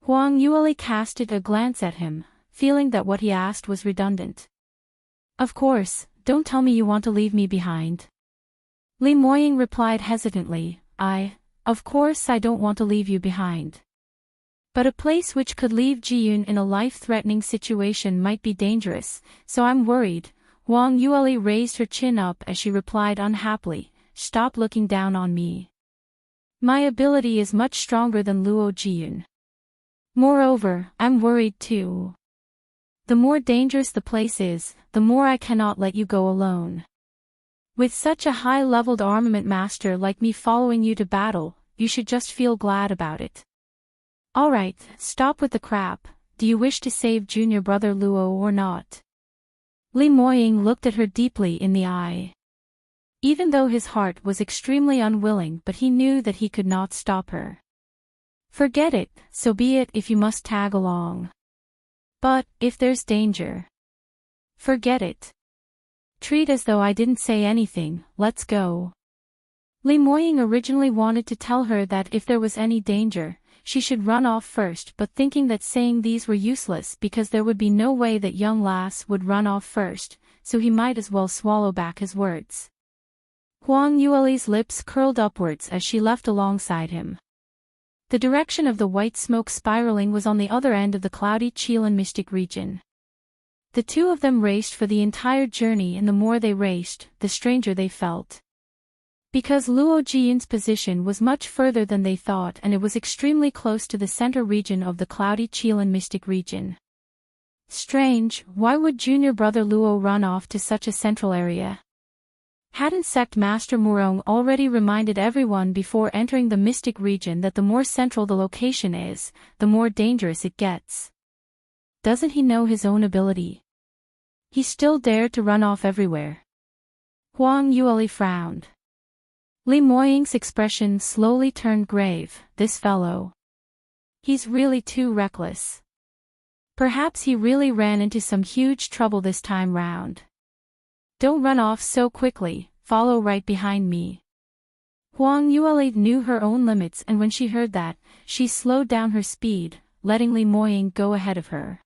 Huang Yueli casted a glance at him, feeling that what he asked was redundant. Of course, don't tell me you want to leave me behind. Li Moying replied hesitantly, Of course I don't want to leave you behind. But a place which could leave Jiyun in a life-threatening situation might be dangerous, so I'm worried. Huang Yueli raised her chin up as she replied unhappily, Stop looking down on me. My ability is much stronger than Luo Jiyun. Moreover, I'm worried too. The more dangerous the place is, the more I cannot let you go alone. With such a high-leveled armament master like me following you to battle, you should just feel glad about it. Alright, stop with the crap. Do you wish to save junior brother Luo or not? Li Moying looked at her deeply in the eye. Even though his heart was extremely unwilling, but he knew that he could not stop her. Forget it, so be it if you must tag along. But, if there's danger, forget it. Treat as though I didn't say anything, let's go. Li Moying originally wanted to tell her that if there was any danger, she should run off first, but thinking that saying these were useless because there would be no way that young lass would run off first, so he might as well swallow back his words. Huang Yueli's lips curled upwards as she left alongside him. The direction of the white smoke spiraling was on the other end of the cloudy Qilan mystic region. The two of them raced for the entire journey, and the more they raced, the stranger they felt. Because Luo Jiyun's position was much further than they thought, and it was extremely close to the center region of the cloudy Qilan mystic region. Strange, why would junior brother Luo run off to such a central area? Hadn't Sect Master Murong already reminded everyone before entering the mystic region that the more central the location is, the more dangerous it gets? Doesn't he know his own ability? He still dared to run off everywhere. Huang Yueli frowned. Li Moying's expression slowly turned grave. This fellow. He's really too reckless. Perhaps he really ran into some huge trouble this time round. Don't run off so quickly, follow right behind me. Huang Yueli knew her own limits, and when she heard that, she slowed down her speed, letting Li Moying go ahead of her.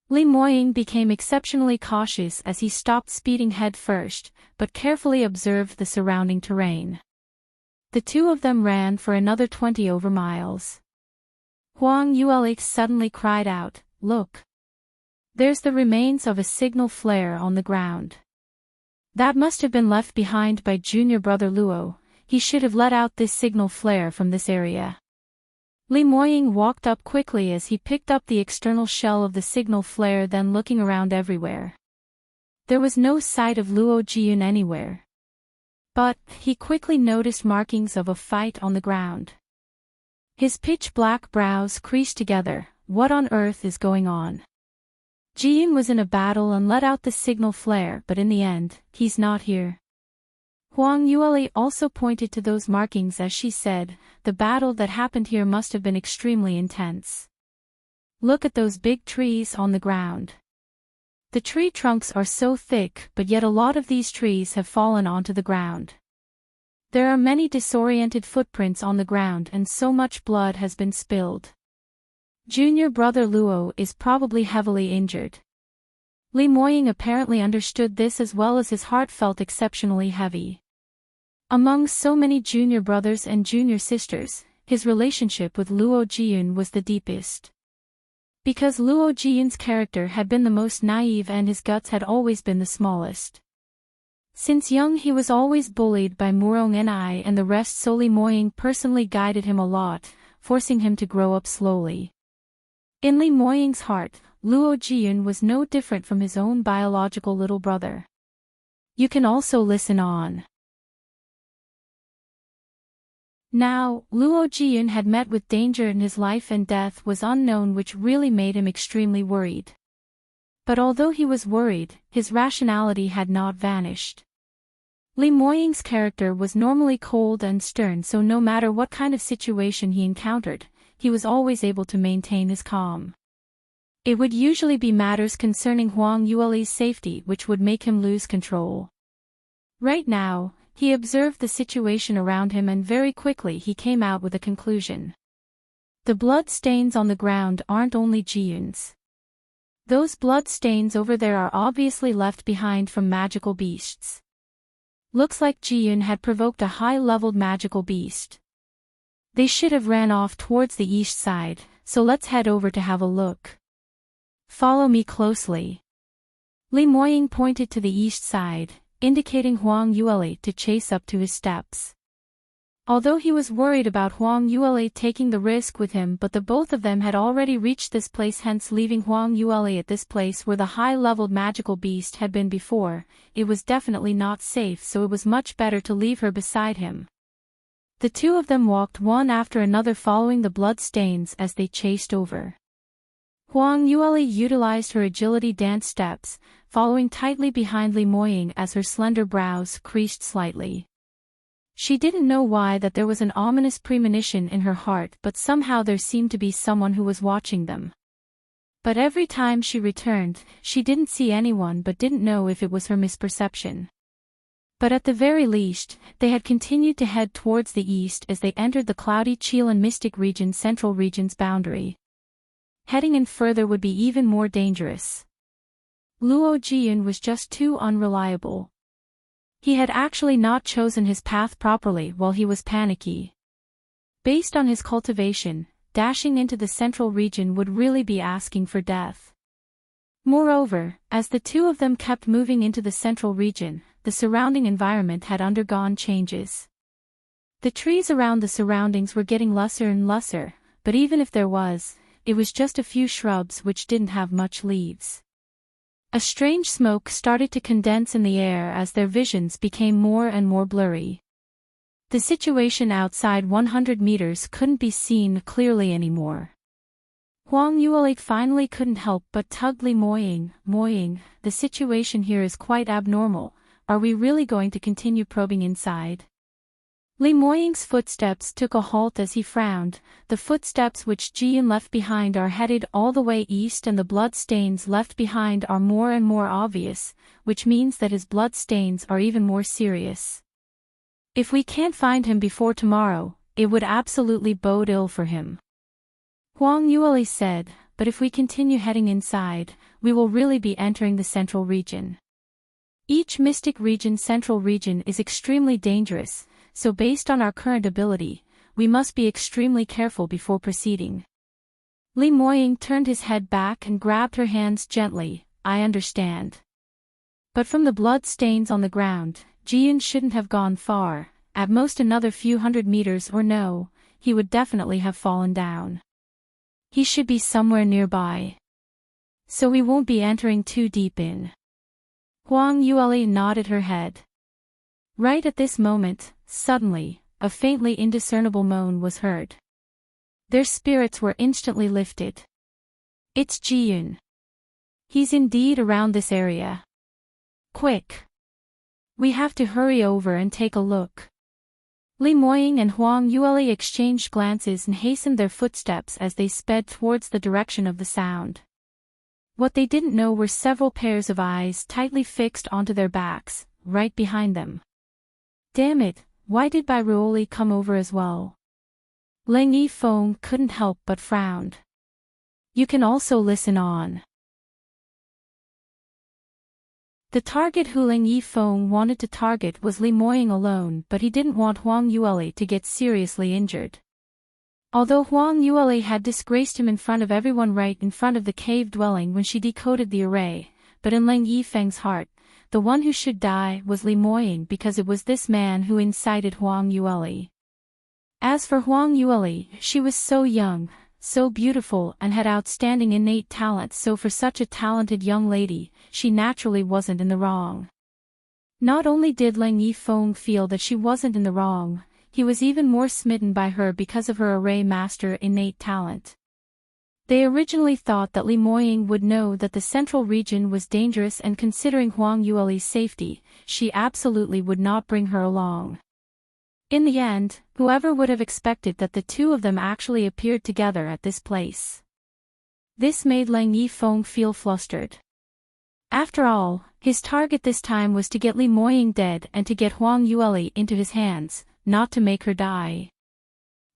Li Moying became exceptionally cautious as he stopped speeding head first, but carefully observed the surrounding terrain. The two of them ran for another 20 over miles. Huang Yueli suddenly cried out, Look! There's the remains of a signal flare on the ground. That must have been left behind by junior brother Luo. He should have let out this signal flare from this area. Li Moying walked up quickly as he picked up the external shell of the signal flare, then looking around everywhere. There was no sight of Luo Jiyun anywhere. But, he quickly noticed markings of a fight on the ground. His pitch-black brows creased together. What on earth is going on? Jiyun was in a battle and let out the signal flare, but in the end, he's not here. Huang Yueli also pointed to those markings as she said, the battle that happened here must have been extremely intense. Look at those big trees on the ground. The tree trunks are so thick, but yet a lot of these trees have fallen onto the ground. There are many disoriented footprints on the ground, and so much blood has been spilled. Junior brother Luo is probably heavily injured. Li Moying apparently understood this as well as his heart felt exceptionally heavy. Among so many junior brothers and junior sisters, his relationship with Luo Jiyun was the deepest. Because Luo Jiyun's character had been the most naive and his guts had always been the smallest. Since young he was always bullied by Murong Ni and the rest, so Li Moying personally guided him a lot, forcing him to grow up slowly. In Li Moying's heart, Luo Jiyun was no different from his own biological little brother. You can also listen on. Now, Luo Jiyun had met with danger and his life and death was unknown, which really made him extremely worried. But although he was worried, his rationality had not vanished. Li Moying's character was normally cold and stern, so no matter what kind of situation he encountered, he was always able to maintain his calm. It would usually be matters concerning Huang Yueli's safety which would make him lose control. Right now, he observed the situation around him and very quickly he came out with a conclusion. The blood stains on the ground aren't only Ji-yoon's. Those blood stains over there are obviously left behind from magical beasts. Looks like Ji-yoon had provoked a high-leveled magical beast. They should have ran off towards the east side, so let's head over to have a look. Follow me closely. Lee Moying pointed to the east side, indicating Huang Yueli to chase up to his steps. Although he was worried about Huang Yueli taking the risk with him, but the both of them had already reached this place, hence leaving Huang Yueli at this place where the high-leveled magical beast had been before, it was definitely not safe, so it was much better to leave her beside him. The two of them walked one after another following the blood stains as they chased over. Huang Yueli utilized her agility dance steps, following tightly behind Lee Moying as her slender brows creased slightly. She didn't know why that there was an ominous premonition in her heart, but somehow there seemed to be someone who was watching them. But every time she returned, she didn't see anyone but didn't know if it was her misperception. But at the very least, they had continued to head towards the east as they entered the cloudy Chilean Mystic Region Central Region's boundary. Heading in further would be even more dangerous. Luo Ji-yoon was just too unreliable. He had actually not chosen his path properly while he was panicky. Based on his cultivation, dashing into the central region would really be asking for death. Moreover, as the two of them kept moving into the central region, the surrounding environment had undergone changes. The trees around the surroundings were getting lesser and lesser, but even if there was, it was just a few shrubs which didn't have much leaves. A strange smoke started to condense in the air as their visions became more and more blurry. The situation outside 100 meters couldn't be seen clearly anymore. Huang Yueli finally couldn't help but tug Lee Moying. Moying, the situation here is quite abnormal. Are we really going to continue probing inside? Lee Moying's footsteps took a halt as he frowned. The footsteps which Ji-yoon left behind are headed all the way east, and the blood stains left behind are more and more obvious, which means that his blood stains are even more serious. If we can't find him before tomorrow, it would absolutely bode ill for him. Huang Yueli said, but if we continue heading inside, we will really be entering the central region. Each mystic region central region is extremely dangerous, so based on our current ability, we must be extremely careful before proceeding. Lee Moying turned his head back and grabbed her hands gently. I understand. But from the blood stains on the ground, Ji-yoon shouldn't have gone far, at most another few hundred meters, or no, he would definitely have fallen down. He should be somewhere nearby. So we won't be entering too deep in. Huang Yueli nodded her head. Right at this moment, suddenly, a faintly indiscernible moan was heard. Their spirits were instantly lifted. It's Ji-yoon. He's indeed around this area. Quick! We have to hurry over and take a look. Lee Moying and Huang Yueli exchanged glances and hastened their footsteps as they sped towards the direction of the sound. What they didn't know were several pairs of eyes tightly fixed onto their backs, right behind them. Damn it, why did Bai Ruoli come over as well? Leng Yifeng couldn't help but frowned. You can also listen on. The target who Leng Yifeng wanted to target was Lee Moying alone, but he didn't want Huang Yueli to get seriously injured. Although Huang Yueli had disgraced him in front of everyone right in front of the cave dwelling when she decoded the array, but in Leng Yifeng's heart, the one who should die was Lee Moying, because it was this man who incited Huang Yueli. As for Huang Yueli, she was so young, so beautiful, and had outstanding innate talent, so for such a talented young lady, she naturally wasn't in the wrong. Not only did Leng Yifeng feel that she wasn't in the wrong, he was even more smitten by her because of her array master innate talent. They originally thought that Lee Moying would know that the central region was dangerous, and considering Huang Yueli's safety, she absolutely would not bring her along. In the end, whoever would have expected that the two of them actually appeared together at this place? This made Leng Yifeng feel flustered. After all, his target this time was to get Lee Moying dead and to get Huang Yueli into his hands, not to make her die.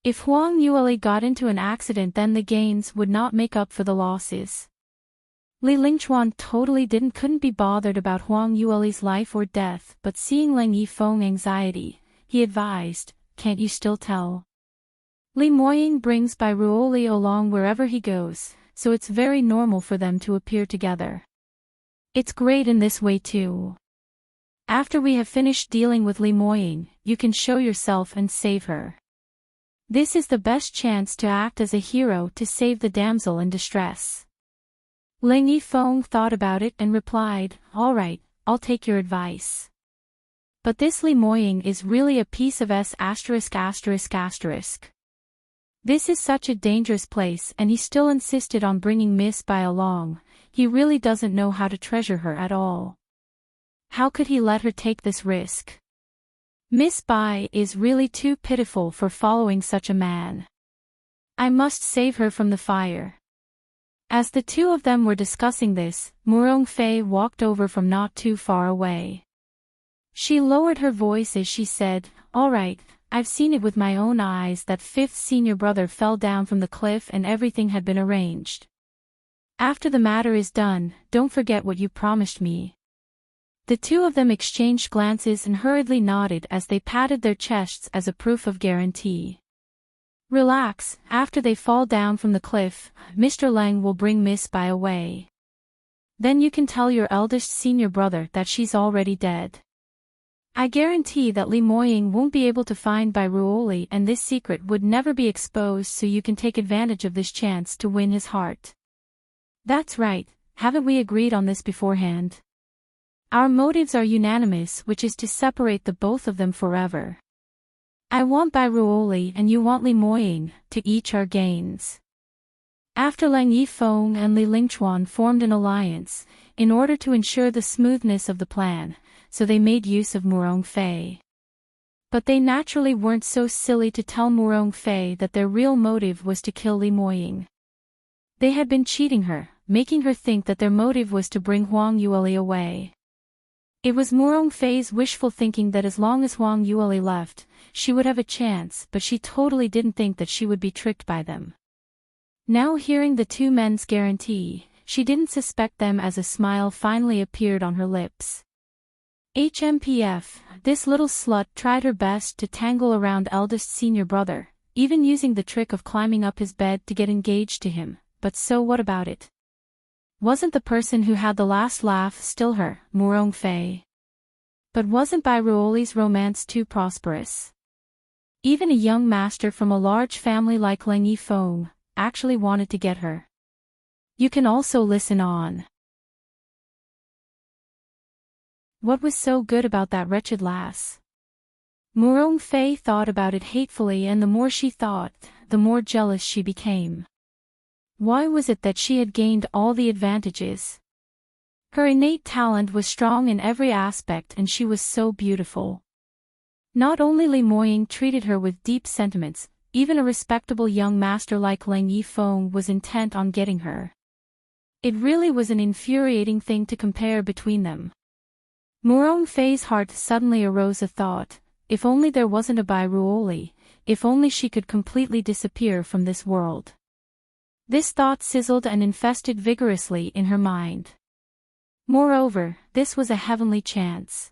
If Huang Yueli got into an accident, then the gains would not make up for the losses. Li Lingchuan totally couldn't be bothered about Huang Yueli's life or death, but seeing Lang Yifeng's anxiety, he advised, "Can't you still tell? Li Moying brings Bai Ruoli along wherever he goes, so it's very normal for them to appear together. It's great in this way too. After we have finished dealing with Li Moying, you can show yourself and save her. This is the best chance to act as a hero to save the damsel in distress." Lang Yifeng thought about it and replied, "All right, I'll take your advice. But this Li Moying is really a piece of s*******. This is such a dangerous place, and he still insisted on bringing Miss Bai along. He really doesn't know how to treasure her at all. How could he let her take this risk? Miss Bai is really too pitiful for following such a man. I must save her from the fire." As the two of them were discussing this, Murong Fei walked over from not too far away. She lowered her voice as she said, "All right, I've seen it with my own eyes that fifth senior brother fell down from the cliff and everything had been arranged. After the matter is done, don't forget what you promised me." The two of them exchanged glances and hurriedly nodded as they patted their chests as a proof of guarantee. "Relax, after they fall down from the cliff, Mr. Lang will bring Miss Bai away. Then you can tell your eldest senior brother that she's already dead. I guarantee that Li Moying won't be able to find Bai Ruoli, and this secret would never be exposed, so you can take advantage of this chance to win his heart." "That's right, haven't we agreed on this beforehand? Our motives are unanimous, which is to separate the both of them forever. I want Bai Ruoli and you want Li Moying, to each our gains." After Lang Yifeng and Li Lingchuan formed an alliance, in order to ensure the smoothness of the plan, so they made use of Murong Fei. But they naturally weren't so silly to tell Murong Fei that their real motive was to kill Li Moying. They had been cheating her, making her think that their motive was to bring Huang Yueli away. It was Murong Fei's wishful thinking that as long as Huang Yueli left, she would have a chance, but she totally didn't think that she would be tricked by them. Now hearing the two men's guarantee, she didn't suspect them as a smile finally appeared on her lips. HMPF, this little slut tried her best to tangle around eldest senior brother, even using the trick of climbing up his bed to get engaged to him, but so what about it? Wasn't the person who had the last laugh still her, Murong Fei? But wasn't Bai Ruoli's romance too prosperous? Even a young master from a large family like Lang Yifeng actually wanted to get her. You can also listen on. What was so good about that wretched lass? Murong Fei thought about it hatefully, and the more she thought, the more jealous she became. Why was it that she had gained all the advantages? Her innate talent was strong in every aspect, and she was so beautiful. Not only Li Moying treated her with deep sentiments, even a respectable young master like Lang Yifeng was intent on getting her. It really was an infuriating thing to compare between them. Murong Fei's heart suddenly arose a thought: if only there wasn't a Bai Ruoli, if only she could completely disappear from this world. This thought sizzled and infested vigorously in her mind. Moreover, this was a heavenly chance.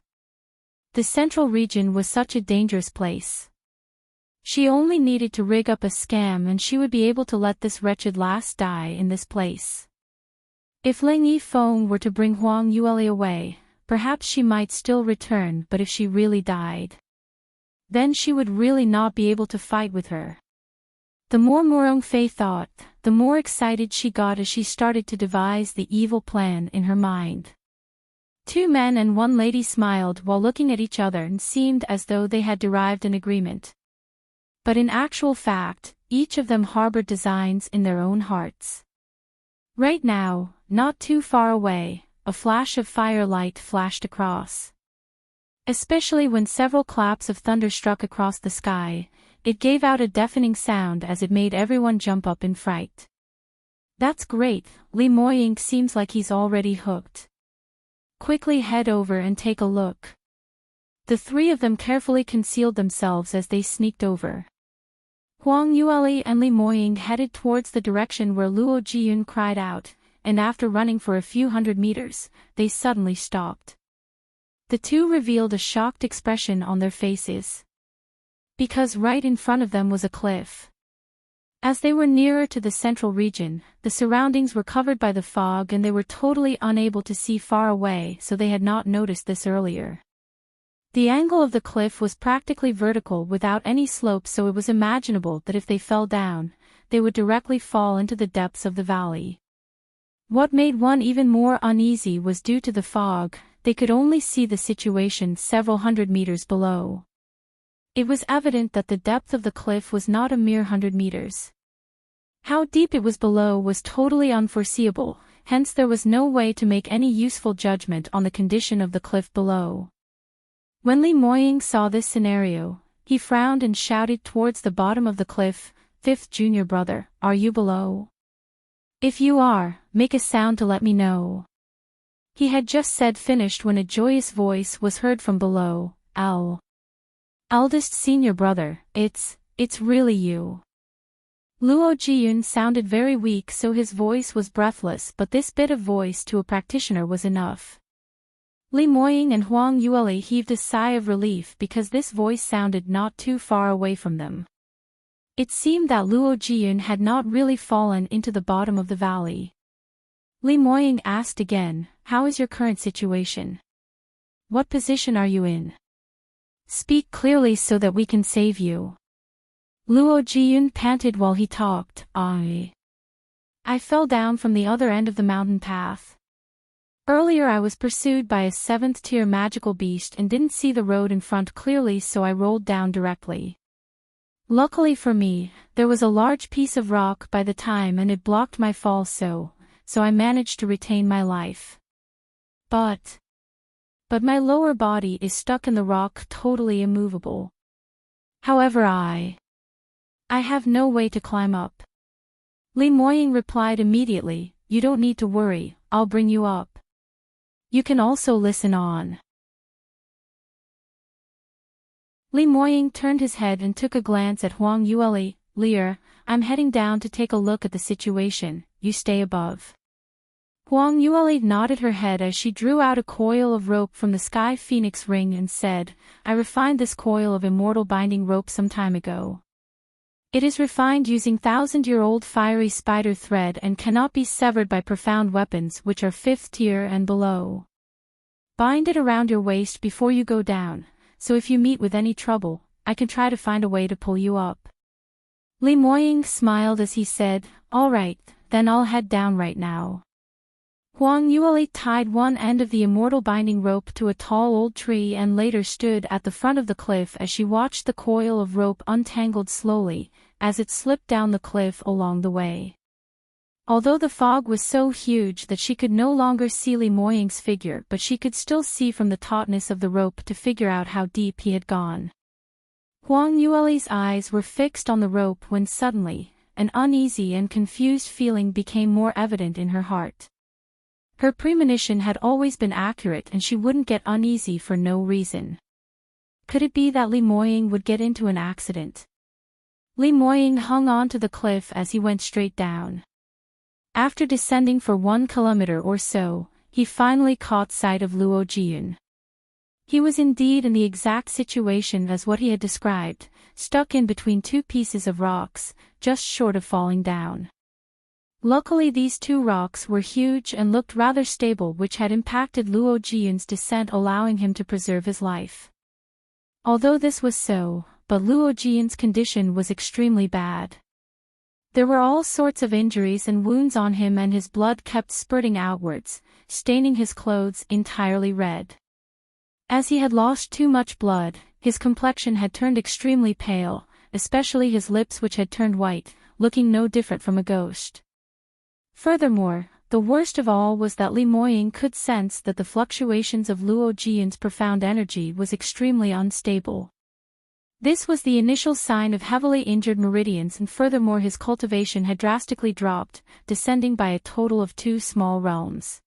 The central region was such a dangerous place. She only needed to rig up a scam and she would be able to let this wretched lass die in this place. If Lang Yifeng were to bring Huang Yueli away, perhaps she might still return, but if she really died, then she would really not be able to fight with her. The more Murong Fei thought, the more excited she got as she started to devise the evil plan in her mind. Two men and one lady smiled while looking at each other and seemed as though they had derived an agreement. But in actual fact, each of them harbored designs in their own hearts. Right now, not too far away, a flash of firelight flashed across. Especially when several claps of thunder struck across the sky, it gave out a deafening sound as it made everyone jump up in fright. That's great, Li Moying seems like he's already hooked. Quickly head over and take a look. The three of them carefully concealed themselves as they sneaked over. Huang Yueli and Li Moying headed towards the direction where Luo Jiyun cried out, and after running for a few hundred meters, they suddenly stopped. The two revealed a shocked expression on their faces. Because right in front of them was a cliff. As they were nearer to the central region, the surroundings were covered by the fog and they were totally unable to see far away, so they had not noticed this earlier. The angle of the cliff was practically vertical without any slope, so it was imaginable that if they fell down, they would directly fall into the depths of the valley. What made one even more uneasy was due to the fog. They could only see the situation several hundred meters below. It was evident that the depth of the cliff was not a mere 100 meters. How deep it was below was totally unforeseeable, hence there was no way to make any useful judgment on the condition of the cliff below. When Li Moying saw this scenario, he frowned and shouted towards the bottom of the cliff, "Fifth junior brother, are you below? If you are, make a sound to let me know." He had just said finished when a joyous voice was heard from below, "Eldest senior brother, it's really you." Luo Jiyun sounded very weak, so his voice was breathless, but this bit of voice to a practitioner was enough. Li Moying and Huang Yueli heaved a sigh of relief because this voice sounded not too far away from them. It seemed that Luo Jiyun had not really fallen into the bottom of the valley. Li Moying asked again, "How is your current situation? What position are you in? Speak clearly so that we can save you." Luo Jiyun panted while he talked, I fell down from the other end of the mountain path. Earlier I was pursued by a 7th tier magical beast and didn't see the road in front clearly, so I rolled down directly. Luckily for me, there was a large piece of rock by the time and it blocked my fall, so I managed to retain my life. But my lower body is stuck in the rock, totally immovable. However, I have no way to climb up. Li Moying replied immediately, "You don't need to worry, I'll bring you up. You can also listen on." Li Moying turned his head and took a glance at Huang Yueli. "Lear, I'm heading down to take a look at the situation, you stay above." Huang Yueli nodded her head as she drew out a coil of rope from the Sky Phoenix ring and said, "I refined this coil of immortal binding rope some time ago. It is refined using 1,000-year-old fiery spider thread and cannot be severed by profound weapons which are 5th tier and below. Bind it around your waist before you go down, so if you meet with any trouble, I can try to find a way to pull you up." Li Moying smiled as he said, "All right, then I'll head down right now." Huang Yueli tied one end of the immortal binding rope to a tall old tree and later stood at the front of the cliff as she watched the coil of rope untangled slowly, as it slipped down the cliff along the way. Although the fog was so huge that she could no longer see Li Moying's figure, but she could still see from the tautness of the rope to figure out how deep he had gone. Huang Yueli's eyes were fixed on the rope when suddenly, an uneasy and confused feeling became more evident in her heart. Her premonition had always been accurate and she wouldn't get uneasy for no reason. Could it be that Li Moying would get into an accident? Li Moying hung on to the cliff as he went straight down. After descending for 1 kilometer or so, he finally caught sight of Luo Jiyun. He was indeed in the exact situation as what he had described, stuck in between two pieces of rocks, just short of falling down. Luckily these two rocks were huge and looked rather stable, which had impacted Luo Jiyun's descent, allowing him to preserve his life. Although this was so, but Luo Jiyun's condition was extremely bad. There were all sorts of injuries and wounds on him and his blood kept spurting outwards, staining his clothes entirely red. As he had lost too much blood, his complexion had turned extremely pale, especially his lips, which had turned white, looking no different from a ghost. Furthermore, the worst of all was that Li Moying could sense that the fluctuations of Luo Jiyun's profound energy was extremely unstable. This was the initial sign of heavily injured meridians, and furthermore his cultivation had drastically dropped, descending by a total of 2 small realms.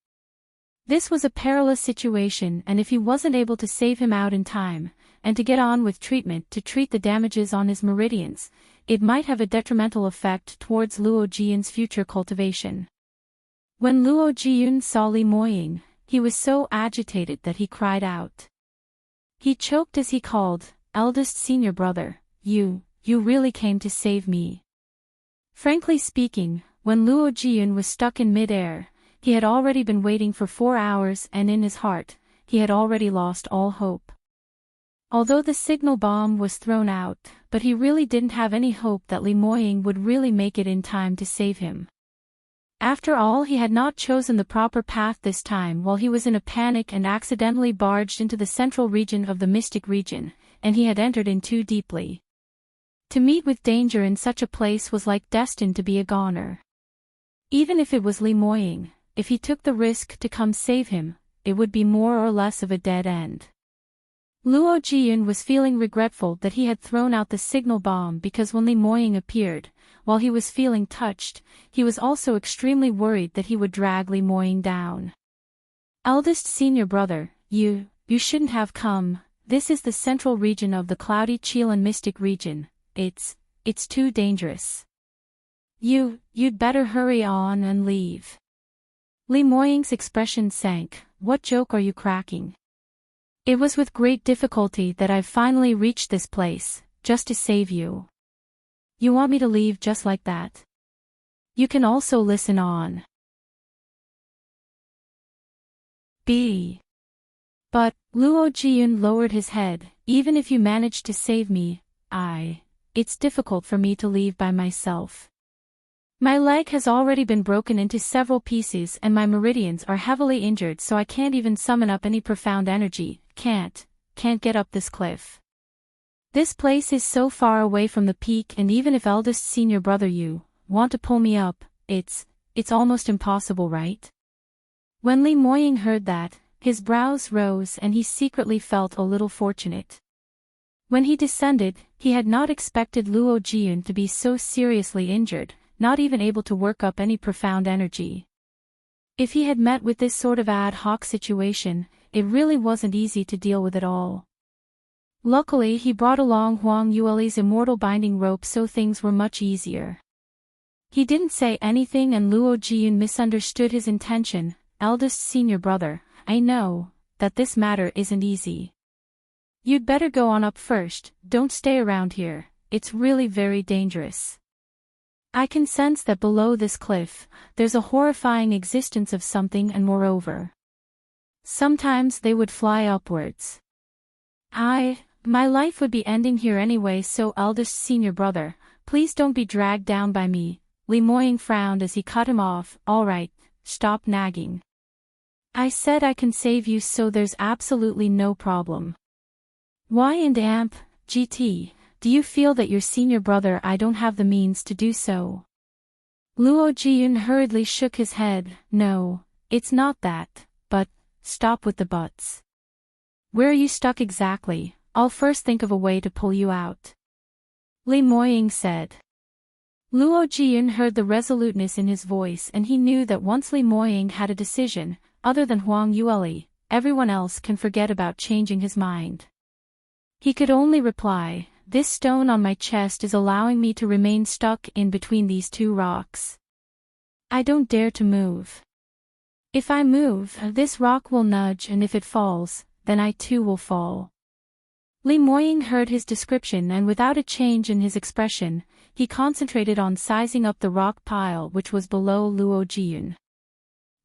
This was a perilous situation, and if he wasn't able to save him out in time, and to get on with treatment to treat the damages on his meridians, it might have a detrimental effect towards Luo Jiyun's future cultivation. When Luo Jiyun saw Li Moying, he was so agitated that he cried out. He choked as he called, "Eldest senior brother, you really came to save me." Frankly speaking, when Luo Jiyun was stuck in mid-air, he had already been waiting for 4 hours, and in his heart, he had already lost all hope. Although the signal bomb was thrown out, but he really didn't have any hope that Li Moying would really make it in time to save him. After all, he had not chosen the proper path this time while he was in a panic and accidentally barged into the central region of the Mystic region, and he had entered in too deeply. To meet with danger in such a place was like destined to be a goner. Even if it was Li Moying, if he took the risk to come save him, it would be more or less of a dead end. Luo Jiyun was feeling regretful that he had thrown out the signal bomb because when Li Moying appeared, while he was feeling touched, he was also extremely worried that he would drag Li Moying down. "Eldest senior brother, you shouldn't have come. This is the central region of the cloudy Qilan Mystic region. It's too dangerous. You'd better hurry on and leave." Li Moying's expression sank. "What joke are you cracking? It was with great difficulty that I've finally reached this place, just to save you. You want me to leave just like that? You can also listen on. But, Luo Jiyun lowered his head, even if you manage to save me, it's difficult for me to leave by myself. My leg has already been broken into several pieces and my meridians are heavily injured, so I can't even summon up any profound energy, can't get up this cliff. This place is so far away from the peak, and even if eldest senior brother you want to pull me up, it's almost impossible, right?" When Li Moying heard that, his brows rose and he secretly felt a little fortunate. When he descended, he had not expected Luo Jiyun to be so seriously injured, not even able to work up any profound energy. If he had met with this sort of ad hoc situation, it really wasn't easy to deal with at all. Luckily, he brought along Huang Yueli's immortal binding rope, so things were much easier. He didn't say anything and Luo Jiyun misunderstood his intention. "Eldest senior brother, I know that this matter isn't easy. You'd better go on up first, don't stay around here, it's really very dangerous. I can sense that below this cliff, there's a horrifying existence of something, and moreover, sometimes they would fly upwards. My life would be ending here anyway, so eldest senior brother, please don't be dragged down by me." Li Moying frowned as he cut him off. "All right, stop nagging. I said I can save you, so there's absolutely no problem. Why in the amp, GT, do you feel that your senior brother I don't have the means to do so?" Luo Jiyun hurriedly shook his head. "No, it's not that, but, stop with the buts. Where are you stuck exactly? I'll first think of a way to pull you out," Li Moying said. Luo Jiyun heard the resoluteness in his voice, and he knew that once Li Moying had a decision, other than Huang Yueli, everyone else can forget about changing his mind. He could only reply, "This stone on my chest is allowing me to remain stuck in between these two rocks. I don't dare to move. If I move, this rock will nudge, and if it falls, then I too will fall." Li Moying heard his description, and without a change in his expression, he concentrated on sizing up the rock pile which was below Luo Jiyun.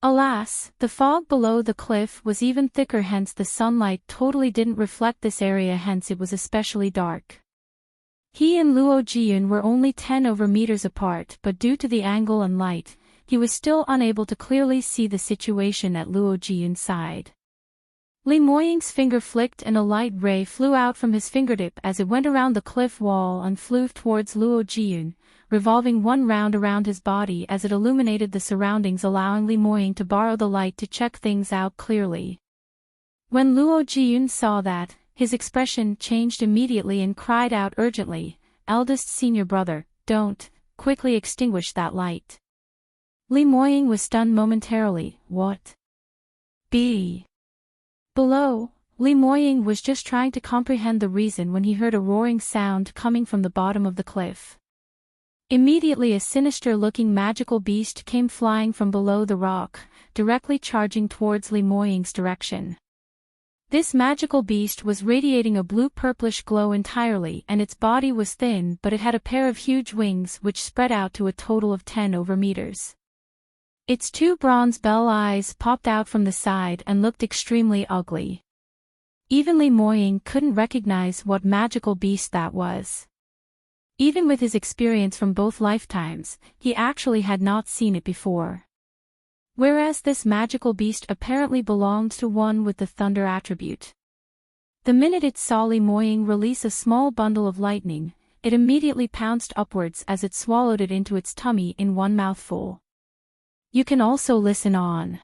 Alas, the fog below the cliff was even thicker, hence the sunlight totally didn't reflect this area, hence it was especially dark. He and Luo Jiyun were only 10 over meters apart, but due to the angle and light, he was still unable to clearly see the situation at Luo Jiyun's side. Li Moying's finger flicked and a light ray flew out from his fingertip as it went around the cliff wall and flew towards Luo Jiyun, revolving one round around his body as it illuminated the surroundings, allowing Li Moying to borrow the light to check things out clearly. When Luo Jiyun saw that, his expression changed immediately and cried out urgently, "Eldest senior brother, don't quickly extinguish that light." Li Moying was stunned momentarily. "What? Below?" Li Moying was just trying to comprehend the reason when he heard a roaring sound coming from the bottom of the cliff. Immediately a sinister-looking magical beast came flying from below the rock, directly charging towards Li Moying's direction. This magical beast was radiating a blue-purplish glow entirely, and its body was thin, but it had a pair of huge wings which spread out to a total of 10 over meters. Its two bronze bell eyes popped out from the side and looked extremely ugly. Even Li Moying couldn't recognize what magical beast that was. Even with his experience from both lifetimes, he actually had not seen it before. Whereas this magical beast apparently belonged to one with the thunder attribute. The minute it saw Li Moying release a small bundle of lightning, it immediately pounced upwards as it swallowed it into its tummy in one mouthful. You can also listen on.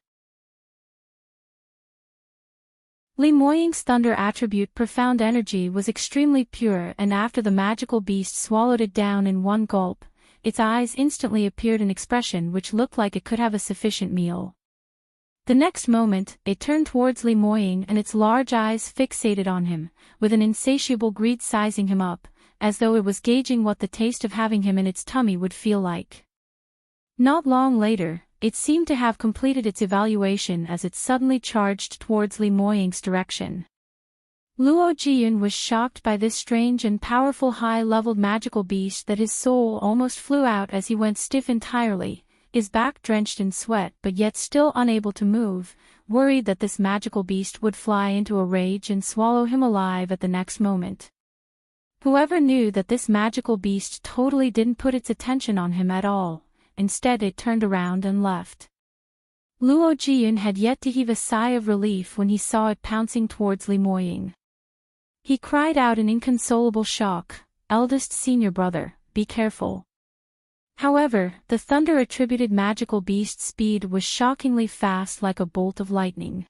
Li Moying's thunder attribute profound energy was extremely pure, and after the magical beast swallowed it down in one gulp, its eyes instantly appeared an expression which looked like it could have a sufficient meal. The next moment, it turned towards Li Moying and its large eyes fixated on him, with an insatiable greed sizing him up, as though it was gauging what the taste of having him in its tummy would feel like. Not long later, it seemed to have completed its evaluation as it suddenly charged towards Li Moying's direction. Luo Jiyun was shocked by this strange and powerful high-leveled magical beast that his soul almost flew out as he went stiff entirely, his back drenched in sweat but yet still unable to move, worried that this magical beast would fly into a rage and swallow him alive at the next moment. Whoever knew that this magical beast totally didn't put its attention on him at all, instead it turned around and left. Luo Jiyun had yet to heave a sigh of relief when he saw it pouncing towards Li Moying. He cried out in inconsolable shock, "Eldest senior brother, be careful." However, the thunder-attributed magical beast's speed was shockingly fast like a bolt of lightning.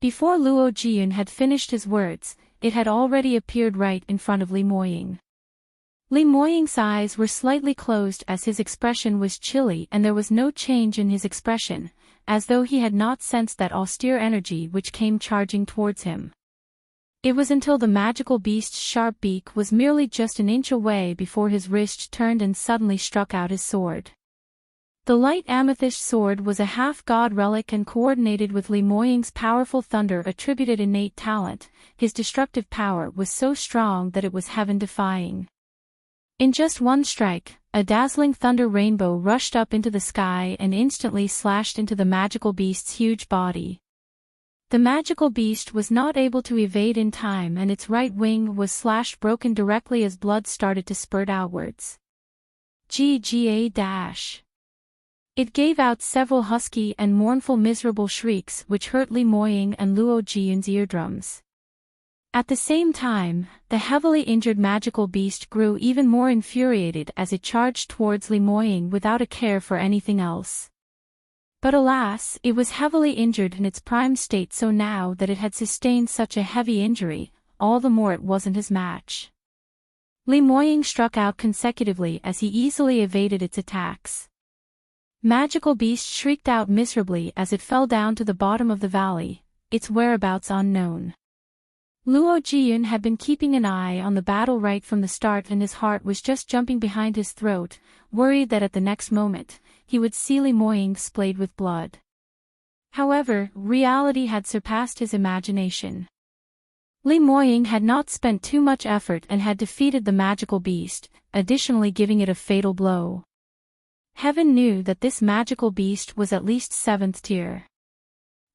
Before Luo Jiyun had finished his words, it had already appeared right in front of Li Moying. Li Moying's eyes were slightly closed as his expression was chilly, and there was no change in his expression, as though he had not sensed that austere energy which came charging towards him. It was until the magical beast's sharp beak was merely just an inch away before his wrist turned and suddenly struck out his sword. The light amethyst sword was a half-god relic and coordinated with Li Moying's powerful thunder-attributed innate talent. His destructive power was so strong that it was heaven-defying. In just one strike, a dazzling thunder rainbow rushed up into the sky and instantly slashed into the magical beast's huge body. The magical beast was not able to evade in time, and its right wing was slashed broken directly as blood started to spurt outwards. G-G-A-. It gave out several husky and mournful miserable shrieks which hurt Li Moying and Luo Jiyun's eardrums. At the same time, the heavily injured magical beast grew even more infuriated as it charged towards Li Moying without a care for anything else. But alas, it was heavily injured in its prime state, so now that it had sustained such a heavy injury, all the more it wasn't his match. Li Moying struck out consecutively as he easily evaded its attacks. Magical beast shrieked out miserably as it fell down to the bottom of the valley, its whereabouts unknown. Luo Jiyun had been keeping an eye on the battle right from the start, and his heart was just jumping behind his throat, worried that at the next moment, he would see Li Moying splayed with blood. However, reality had surpassed his imagination. Li Moying had not spent too much effort and had defeated the magical beast, additionally giving it a fatal blow. Heaven knew that this magical beast was at least 7th tier.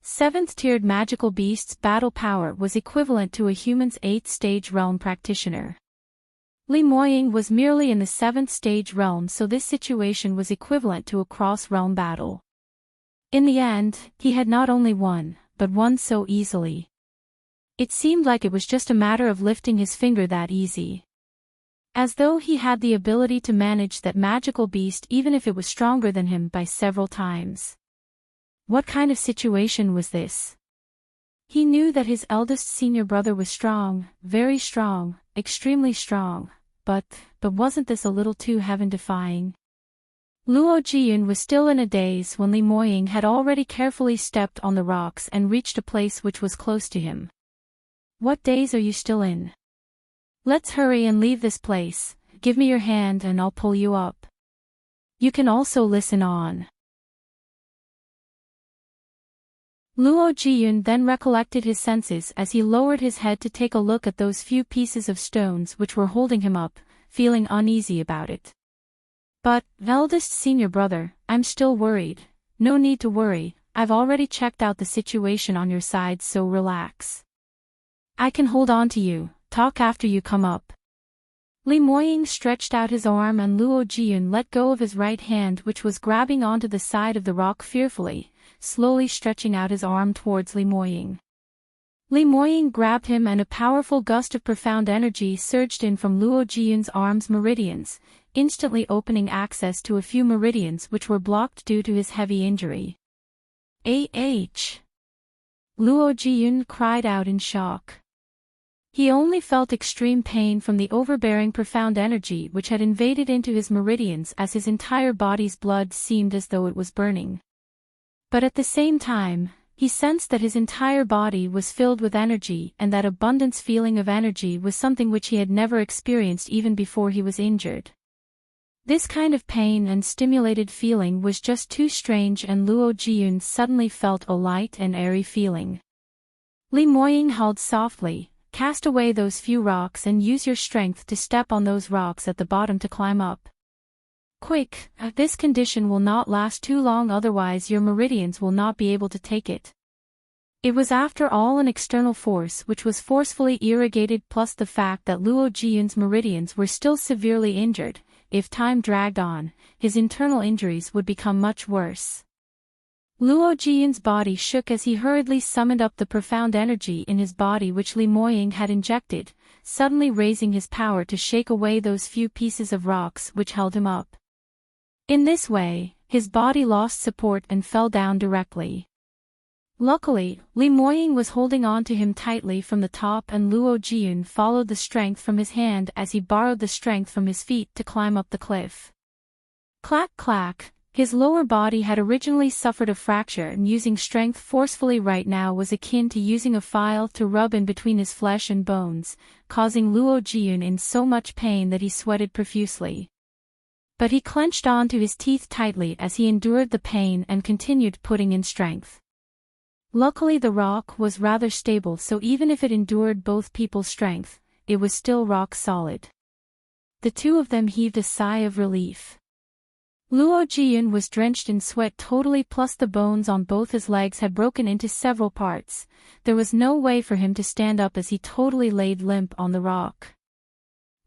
7th-tiered magical beast's battle power was equivalent to a human's 8th-stage realm practitioner. Li Moying was merely in the 7th-stage realm, so this situation was equivalent to a cross-realm battle. In the end, he had not only won, but won so easily. It seemed like it was just a matter of lifting his finger that easy. As though he had the ability to manage that magical beast even if it was stronger than him by several times. What kind of situation was this? He knew that his eldest senior brother was strong, very strong, extremely strong, but wasn't this a little too heaven-defying? Luo Jiyun was still in a daze when Li Moying had already carefully stepped on the rocks and reached a place which was close to him. What daze are you still in? Let's hurry and leave this place, give me your hand and I'll pull you up. You can also listen on. Luo Jiyun then recollected his senses as he lowered his head to take a look at those few pieces of stones which were holding him up, feeling uneasy about it. But, eldest senior brother, I'm still worried. No need to worry, I've already checked out the situation on your side, so relax. I can hold on to you, talk after you come up. Li Moying stretched out his arm and Luo Jiyun let go of his right hand, which was grabbing onto the side of the rock fearfully, slowly stretching out his arm towards Li Moying. Li Moying grabbed him and a powerful gust of profound energy surged in from Luo Jiyun's arm's meridians, instantly opening access to a few meridians which were blocked due to his heavy injury. Luo Jiyun cried out in shock. He only felt extreme pain from the overbearing profound energy which had invaded into his meridians as his entire body's blood seemed as though it was burning. But at the same time, he sensed that his entire body was filled with energy and that abundance feeling of energy was something which he had never experienced even before he was injured. This kind of pain and stimulated feeling was just too strange, and Luo Jiyun suddenly felt a light and airy feeling. Li Moying held softly, cast away those few rocks and use your strength to step on those rocks at the bottom to climb up. Quick, this condition will not last too long, otherwise your meridians will not be able to take it. It was after all an external force which was forcefully irrigated, plus the fact that Luo Jiyun's meridians were still severely injured. If time dragged on, his internal injuries would become much worse. Luo Jiyun's body shook as he hurriedly summoned up the profound energy in his body which Li Moying had injected, suddenly raising his power to shake away those few pieces of rocks which held him up. In this way, his body lost support and fell down directly. Luckily, Li Moying was holding on to him tightly from the top, and Luo Jiyun followed the strength from his hand as he borrowed the strength from his feet to climb up the cliff. Clack clack, his lower body had originally suffered a fracture, and using strength forcefully right now was akin to using a file to rub in between his flesh and bones, causing Luo Jiyun in so much pain that he sweated profusely. But he clenched onto his teeth tightly as he endured the pain and continued putting in strength. Luckily the rock was rather stable, so even if it endured both people's strength, it was still rock solid. The two of them heaved a sigh of relief. Luo Jiyun was drenched in sweat totally, plus the bones on both his legs had broken into several parts. There was no way for him to stand up as he totally laid limp on the rock.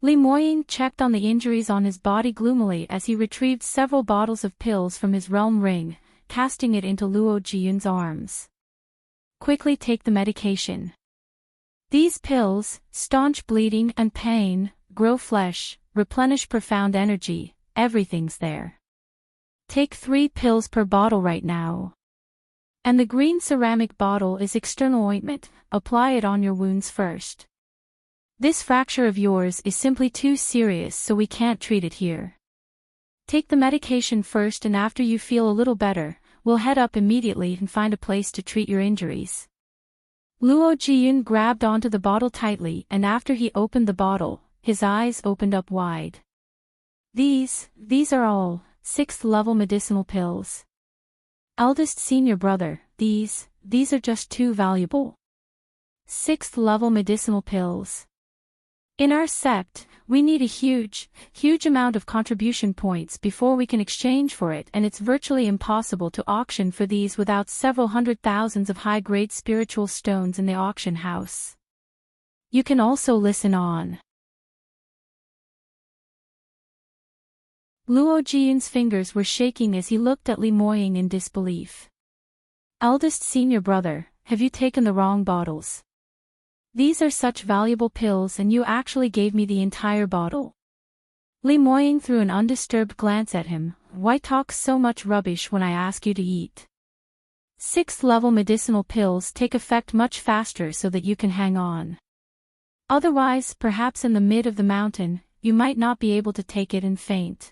Li Moying checked on the injuries on his body gloomily as he retrieved several bottles of pills from his realm ring, casting it into Luo Jiyun's arms. Quickly take the medication. These pills staunch bleeding and pain, grow flesh, replenish profound energy, everything's there. Take 3 pills per bottle right now. And the green ceramic bottle is external ointment, apply it on your wounds first. This fracture of yours is simply too serious, so we can't treat it here. Take the medication first, and after you feel a little better, we'll head up immediately and find a place to treat your injuries. Luo Jiyun grabbed onto the bottle tightly, and after he opened the bottle, his eyes opened up wide. These are all 6th level medicinal pills. Eldest senior brother, these are just too valuable. 6th level medicinal pills. In our sept, we need a huge amount of contribution points before we can exchange for it, and it's virtually impossible to auction for these without several hundred thousands of high-grade spiritual stones in the auction house. You can also listen on. Luo Jiyun's fingers were shaking as he looked at Li Moying in disbelief. Eldest senior brother, have you taken the wrong bottles? These are such valuable pills and you actually gave me the entire bottle. Li Moying threw an undisturbed glance at him. Why talk so much rubbish when I ask you to eat? 6th level medicinal pills take effect much faster so that you can hang on. Otherwise, perhaps in the mid of the mountain, you might not be able to take it and faint.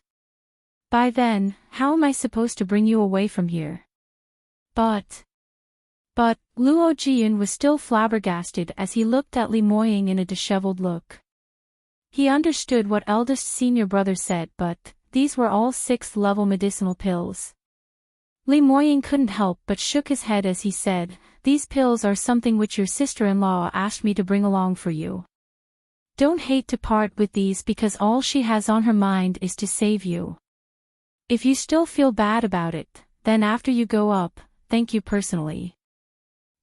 By then, how am I supposed to bring you away from here? But Luo Jiyun was still flabbergasted as he looked at Li Moying in a disheveled look. He understood what eldest senior brother said, but these were all 6th level medicinal pills. Li Moying couldn't help but shook his head as he said, "These pills are something which your sister-in-law asked me to bring along for you. Don't hate to part with these because all she has on her mind is to save you. If you still feel bad about it, then after you go up, thank you personally.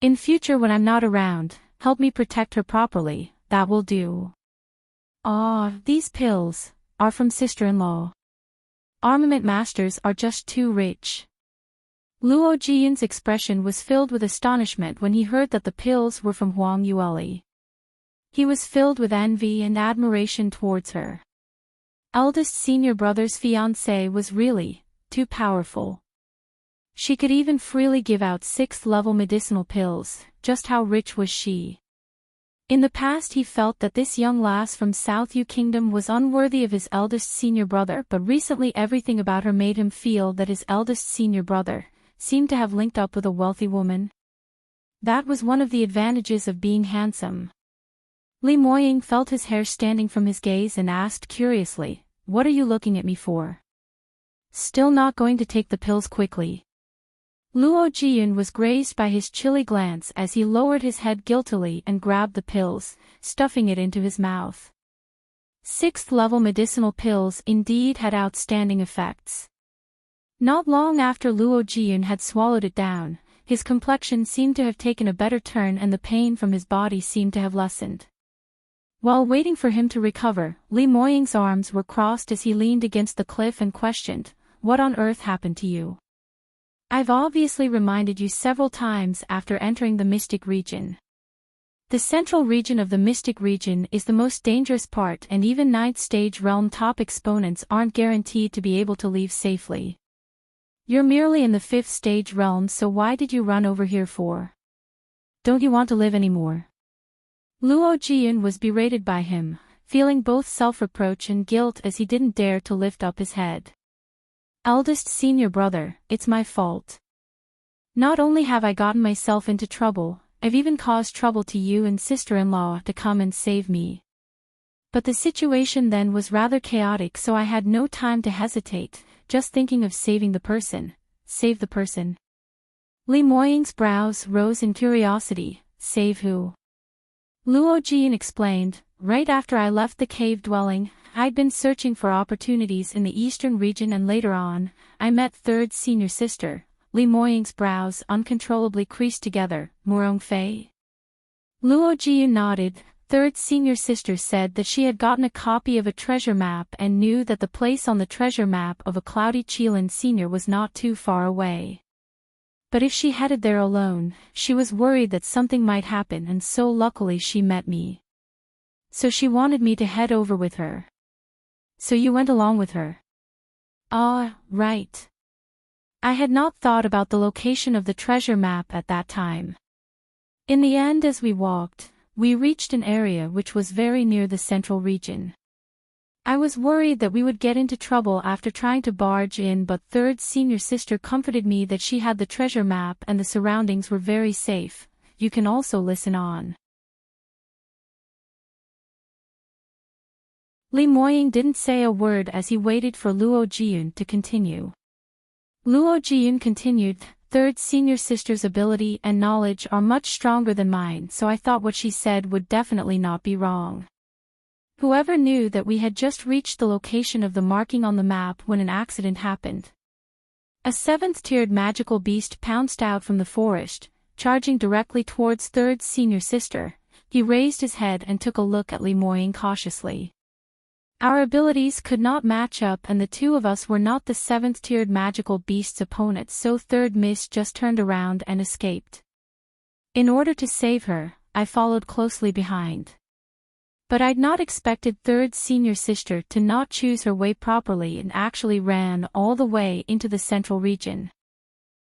In future when I'm not around, help me protect her properly, that will do." "Ah, these pills are from sister-in-law. Armament masters are just too rich." Luo Jiyun's expression was filled with astonishment when he heard that the pills were from Huang Yueli. He was filled with envy and admiration towards her. Eldest senior brother's fiancée was really too powerful. She could even freely give out 6th level medicinal pills, just how rich was she? In the past he felt that this young lass from South Yu Kingdom was unworthy of his eldest senior brother, but recently everything about her made him feel that his eldest senior brother seemed to have linked up with a wealthy woman. That was one of the advantages of being handsome. Li Moying felt his hair standing from his gaze and asked curiously, "What are you looking at me for? Still not going to take the pills quickly?" Luo Jiyun was grazed by his chilly glance as he lowered his head guiltily and grabbed the pills, stuffing it into his mouth. 6th level medicinal pills indeed had outstanding effects. Not long after Luo Jiyun had swallowed it down, his complexion seemed to have taken a better turn and the pain from his body seemed to have lessened. While waiting for him to recover, Li Moying's arms were crossed as he leaned against the cliff and questioned, "What on earth happened to you? I've obviously reminded you several times after entering the Mystic region. The central region of the Mystic region is the most dangerous part, and even 9th stage realm top exponents aren't guaranteed to be able to leave safely. You're merely in the 5th stage realm, so why did you run over here for? Don't you want to live anymore?" Luo Jiyun was berated by him, feeling both self-reproach and guilt as he didn't dare to lift up his head. "Eldest senior brother, it's my fault. Not only have I gotten myself into trouble, I've even caused trouble to you and sister-in-law to come and save me. But the situation then was rather chaotic, so I had no time to hesitate, just thinking of saving the person." "Save the person?" Li Moying's brows rose in curiosity. "Save who?" Luo Jiyun explained, "Right after I left the cave dwelling, I'd been searching for opportunities in the eastern region, and later on, I met 3rd senior sister." Li Moying's brows uncontrollably creased together. "Murong Fei?" Luo Jiyun nodded. 3rd senior sister said that she had gotten a copy of a treasure map and knew that the place on the treasure map of a Cloudy Qilin senior was not too far away. But if she headed there alone, she was worried that something might happen, and so luckily she met me. So she wanted me to head over with her. So you went along with her? Ah, right. I had not thought about the location of the treasure map at that time. In the end, as we walked, we reached an area which was very near the central region. I was worried that we would get into trouble after trying to barge in, but 3rd senior sister comforted me that she had the treasure map and the surroundings were very safe. You can also listen on. Li Moying didn't say a word as he waited for Luo Jiyun to continue. Luo Jiyun continued, 3rd senior sister's ability and knowledge are much stronger than mine, so I thought what she said would definitely not be wrong. Whoever knew that we had just reached the location of the marking on the map when an accident happened. A 7th-tiered magical beast pounced out from the forest, charging directly towards 3rd senior sister. He raised his head and took a look at Li Moying cautiously. Our abilities could not match up, and the two of us were not the 7th-tiered magical beast's opponents, so 3rd Miss just turned around and escaped. In order to save her, I followed closely behind. But I'd not expected 3rd senior sister to not choose her way properly and actually ran all the way into the central region.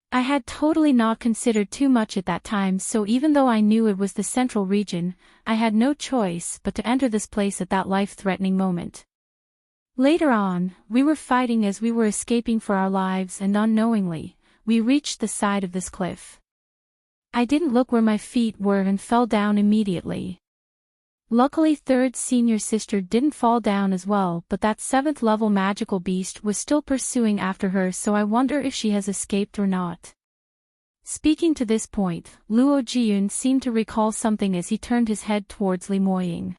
I had totally not considered too much at that time, so even though I knew it was the central region, I had no choice but to enter this place at that life-threatening moment. Later on, we were fighting as we were escaping for our lives, and unknowingly, we reached the side of this cliff. I didn't look where my feet were and fell down immediately. Luckily, third senior sister didn't fall down as well, but that 7th level magical beast was still pursuing after her, so I wonder if she has escaped or not. Speaking to this point, Luo Jiyun seemed to recall something as he turned his head towards Li Moying.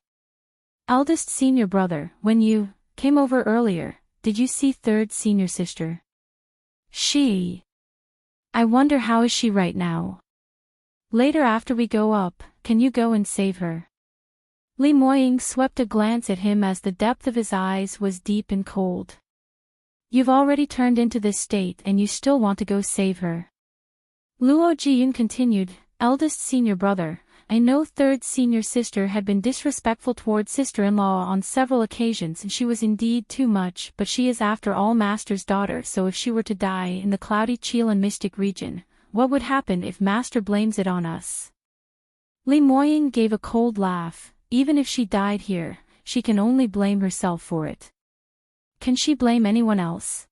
Eldest senior brother, when you came over earlier, did you see third senior sister? I wonder how is she right now. Later after we go up, can you go and save her? Li Moying swept a glance at him as the depth of his eyes was deep and cold. You've already turned into this state and you still want to go save her. Luo Jiyun continued, eldest senior brother, I know third senior sister had been disrespectful toward sister-in-law on several occasions and she was indeed too much, but she is after all master's daughter, so if she were to die in the cloudy Chilan mystic region, what would happen if master blames it on us? Li Moying gave a cold laugh. Even if she died here, she can only blame herself for it. Can she blame anyone else?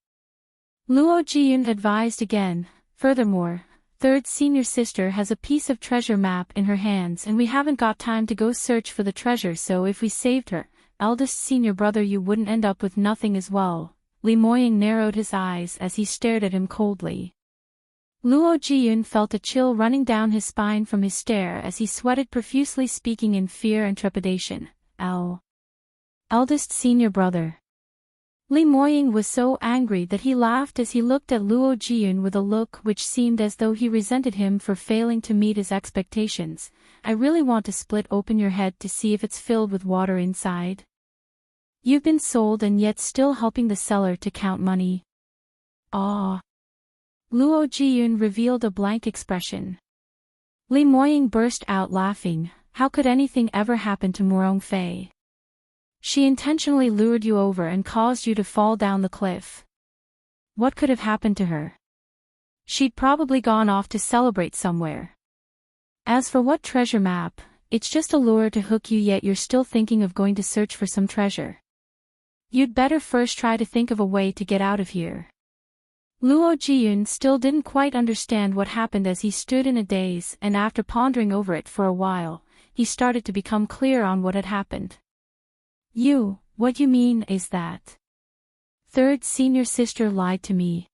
Luo Jiyun advised again, furthermore, third senior sister has a piece of treasure map in her hands and we haven't got time to go search for the treasure, so if we saved her, eldest senior brother, you wouldn't end up with nothing as well. Li Moying narrowed his eyes as he stared at him coldly. Luo Jiyun felt a chill running down his spine from his stare as he sweated profusely, speaking in fear and trepidation. Eldest senior brother. Li Moying was so angry that he laughed as he looked at Luo Jiyun with a look which seemed as though he resented him for failing to meet his expectations. I really want to split open your head to see if it's filled with water inside. You've been sold and yet still helping the seller to count money. Ah. Luo Jiyun revealed a blank expression. Li Moying burst out laughing. How could anything ever happen to Murong Fei? She intentionally lured you over and caused you to fall down the cliff. What could have happened to her? She'd probably gone off to celebrate somewhere. As for what treasure map, it's just a lure to hook you, yet you're still thinking of going to search for some treasure. You'd better first try to think of a way to get out of here. Luo Jiyun still didn't quite understand what happened as he stood in a daze, and after pondering over it for a while, he started to become clear on what had happened. What you mean is that third senior sister lied to me.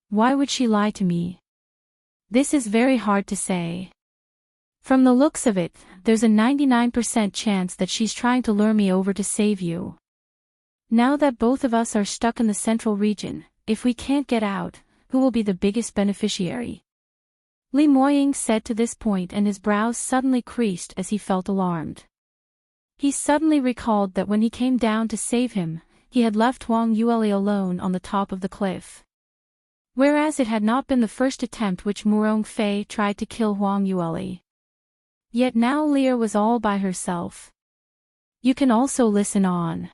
Why would she lie to me? This is very hard to say. From the looks of it, there's a 99% chance that she's trying to lure me over to save you. Now that both of us are stuck in the central region, if we can't get out, who will be the biggest beneficiary? Li Moying said to this point, and his brows suddenly creased as he felt alarmed. He suddenly recalled that when he came down to save him, he had left Huang Yueli alone on the top of the cliff. Whereas it had not been the first attempt which Murong Fei tried to kill Huang Yueli. Yet now Lear was all by herself. You can also listen on.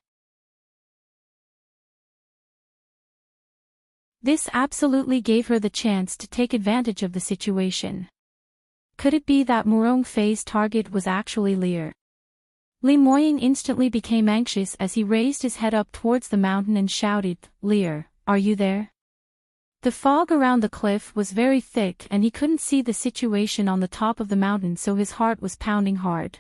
This absolutely gave her the chance to take advantage of the situation. Could it be that Murong Fei's target was actually Lear? Li Moying instantly became anxious as he raised his head up towards the mountain and shouted, Lear, are you there? The fog around the cliff was very thick and he couldn't see the situation on the top of the mountain, so his heart was pounding hard.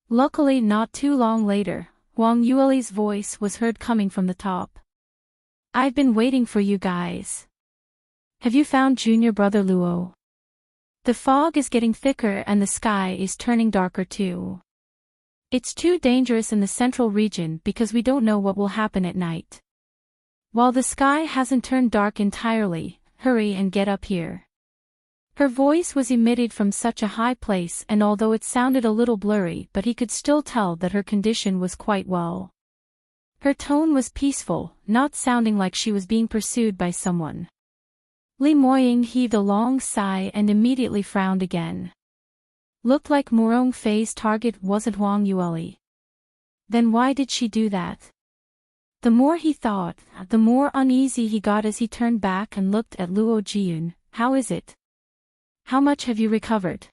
Luckily, not too long later, Huang Yueli's voice was heard coming from the top. I've been waiting for you guys. Have you found junior brother Luo? The fog is getting thicker and the sky is turning darker too. It's too dangerous in the central region because we don't know what will happen at night. While the sky hasn't turned dark entirely, hurry and get up here. Her voice was emitted from such a high place, and although it sounded a little blurry, but he could still tell that her condition was quite well. Her tone was peaceful, not sounding like she was being pursued by someone. Li Moying heaved a long sigh and immediately frowned again. Looked like Murong Fei's target wasn't Huang Yueli. Then why did she do that? The more he thought, the more uneasy he got as he turned back and looked at Luo Jiyun. How is it? How much have you recovered?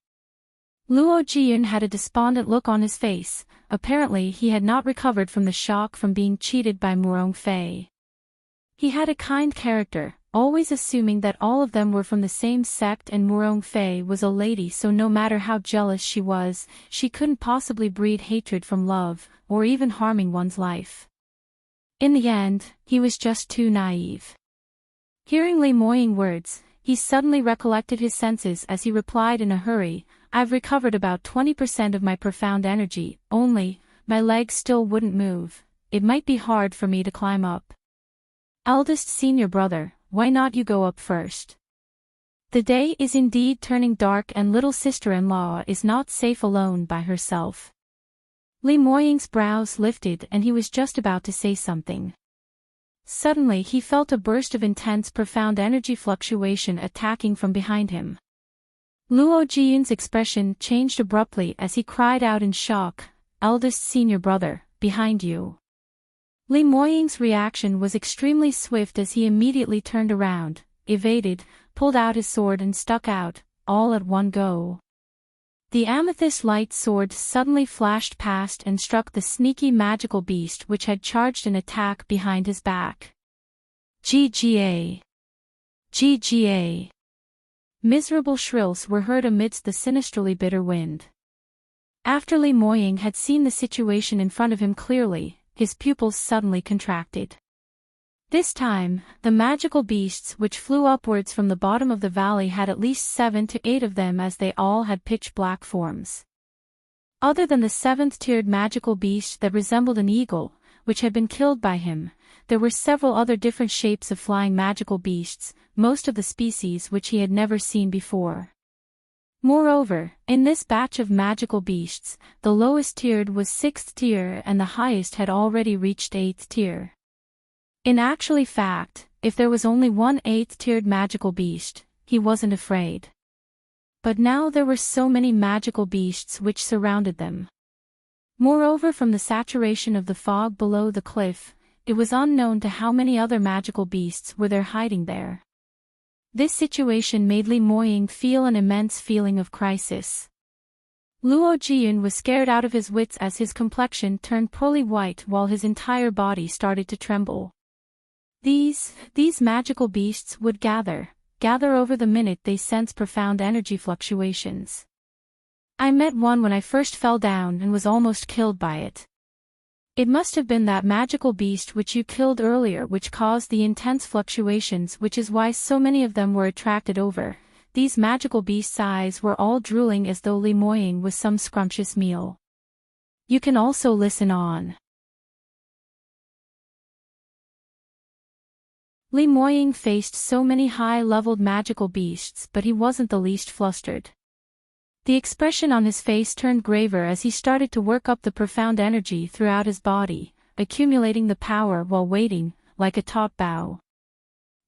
Luo Jiyun had a despondent look on his face. Apparently he had not recovered from the shock from being cheated by Murong Fei. He had a kind character, always assuming that all of them were from the same sect, and Murong Fei was a lady, so no matter how jealous she was, she couldn't possibly breed hatred from love, or even harming one's life. In the end, he was just too naive. Hearing Li Moying's words, he suddenly recollected his senses as he replied in a hurry, "I've recovered about 20% of my profound energy, only, my legs still wouldn't move. It might be hard for me to climb up." "Eldest senior brother, why not you go up first? The day is indeed turning dark and little sister-in-law is not safe alone by herself." Li Moying's brows lifted and he was just about to say something. Suddenly he felt a burst of intense profound energy fluctuation attacking from behind him. Luo Jiyun's expression changed abruptly as he cried out in shock, "Eldest senior brother, behind you." Li Moying's reaction was extremely swift as he immediately turned around, evaded, pulled out his sword and stuck out, all at one go. The amethyst light sword suddenly flashed past and struck the sneaky magical beast which had charged an attack behind his back. GGA! GGA! Miserable shrills were heard amidst the sinisterly bitter wind. After Li Moying had seen the situation in front of him clearly, his pupils suddenly contracted. This time, the magical beasts which flew upwards from the bottom of the valley had at least 7 to 8 of them, as they all had pitch-black forms. Other than the 7th-tiered magical beast that resembled an eagle, which had been killed by him, there were several other different shapes of flying magical beasts, most of the species which he had never seen before. Moreover, in this batch of magical beasts, the lowest tiered was 6th tier and the highest had already reached 8th tier. In actual fact, if there was only one 8th-tiered magical beast, he wasn't afraid. But now there were so many magical beasts which surrounded them. Moreover, from the saturation of the fog below the cliff, it was unknown to how many other magical beasts were there hiding there. This situation made Li Moying feel an immense feeling of crisis. Luo Jiyun was scared out of his wits as his complexion turned pearly white while his entire body started to tremble. These magical beasts would gather over the minute they sense profound energy fluctuations. I met one when I first fell down and was almost killed by it. It must have been that magical beast which you killed earlier which caused the intense fluctuations, which is why so many of them were attracted over. These magical beasts' eyes were all drooling as though Li Moying was some scrumptious meal. You can also listen on. Li Moying faced so many high-leveled magical beasts, but he wasn't the least flustered. The expression on his face turned graver as he started to work up the profound energy throughout his body, accumulating the power while waiting, like a taut bow.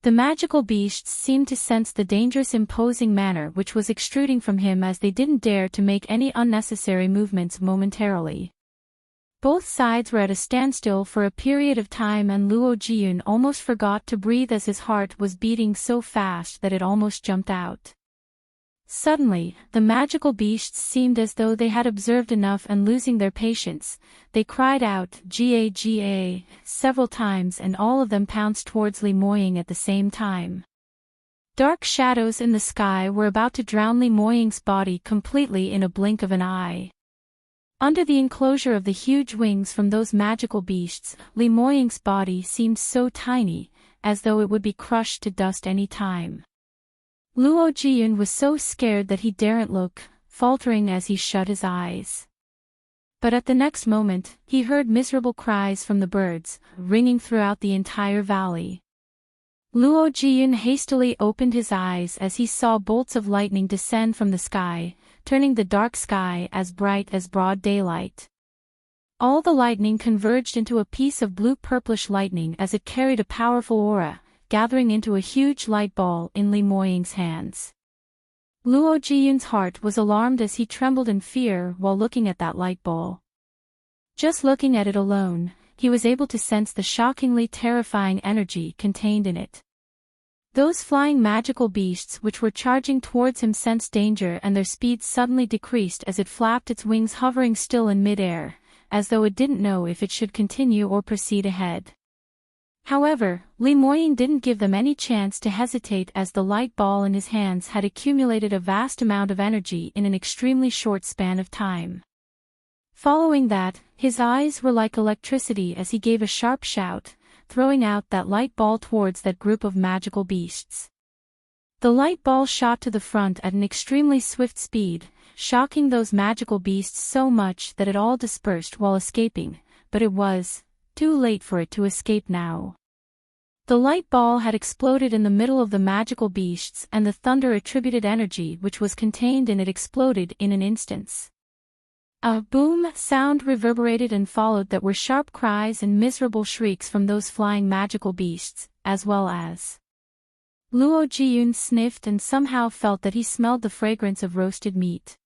The magical beasts seemed to sense the dangerous imposing manner which was extruding from him as they didn't dare to make any unnecessary movements momentarily. Both sides were at a standstill for a period of time and Luo Jiyun almost forgot to breathe as his heart was beating so fast that it almost jumped out. Suddenly, the magical beasts seemed as though they had observed enough and losing their patience, they cried out "Ga Ga" several times and all of them pounced towards Li Moying at the same time. Dark shadows in the sky were about to drown Li Moying's body completely in a blink of an eye. Under the enclosure of the huge wings from those magical beasts, Li Moying's body seemed so tiny, as though it would be crushed to dust any time. Luo Jiyun was so scared that he daren't look, faltering as he shut his eyes. But at the next moment, he heard miserable cries from the birds, ringing throughout the entire valley. Luo Jiyun hastily opened his eyes as he saw bolts of lightning descend from the sky, turning the dark sky as bright as broad daylight. All the lightning converged into a piece of blue-purplish lightning as it carried a powerful aura, gathering into a huge light ball in Li Moying's hands. Luo Jiyun's heart was alarmed as he trembled in fear while looking at that light ball. Just looking at it alone, he was able to sense the shockingly terrifying energy contained in it. Those flying magical beasts which were charging towards him sensed danger and their speed suddenly decreased as it flapped its wings, hovering still in mid-air, as though it didn't know if it should continue or proceed ahead. However, Li Moying didn't give them any chance to hesitate as the light ball in his hands had accumulated a vast amount of energy in an extremely short span of time. Following that, his eyes were like electricity as he gave a sharp shout, throwing out that light ball towards that group of magical beasts. The light ball shot to the front at an extremely swift speed, shocking those magical beasts so much that it all dispersed while escaping, but it was too late for it to escape now. The light ball had exploded in the middle of the magical beasts and the thunder-attributed energy which was contained in it exploded in an instant. A boom sound reverberated and followed that were sharp cries and miserable shrieks from those flying magical beasts, as well as Luo Jiyun sniffed and somehow felt that he smelled the fragrance of roasted meat.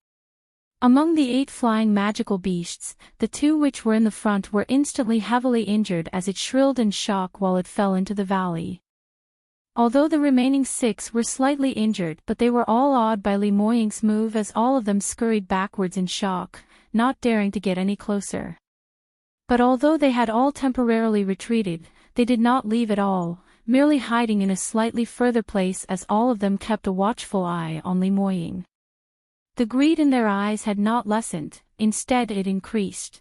Among the 8 flying magical beasts, the 2 which were in the front were instantly heavily injured as it shrilled in shock while it fell into the valley. Although the remaining 6 were slightly injured, but they were all awed by Li Moying's move as all of them scurried backwards in shock, not daring to get any closer. But although they had all temporarily retreated, they did not leave at all, merely hiding in a slightly further place as all of them kept a watchful eye on Li Moying. The greed in their eyes had not lessened, instead it increased.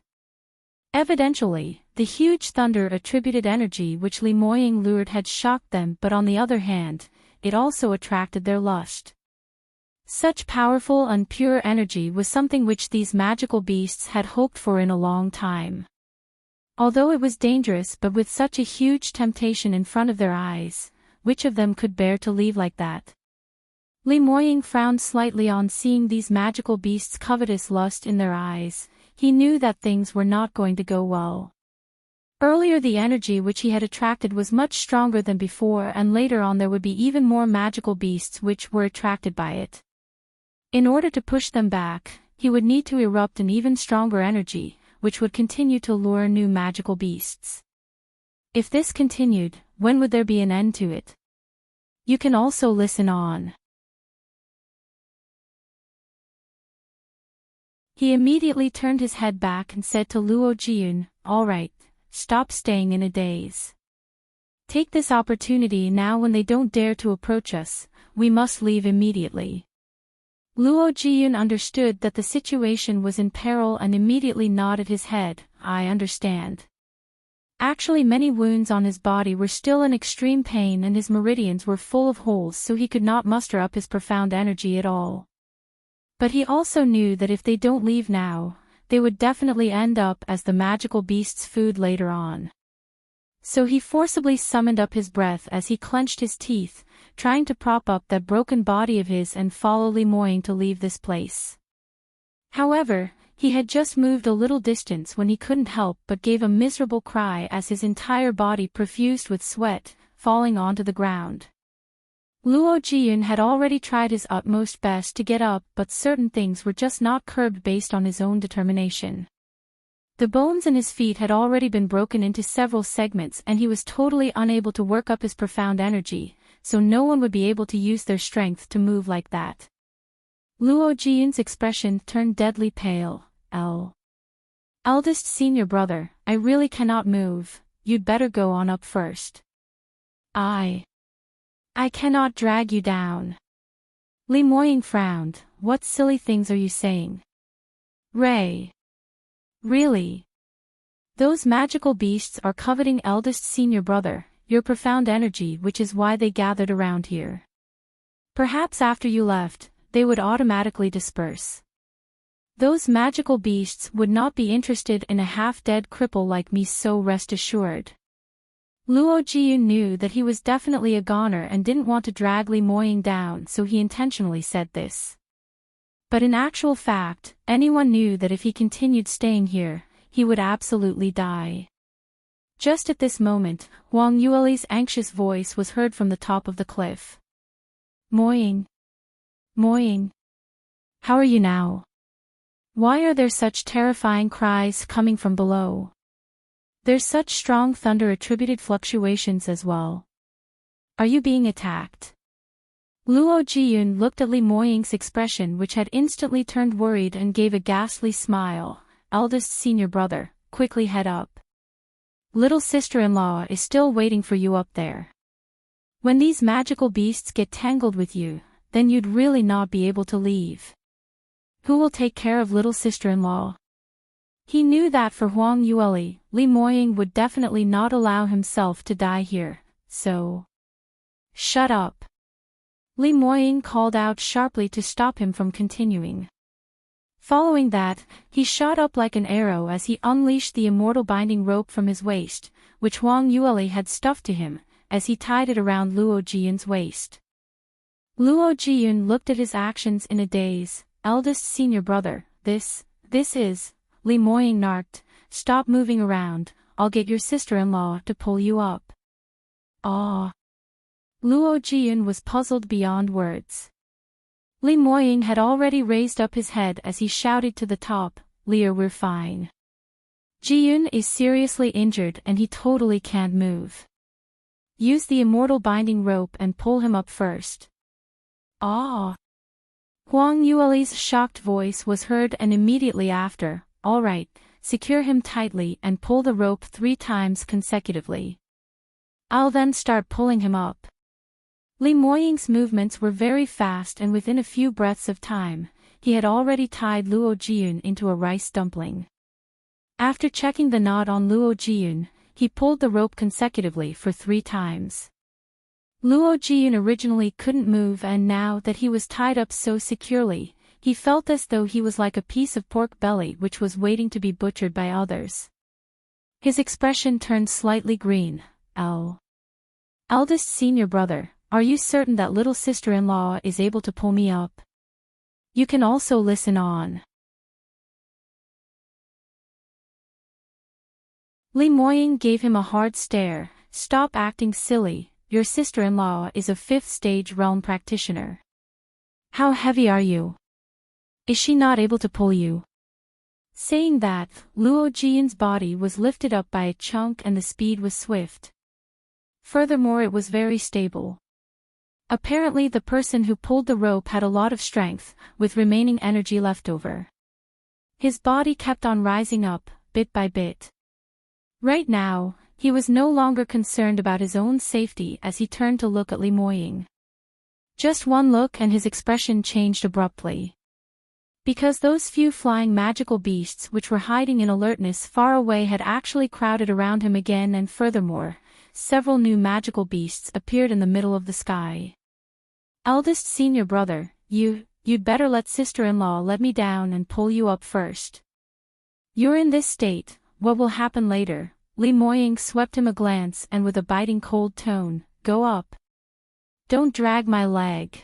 Evidently, the huge thunder-attributed energy which Li Moying lured had shocked them, but on the other hand, it also attracted their lust. Such powerful and pure energy was something which these magical beasts had hoped for in a long time. Although it was dangerous, but with such a huge temptation in front of their eyes, which of them could bear to leave like that? Li Moying frowned slightly on seeing these magical beasts' covetous lust in their eyes. He knew that things were not going to go well. Earlier the energy which he had attracted was much stronger than before, and later on there would be even more magical beasts which were attracted by it. In order to push them back, he would need to erupt an even stronger energy, which would continue to lure new magical beasts. If this continued, when would there be an end to it? You can also listen on. He immediately turned his head back and said to Luo Jiyun, "All right, stop staying in a daze. Take this opportunity now when they don't dare to approach us, we must leave immediately." Luo Jiyun understood that the situation was in peril and immediately nodded his head, "I understand." Actually, many wounds on his body were still in extreme pain and his meridians were full of holes, so he could not muster up his profound energy at all. But he also knew that if they don't leave now, they would definitely end up as the magical beast's food later on. So he forcibly summoned up his breath as he clenched his teeth, trying to prop up that broken body of his and follow Li Moying to leave this place. However, he had just moved a little distance when he couldn't help but gave a miserable cry as his entire body perfused with sweat, falling onto the ground. Luo Jiyun had already tried his utmost best to get up, but certain things were just not curbed based on his own determination. The bones in his feet had already been broken into several segments and he was totally unable to work up his profound energy, so no one would be able to use their strength to move like that. Luo Jiyun's expression turned deadly pale. Eldest senior brother, I really cannot move, you'd better go on up first. I cannot drag you down. Li Moying frowned, what silly things are you saying? Ray. Really? Those magical beasts are coveting eldest senior brother, your profound energy, which is why they gathered around here. Perhaps after you left, they would automatically disperse. Those magical beasts would not be interested in a half-dead cripple like me, so rest assured. Luo Jiyun knew that he was definitely a goner and didn't want to drag Li Moying down, so he intentionally said this. But in actual fact, anyone knew that if he continued staying here, he would absolutely die. Just at this moment, Wang Yueli's anxious voice was heard from the top of the cliff. Moying. How are you now? Why are there such terrifying cries coming from below? There's such strong thunder-attributed fluctuations as well. Are you being attacked? Luo Jiyun looked at Li Moying's expression, which had instantly turned worried, and gave a ghastly smile. Eldest senior brother, quickly head up. Little sister-in-law is still waiting for you up there. When these magical beasts get tangled with you, then you'd really not be able to leave. Who will take care of little sister-in-law? He knew that for Huang Yueli, Li Moying would definitely not allow himself to die here, so... Shut up! Li Moying called out sharply to stop him from continuing. Following that, he shot up like an arrow as he unleashed the immortal binding rope from his waist, which Huang Yueli had stuffed to him, as he tied it around Luo Jiyun's waist. Luo Jiyun looked at his actions in a daze. Eldest senior brother, this is, Li Moying narked, stop moving around, I'll get your sister-in-law to pull you up. Ah. Luo Jiyun was puzzled beyond words. Li Moying had already raised up his head as he shouted to the top, Lear, we're fine. Jiyun is seriously injured and he totally can't move. Use the immortal binding rope and pull him up first. Ah. Huang Yueli's shocked voice was heard and immediately after, all right, secure him tightly and pull the rope 3 times consecutively. I'll then start pulling him up. Li Moying's movements were very fast and within a few breaths of time, he had already tied Luo Jiyun into a rice dumpling. After checking the knot on Luo Jiyun, he pulled the rope consecutively for 3 times. Luo Jiyun originally couldn't move and now that he was tied up so securely, he felt as though he was like a piece of pork belly which was waiting to be butchered by others. His expression turned slightly green. Eldest senior brother, are you certain that little sister-in-law is able to pull me up? You can also listen on. Li Moying gave him a hard stare. Stop acting silly, your sister-in-law is a 5th stage realm practitioner. How heavy are you? Is she not able to pull you? Saying that, Luo Jiyun's body was lifted up by a chunk and the speed was swift. Furthermore, it was very stable. Apparently the person who pulled the rope had a lot of strength, with remaining energy left over. His body kept on rising up, bit by bit. Right now, he was no longer concerned about his own safety as he turned to look at Li Moying. Just one look and his expression changed abruptly. Because those few flying magical beasts which were hiding in alertness far away had actually crowded around him again, and furthermore, several new magical beasts appeared in the middle of the sky. Eldest senior brother, you'd better let sister-in-law let me down and pull you up first. You're in this state, what will happen later? Li Moying swept him a glance and with a biting cold tone, go up. Don't drag my leg.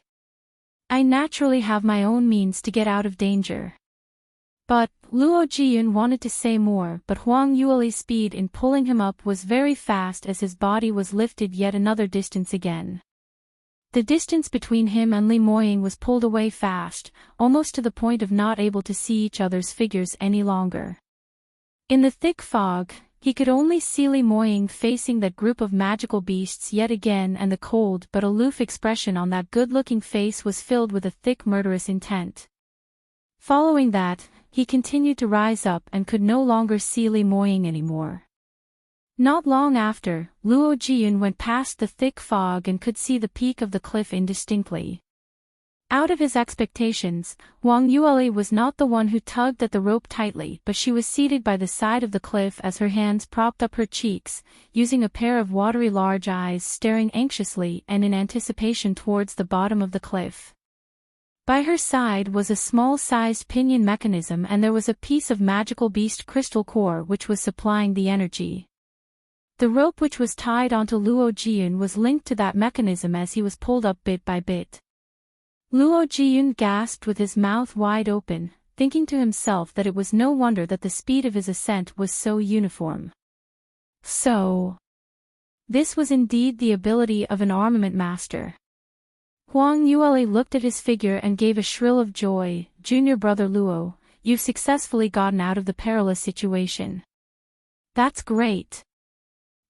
I naturally have my own means to get out of danger. But, Luo Jiyun wanted to say more, but Huang Yueli's speed in pulling him up was very fast as his body was lifted yet another distance again. The distance between him and Li Moying was pulled away fast, almost to the point of not able to see each other's figures any longer. In the thick fog, he could only see Li Moying facing that group of magical beasts yet again, and the cold but aloof expression on that good-looking face was filled with a thick murderous intent. Following that, he continued to rise up and could no longer see Li Moying anymore. Not long after, Luo Jiyun went past the thick fog and could see the peak of the cliff indistinctly. Out of his expectations, Huang Yueli was not the one who tugged at the rope tightly, but she was seated by the side of the cliff as her hands propped up her cheeks, using a pair of watery large eyes staring anxiously and in anticipation towards the bottom of the cliff. By her side was a small-sized pinion mechanism and there was a piece of magical beast crystal core which was supplying the energy. The rope which was tied onto Luo Jiyun was linked to that mechanism as he was pulled up bit by bit. Luo Jiyun gasped with his mouth wide open, thinking to himself that it was no wonder that the speed of his ascent was so uniform. So, this was indeed the ability of an armament master. Huang Yueli looked at his figure and gave a shrill of joy. Junior brother Luo, you've successfully gotten out of the perilous situation. That's great.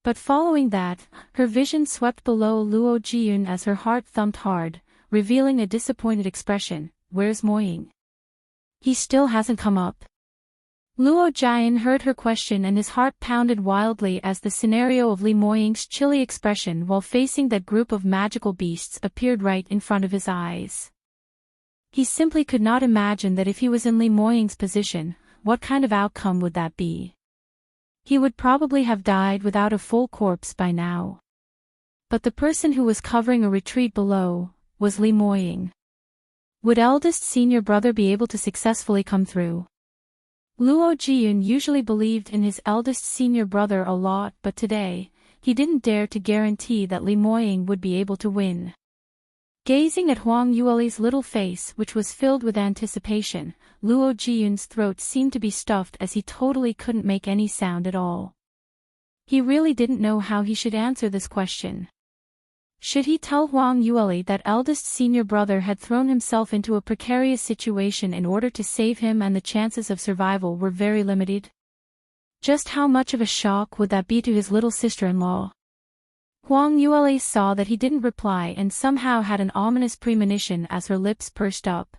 But following that, her vision swept below Luo Jiyun as her heart thumped hard, revealing a disappointed expression. Where's Moying? He still hasn't come up. Luo Jian heard her question and his heart pounded wildly as the scenario of Li Moying's chilly expression while facing that group of magical beasts appeared right in front of his eyes. He simply could not imagine that if he was in Li Moying's position, what kind of outcome would that be? He would probably have died without a full corpse by now. But the person who was covering a retreat below was Li Moying. Would eldest senior brother be able to successfully come through? Luo Jiyun usually believed in his eldest senior brother a lot, but today, he didn't dare to guarantee that Li Moying would be able to win. Gazing at Huang Yueli's little face which was filled with anticipation, Luo Jiyun's throat seemed to be stuffed as he totally couldn't make any sound at all. He really didn't know how he should answer this question. Should he tell Huang Yueli that eldest senior brother had thrown himself into a precarious situation in order to save him and the chances of survival were very limited? Just how much of a shock would that be to his little sister-in-law? Huang Yueli saw that he didn't reply and somehow had an ominous premonition as her lips pursed up.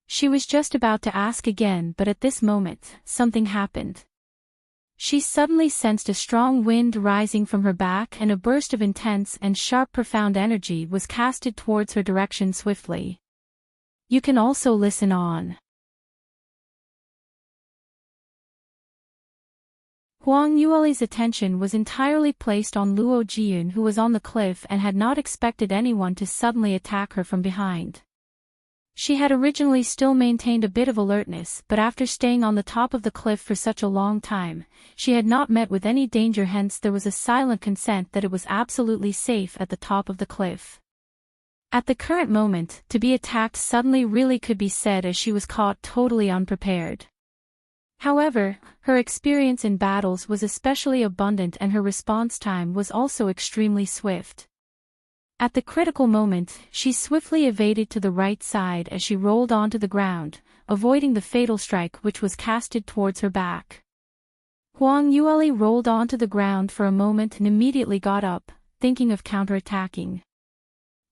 She was just about to ask again, but at this moment, something happened. She suddenly sensed a strong wind rising from her back and a burst of intense and sharp profound energy was casted towards her direction swiftly. You can also listen on. Huang Yueli's attention was entirely placed on Luo Jiyun, who was on the cliff and had not expected anyone to suddenly attack her from behind. She had originally still maintained a bit of alertness, but after staying on the top of the cliff for such a long time, she had not met with any danger, hence there was a silent consent that it was absolutely safe at the top of the cliff. At the current moment, to be attacked suddenly really could be said as she was caught totally unprepared. However, her experience in battles was especially abundant and her response time was also extremely swift. At the critical moment, she swiftly evaded to the right side as she rolled onto the ground, avoiding the fatal strike which was casted towards her back. Huang Yueli rolled onto the ground for a moment and immediately got up, thinking of counterattacking.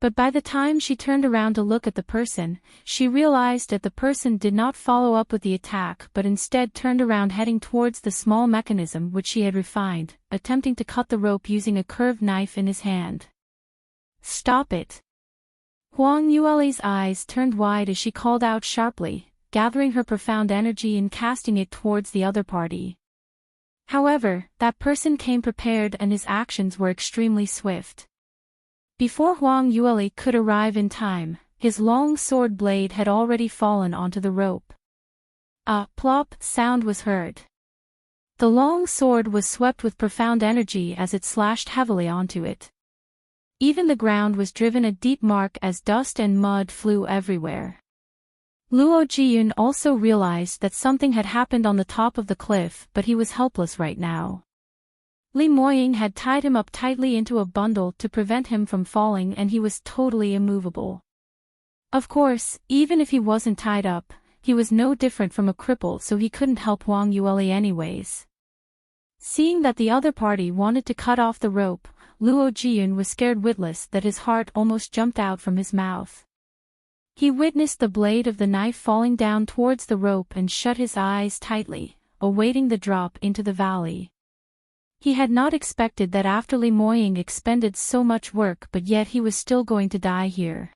But by the time she turned around to look at the person, she realized that the person did not follow up with the attack but instead turned around heading towards the small mechanism which she had refined, attempting to cut the rope using a curved knife in his hand. Stop it! Huang Yueli's eyes turned wide as she called out sharply, gathering her profound energy and casting it towards the other party. However, that person came prepared and his actions were extremely swift. Before Huang Yueli could arrive in time, his long sword blade had already fallen onto the rope. A plop sound was heard. The long sword was swept with profound energy as it slashed heavily onto it. Even the ground was driven a deep mark as dust and mud flew everywhere. Luo Jiyun also realized that something had happened on the top of the cliff, but he was helpless right now. Li Moying had tied him up tightly into a bundle to prevent him from falling and he was totally immovable. Of course, even if he wasn't tied up, he was no different from a cripple, so he couldn't help Huang Yueli anyways. Seeing that the other party wanted to cut off the rope, Luo Jiyun was scared witless that his heart almost jumped out from his mouth. He witnessed the blade of the knife falling down towards the rope and shut his eyes tightly, awaiting the drop into the valley. He had not expected that after Li Moying expended so much work, but yet he was still going to die here.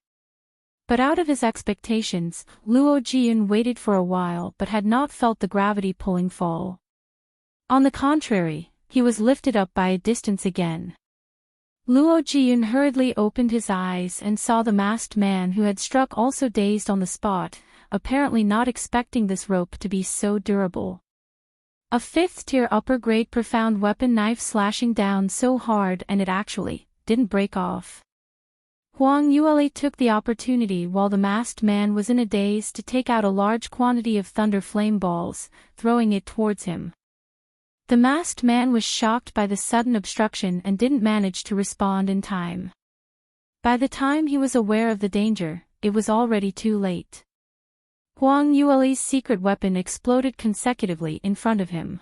But out of his expectations, Luo Jiyun waited for a while but had not felt the gravity pulling fall. On the contrary, he was lifted up by a distance again. Luo Jiyun hurriedly opened his eyes and saw the masked man who had struck, also dazed on the spot, apparently not expecting this rope to be so durable. A 5th-tier upper-grade profound weapon knife slashing down so hard and it actually didn't break off. Huang Yueli took the opportunity while the masked man was in a daze to take out a large quantity of thunder flame balls, throwing it towards him. The masked man was shocked by the sudden obstruction and didn't manage to respond in time. By the time he was aware of the danger, it was already too late. Huang Yueli's secret weapon exploded consecutively in front of him.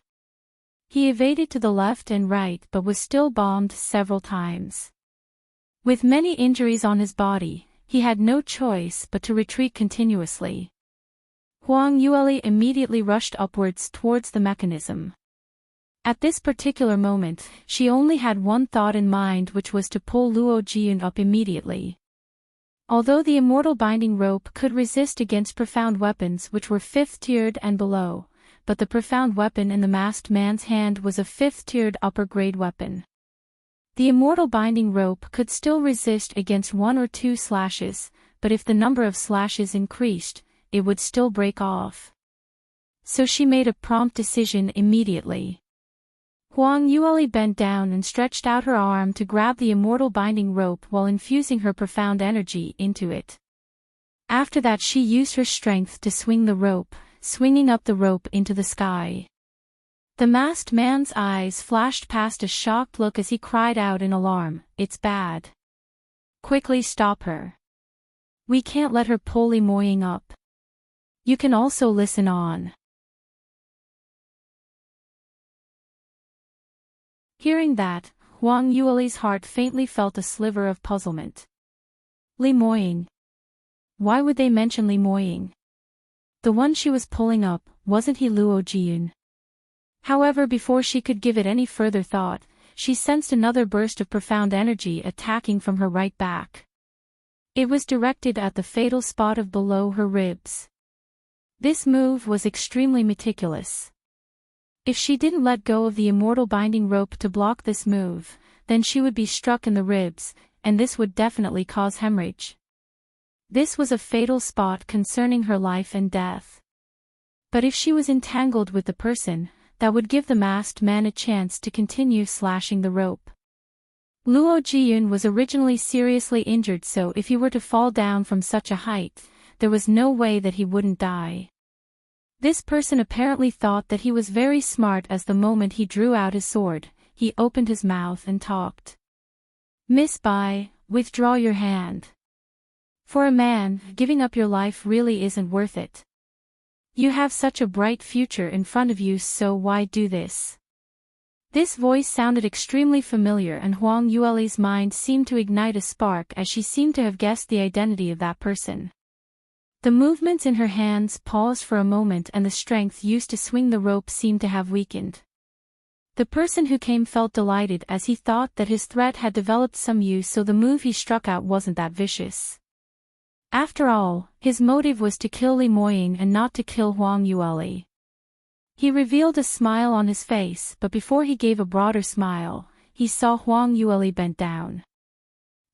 He evaded to the left and right but was still bombed several times. With many injuries on his body, he had no choice but to retreat continuously. Huang Yueli immediately rushed upwards towards the mechanism. At this particular moment, she only had one thought in mind, which was to pull Luo Jiyun up immediately. Although the immortal binding rope could resist against profound weapons which were 5th-tiered and below, but the profound weapon in the masked man's hand was a 5th-tiered upper-grade weapon. The immortal binding rope could still resist against 1 or 2 slashes, but if the number of slashes increased, it would still break off. So she made a prompt decision immediately. Huang Yueli bent down and stretched out her arm to grab the immortal binding rope while infusing her profound energy into it. After that she used her strength to swing the rope, swinging up the rope into the sky. The masked man's eyes flashed past a shocked look as he cried out in alarm, "It's bad. Quickly stop her. We can't let her pull Li Moying up. You can also listen on." Hearing that, Huang Yueli's heart faintly felt a sliver of puzzlement. Li Moying. Why would they mention Li Moying? The one she was pulling up, wasn't he Luo Jiyun? However, before she could give it any further thought, she sensed another burst of profound energy attacking from her right back. It was directed at the fatal spot of below her ribs. This move was extremely meticulous. If she didn't let go of the immortal binding rope to block this move, then she would be struck in the ribs, and this would definitely cause hemorrhage. This was a fatal spot concerning her life and death. But if she was entangled with the person, that would give the masked man a chance to continue slashing the rope. Luo Jiyun was originally seriously injured, so if he were to fall down from such a height, there was no way that he wouldn't die. This person apparently thought that he was very smart, as the moment he drew out his sword, he opened his mouth and talked. "Miss Bai, withdraw your hand. For a man, giving up your life really isn't worth it. You have such a bright future in front of you, so why do this?" This voice sounded extremely familiar, and Huang Yueli's mind seemed to ignite a spark as she seemed to have guessed the identity of that person. The movements in her hands paused for a moment, and the strength used to swing the rope seemed to have weakened. The person who came felt delighted, as he thought that his threat had developed some use, so the move he struck out wasn't that vicious. After all, his motive was to kill Li Moying and not to kill Huang Yueli. He revealed a smile on his face, but before he gave a broader smile, he saw Huang Yueli bent down.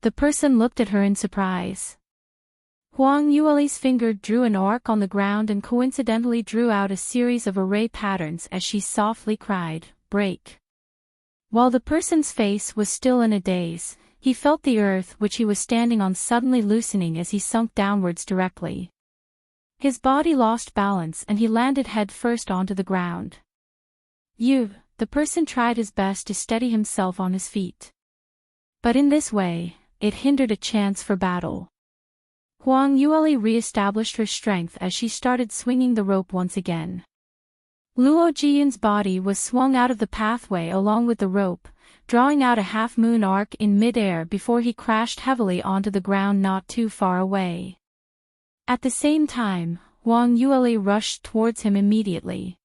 The person looked at her in surprise. Huang Yueli's finger drew an arc on the ground and coincidentally drew out a series of array patterns as she softly cried, "Break." While the person's face was still in a daze, he felt the earth which he was standing on suddenly loosening as he sunk downwards directly. His body lost balance and he landed head first onto the ground. The person tried his best to steady himself on his feet. But in this way, it hindered a chance for battle. Huang Yueli re-established her strength as she started swinging the rope once again. Luo Jiyun's body was swung out of the pathway along with the rope, drawing out a half-moon arc in mid-air before he crashed heavily onto the ground not too far away. At the same time, Huang Yueli rushed towards him immediately.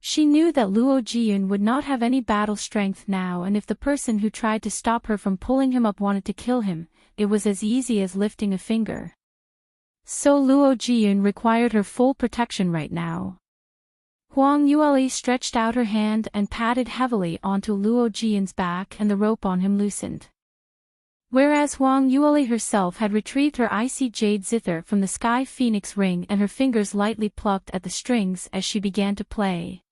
She knew that Luo Jiyun would not have any battle strength now, and if the person who tried to stop her from pulling him up wanted to kill him, it was as easy as lifting a finger. So Luo Jiyun required her full protection right now. Huang Yueli stretched out her hand and patted heavily onto Luo Jiyun's back, and the rope on him loosened. Whereas Huang Yueli herself had retrieved her icy jade zither from the sky phoenix ring and her fingers lightly plucked at the strings as she began to play.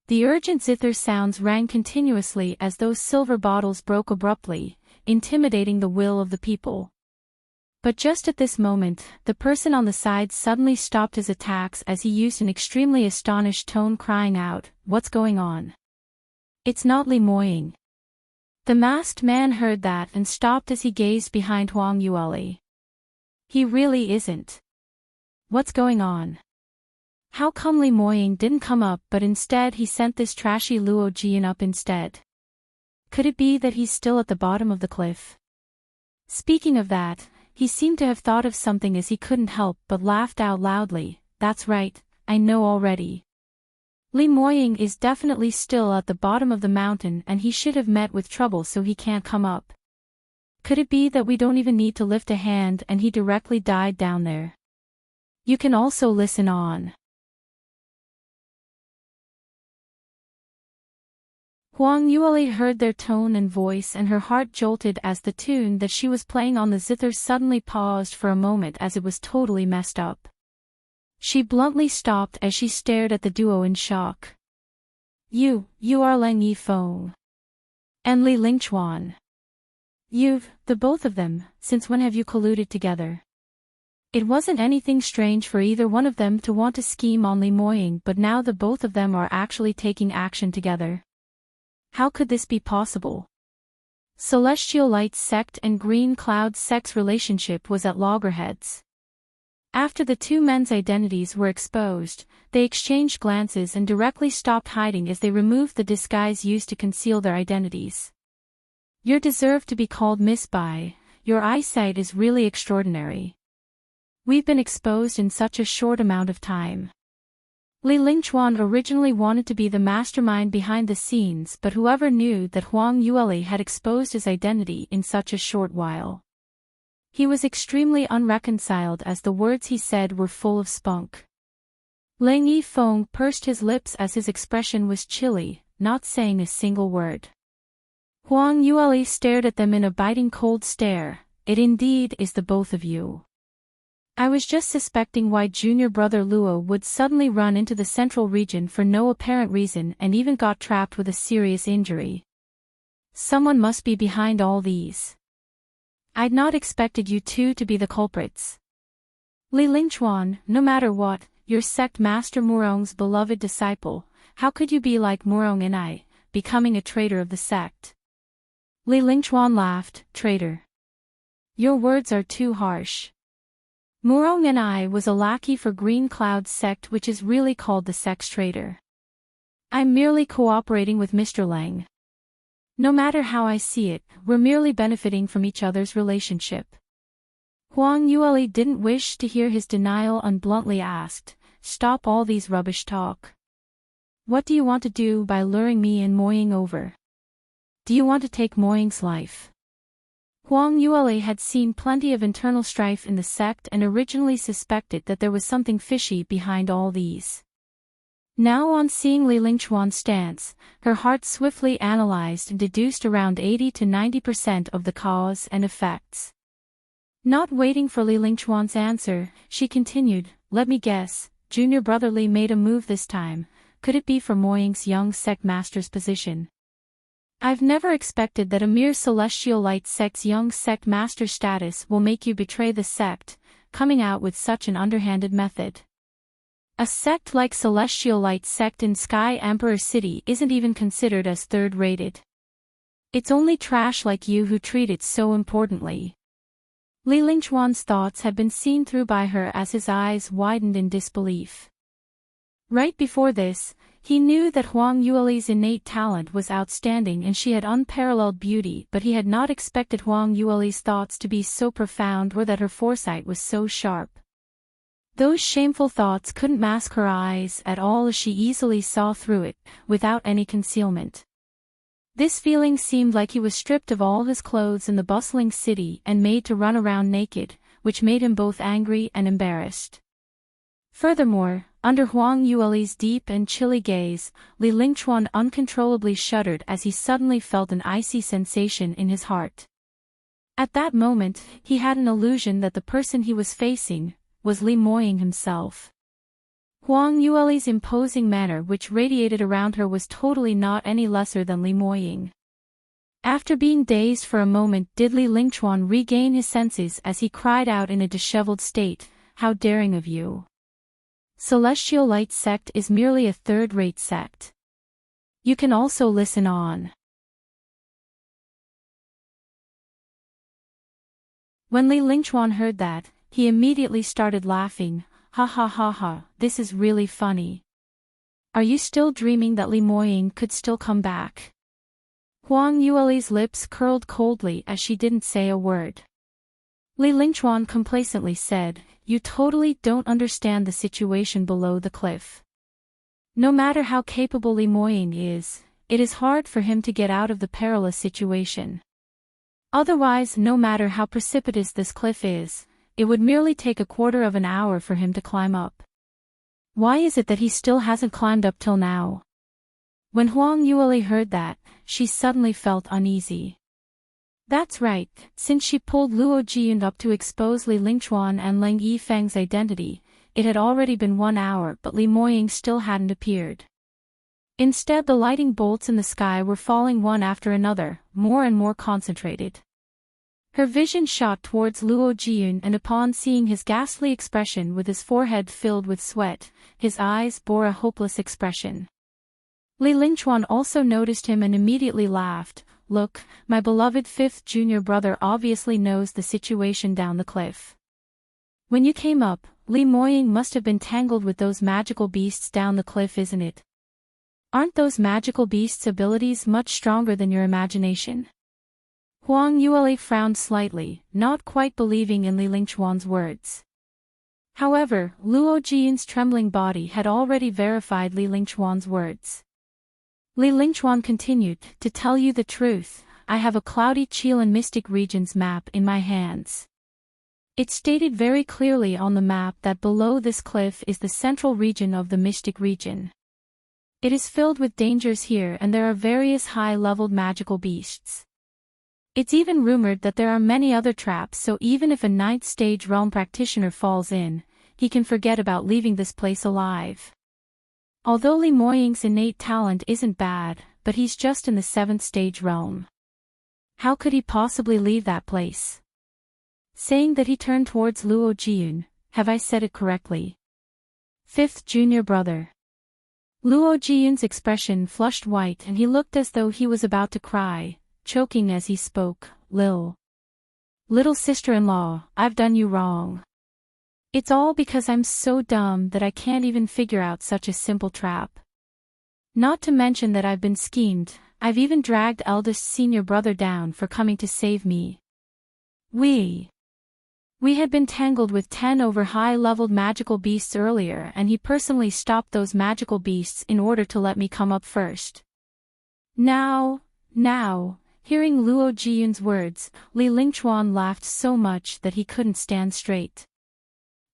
The urgent zither sounds rang continuously as those silver bottles broke abruptly, intimidating the will of the people. But just at this moment, the person on the side suddenly stopped his attacks as he used an extremely astonished tone, crying out, "What's going on? It's not Li Moying." The masked man heard that and stopped as he gazed behind Huang Yueli. He really isn't. What's going on? How come Li Moying didn't come up, but instead he sent this trashy Luo Jiyun up instead? Could it be that he's still at the bottom of the cliff? Speaking of that, he seemed to have thought of something as he couldn't help but laughed out loudly. that's right, I know already. Li Moying is definitely still at the bottom of the mountain and he should have met with trouble so he can't come up. Could it be that we don't even need to lift a hand and he directly died down there? You can also listen on. Huang Yueli heard their tone and voice and her heart jolted as the tune that she was playing on the zither suddenly paused for a moment as it was totally messed up. She bluntly stopped as she stared at the duo in shock. You are Leng Yifeng. And Li Lingchuan. The both of them, since when have you colluded together? It wasn't anything strange for either one of them to want to scheme on Li Moying, but now the both of them are actually taking action together. How could this be possible? Celestial Light sect and Green Cloud sect's relationship was at loggerheads. After the two men's identities were exposed, they exchanged glances and directly stopped hiding as they removed the disguise used to conceal their identities. You deserve to be called Miss Bai, your eyesight is really extraordinary. We've been exposed in such a short amount of time. Li Lingchuan originally wanted to be the mastermind behind the scenes, but whoever knew that Huang Yueli had exposed his identity in such a short while. He was extremely unreconciled as the words he said were full of spunk. Leng Yifeng pursed his lips as his expression was chilly, not saying a single word. Huang Yueli stared at them in a biting cold stare. It indeed is the both of you. I was just suspecting why junior brother Luo would suddenly run into the central region for no apparent reason and even got trapped with a serious injury. Someone must be behind all these. I'd not expected you two to be the culprits. Li Lingchuan, no matter what, your sect master Murong's beloved disciple, how could you be like Murong and I, becoming a traitor of the sect? Li Lingchuan laughed, traitor. Your words are too harsh. Murong and I was a lackey for Green Cloud sect, which is really called the sex traitor. I'm merely cooperating with Mr. Lang. No matter how I see it, we're merely benefiting from each other's relationship. Huang Yueli didn't wish to hear his denial and bluntly asked, stop all these rubbish talk. What do you want to do by luring me and Moying over? Do you want to take Moying's life? Huang Yueli had seen plenty of internal strife in the sect and originally suspected that there was something fishy behind all these. Now on seeing Li Lingchuan's stance, her heart swiftly analyzed and deduced around 80 to 90% of the cause and effects. Not waiting for Li Lingchuan's answer, she continued, let me guess, junior brother Li made a move this time. Could it be for Moying's young sect master's position? I've never expected that a mere celestial light sect's young sect master status will make you betray the sect, coming out with such an underhanded method. A sect like Celestial Light sect in Sky Emperor City isn't even considered as third-rated. It's only trash like you who treat it so importantly. Li Lingchuan's thoughts had been seen through by her as his eyes widened in disbelief. Right before this, he knew that Huang Yueli's innate talent was outstanding and she had unparalleled beauty, but he had not expected Huang Yueli's thoughts to be so profound or that her foresight was so sharp. Those shameful thoughts couldn't mask her eyes at all as she easily saw through it, without any concealment. This feeling seemed like he was stripped of all his clothes in the bustling city and made to run around naked, which made him both angry and embarrassed. Furthermore, under Huang Yueli's deep and chilly gaze, Li Lingchuan uncontrollably shuddered as he suddenly felt an icy sensation in his heart. At that moment, he had an illusion that the person he was facing was Li Moying himself. Huang Yueli's imposing manner which radiated around her was totally not any lesser than Li Moying. After being dazed for a moment, did Li Lingchuan regain his senses as he cried out in a disheveled state, "How daring of you! Celestial Light sect is merely a third-rate sect. You can also listen on." When Li Lingchuan heard that, he immediately started laughing. Ha ha ha ha, this is really funny. Are you still dreaming that Li Moying could still come back? Huang Yueli's lips curled coldly as she didn't say a word. Li Lingchuan complacently said, "You totally don't understand the situation below the cliff. No matter how capable Li Moying is, it is hard for him to get out of the perilous situation. Otherwise, no matter how precipitous this cliff is, it would merely take a quarter of an hour for him to climb up. Why is it that he still hasn't climbed up till now?" When Huang Yueli heard that, she suddenly felt uneasy. That's right, since she pulled Luo Jiyun up to expose Li Lingchuan and Leng Yifeng's identity, it had already been 1 hour but Li Moying still hadn't appeared. Instead, the lightning bolts in the sky were falling one after another, more and more concentrated. Her vision shot towards Luo Jiyun, and upon seeing his ghastly expression with his forehead filled with sweat, his eyes bore a hopeless expression. Li Lingchuan also noticed him and immediately laughed. "Look, my beloved 5th junior brother obviously knows the situation down the cliff. When you came up, Li Moying must have been tangled with those magical beasts down the cliff, isn't it? Aren't those magical beasts' abilities much stronger than your imagination?" Huang Yueli frowned slightly, not quite believing in Li Lingchuan's words. However, Luo Jiyun's trembling body had already verified Li Lingchuan's words. Li Lingchuan continued, "To tell you the truth, I have a cloudy Qilin mystic regions map in my hands. It stated very clearly on the map that below this cliff is the central region of the mystic region. It is filled with dangers here and there are various high-leveled magical beasts. It's even rumored that there are many other traps, so even if a 9th stage realm practitioner falls in, he can forget about leaving this place alive. Although Li Moying's innate talent isn't bad, but he's just in the 7th stage realm. How could he possibly leave that place?" Saying that, he turned towards Luo Jiyun. "Have I said it correctly? 5th junior brother." Luo Jiyun's expression flushed white and he looked as though he was about to cry, choking as he spoke. Little sister-in-law, I've done you wrong. It's all because I'm so dumb that I can't even figure out such a simple trap. Not to mention that I've been schemed, I've even dragged eldest senior brother down for coming to save me. We had been tangled with 10 over high-leveled magical beasts earlier and he personally stopped those magical beasts in order to let me come up first. Now, hearing Luo Jiyun's words, Li Lingchuan laughed so much that he couldn't stand straight.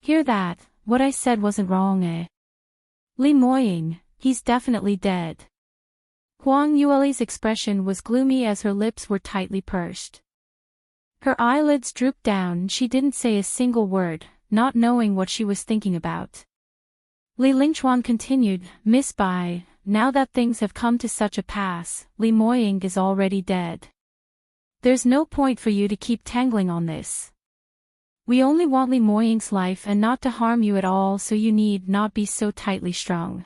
"Hear that, what I said wasn't wrong, eh? Li Moying, he's definitely dead." Huang Yueli's expression was gloomy as her lips were tightly pursed. Her eyelids drooped down and she didn't say a single word, not knowing what she was thinking about. Li Lingchuan continued, "Miss Bai, now that things have come to such a pass, Li Moying is already dead. There's no point for you to keep tangling on this. We only want Li Moying's life and not to harm you at all, so you need not be so tightly strung."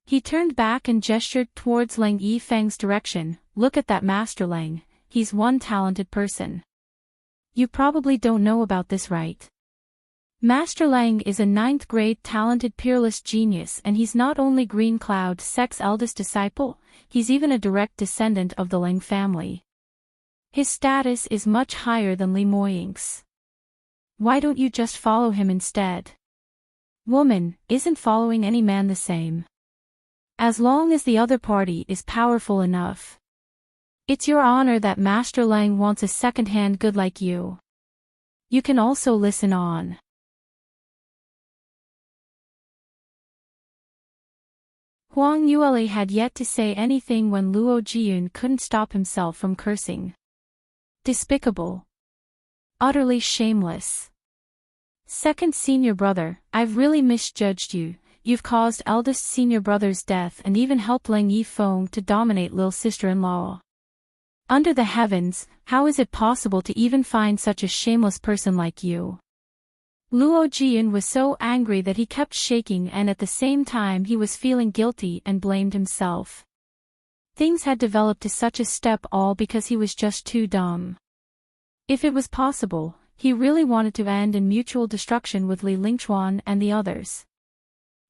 He turned back and gestured towards Leng Yifeng's direction. "Look at that Master Leng, he's one talented person. You probably don't know about this, right? Master Leng is a 9th grade talented peerless genius and he's not only Green Cloud Sect's eldest disciple, he's even a direct descendant of the Leng family. His status is much higher than Li Moying's. Why don't you just follow him instead? Woman, isn't following any man the same? As long as the other party is powerful enough. It's your honor that Master Leng wants a second-hand good like you. You can also listen on." Huang Yueli had yet to say anything when Luo Jiyun couldn't stop himself from cursing. Despicable. Utterly shameless. 2nd senior brother, I've really misjudged you. You've caused eldest senior brother's death and even helped Leng Yifeng to dominate little sister-in-law. Under the heavens, how is it possible to even find such a shameless person like you? Luo Jiyun was so angry that he kept shaking and at the same time he was feeling guilty and blamed himself. Things had developed to such a step all because he was just too dumb. If it was possible, he really wanted to end in mutual destruction with Li Lingchuan and the others.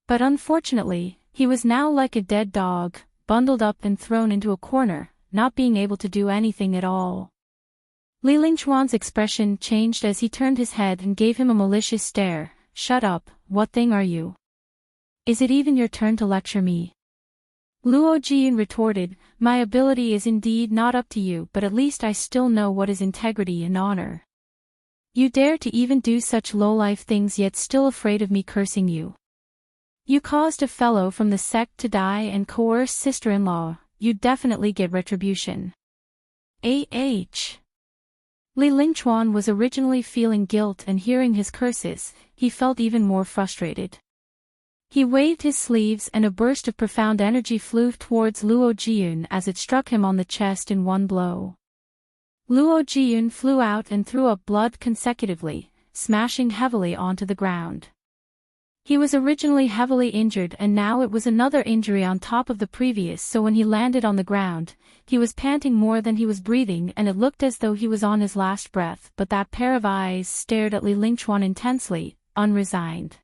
But unfortunately, he was now like a dead dog, bundled up and thrown into a corner, not being able to do anything at all. Li Lingchuan's expression changed as he turned his head and gave him a malicious stare. Shut up, what thing are you? Is it even your turn to lecture me? Luo Jiyun retorted, my ability is indeed not up to you, but at least I still know what is integrity and honor. You dare to even do such lowlife things yet still afraid of me cursing you. You caused a fellow from the sect to die and coerced sister-in-law, you definitely get retribution. Li Lingchuan was originally feeling guilt, and hearing his curses, he felt even more frustrated. He waved his sleeves and a burst of profound energy flew towards Luo Jiyun as it struck him on the chest in one blow. Luo Jiyun flew out and threw up blood consecutively, smashing heavily onto the ground. He was originally heavily injured and now it was another injury on top of the previous, so when he landed on the ground, he was panting more than he was breathing and it looked as though he was on his last breath, but that pair of eyes stared at Li Lingchuan intensely, unresigned.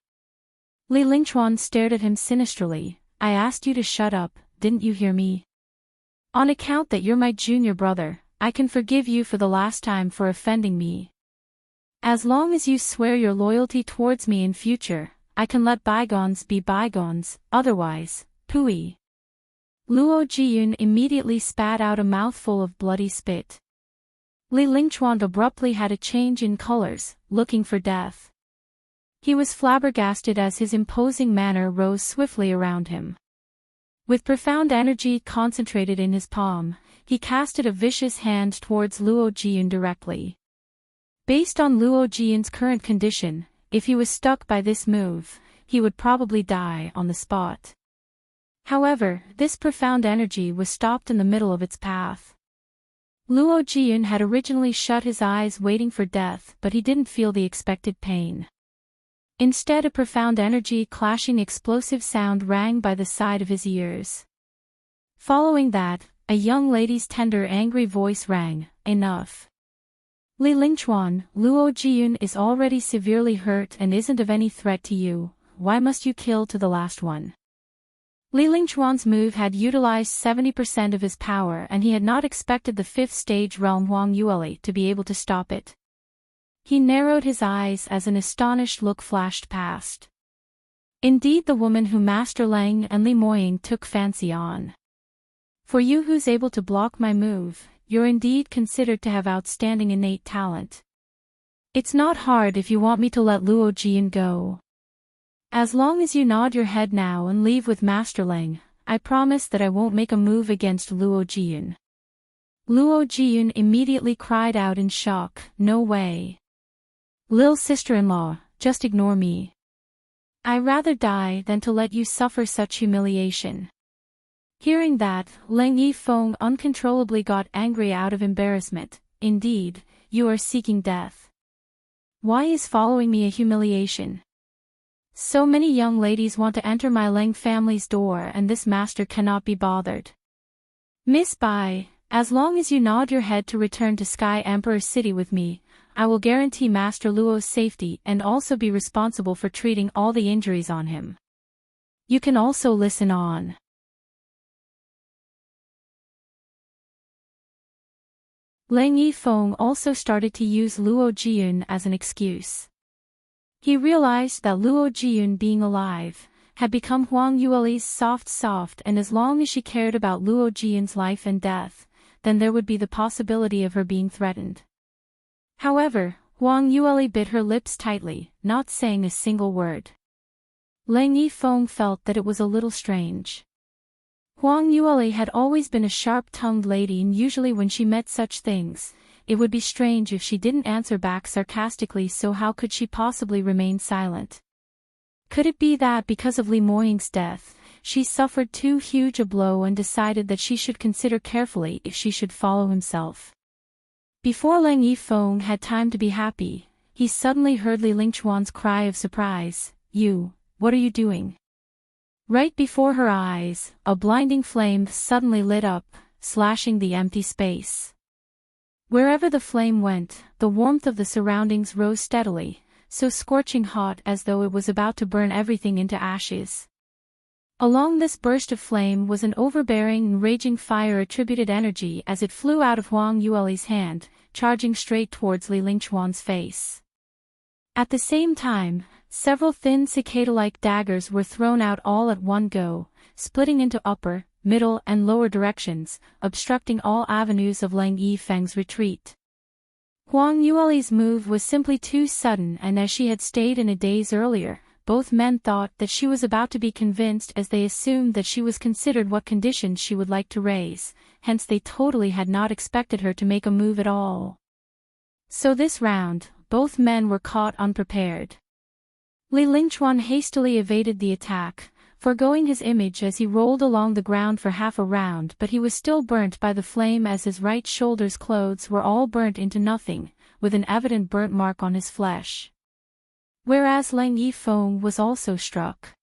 Li Lingchuan stared at him sinisterly. I asked you to shut up, didn't you hear me? On account that you're my junior brother, I can forgive you for the last time for offending me. As long as you swear your loyalty towards me in future, I can let bygones be bygones, otherwise, pooey. Luo Jiyun immediately spat out a mouthful of bloody spit. Li Lingchuan abruptly had a change in colors, looking for death. He was flabbergasted as his imposing manner rose swiftly around him. With profound energy concentrated in his palm, he casted a vicious hand towards Luo Jiyun directly. Based on Luo Jiyun's current condition, if he was stuck by this move, he would probably die on the spot. However, this profound energy was stopped in the middle of its path. Luo Jiyun had originally shut his eyes waiting for death, but he didn't feel the expected pain. Instead, a profound energy clashing explosive sound rang by the side of his ears. Following that, a young lady's tender angry voice rang, enough. Li Lingchuan, Luo Jiyun is already severely hurt and isn't of any threat to you, why must you kill to the last one? Li Lingchuan's move had utilized 70% of his power and he had not expected the 5th stage realm Huang Yueli to be able to stop it. He narrowed his eyes as an astonished look flashed past. Indeed, the woman who Master Lang and Li Moying took fancy on. For you who's able to block my move, you're indeed considered to have outstanding innate talent. It's not hard if you want me to let Luo Jiyun go. As long as you nod your head now and leave with Master Lang, I promise that I won't make a move against Luo Jiyun. Luo Jiyun immediately cried out in shock, no way. Lil sister-in-law, just ignore me. I'd rather die than to let you suffer such humiliation. Hearing that, Leng Yifeng uncontrollably got angry out of embarrassment. Indeed, you are seeking death. Why is following me a humiliation? So many young ladies want to enter my Leng family's door and this master cannot be bothered. Miss Bai, as long as you nod your head to return to Sky Emperor City with me, I will guarantee Master Luo's safety and also be responsible for treating all the injuries on him. You can also listen on. Leng Yifeng also started to use Luo Jiyun as an excuse. He realized that Luo Jiyun being alive, had become Huang Yueli's soft and as long as she cared about Luo Jiyun's life and death, then there would be the possibility of her being threatened. However, Huang Yueli bit her lips tightly, not saying a single word. Leng Yifeng felt that it was a little strange. Huang Yueli had always been a sharp-tongued lady and usually when she met such things, it would be strange if she didn't answer back sarcastically, so how could she possibly remain silent? Could it be that because of Li Moying's death, she suffered too huge a blow and decided that she should consider carefully if she should follow himself? Before Leng Yifeng had time to be happy, he suddenly heard Li Lingchuan's cry of surprise, "You, what are you doing?" Right before her eyes, a blinding flame suddenly lit up, slashing the empty space. Wherever the flame went, the warmth of the surroundings rose steadily, so scorching hot as though it was about to burn everything into ashes. Along this burst of flame was an overbearing and raging fire-attributed energy as it flew out of Huang Yueli's hand, charging straight towards Li Lingquan's face. At the same time, several thin cicada-like daggers were thrown out all at one go, splitting into upper, middle and lower directions, obstructing all avenues of Lang Yifeng's retreat. Huang Yueli's move was simply too sudden, and as she had stayed in a daze earlier, both men thought that she was about to be convinced, as they assumed that she was considered what conditions she would like to raise, hence they totally had not expected her to make a move at all. So this round, both men were caught unprepared. Li Lingquan hastily evaded the attack, foregoing his image as he rolled along the ground for half a round, but he was still burnt by the flame as his right shoulder's clothes were all burnt into nothing, with an evident burnt mark on his flesh. Whereas Lang Yifeng was also struck.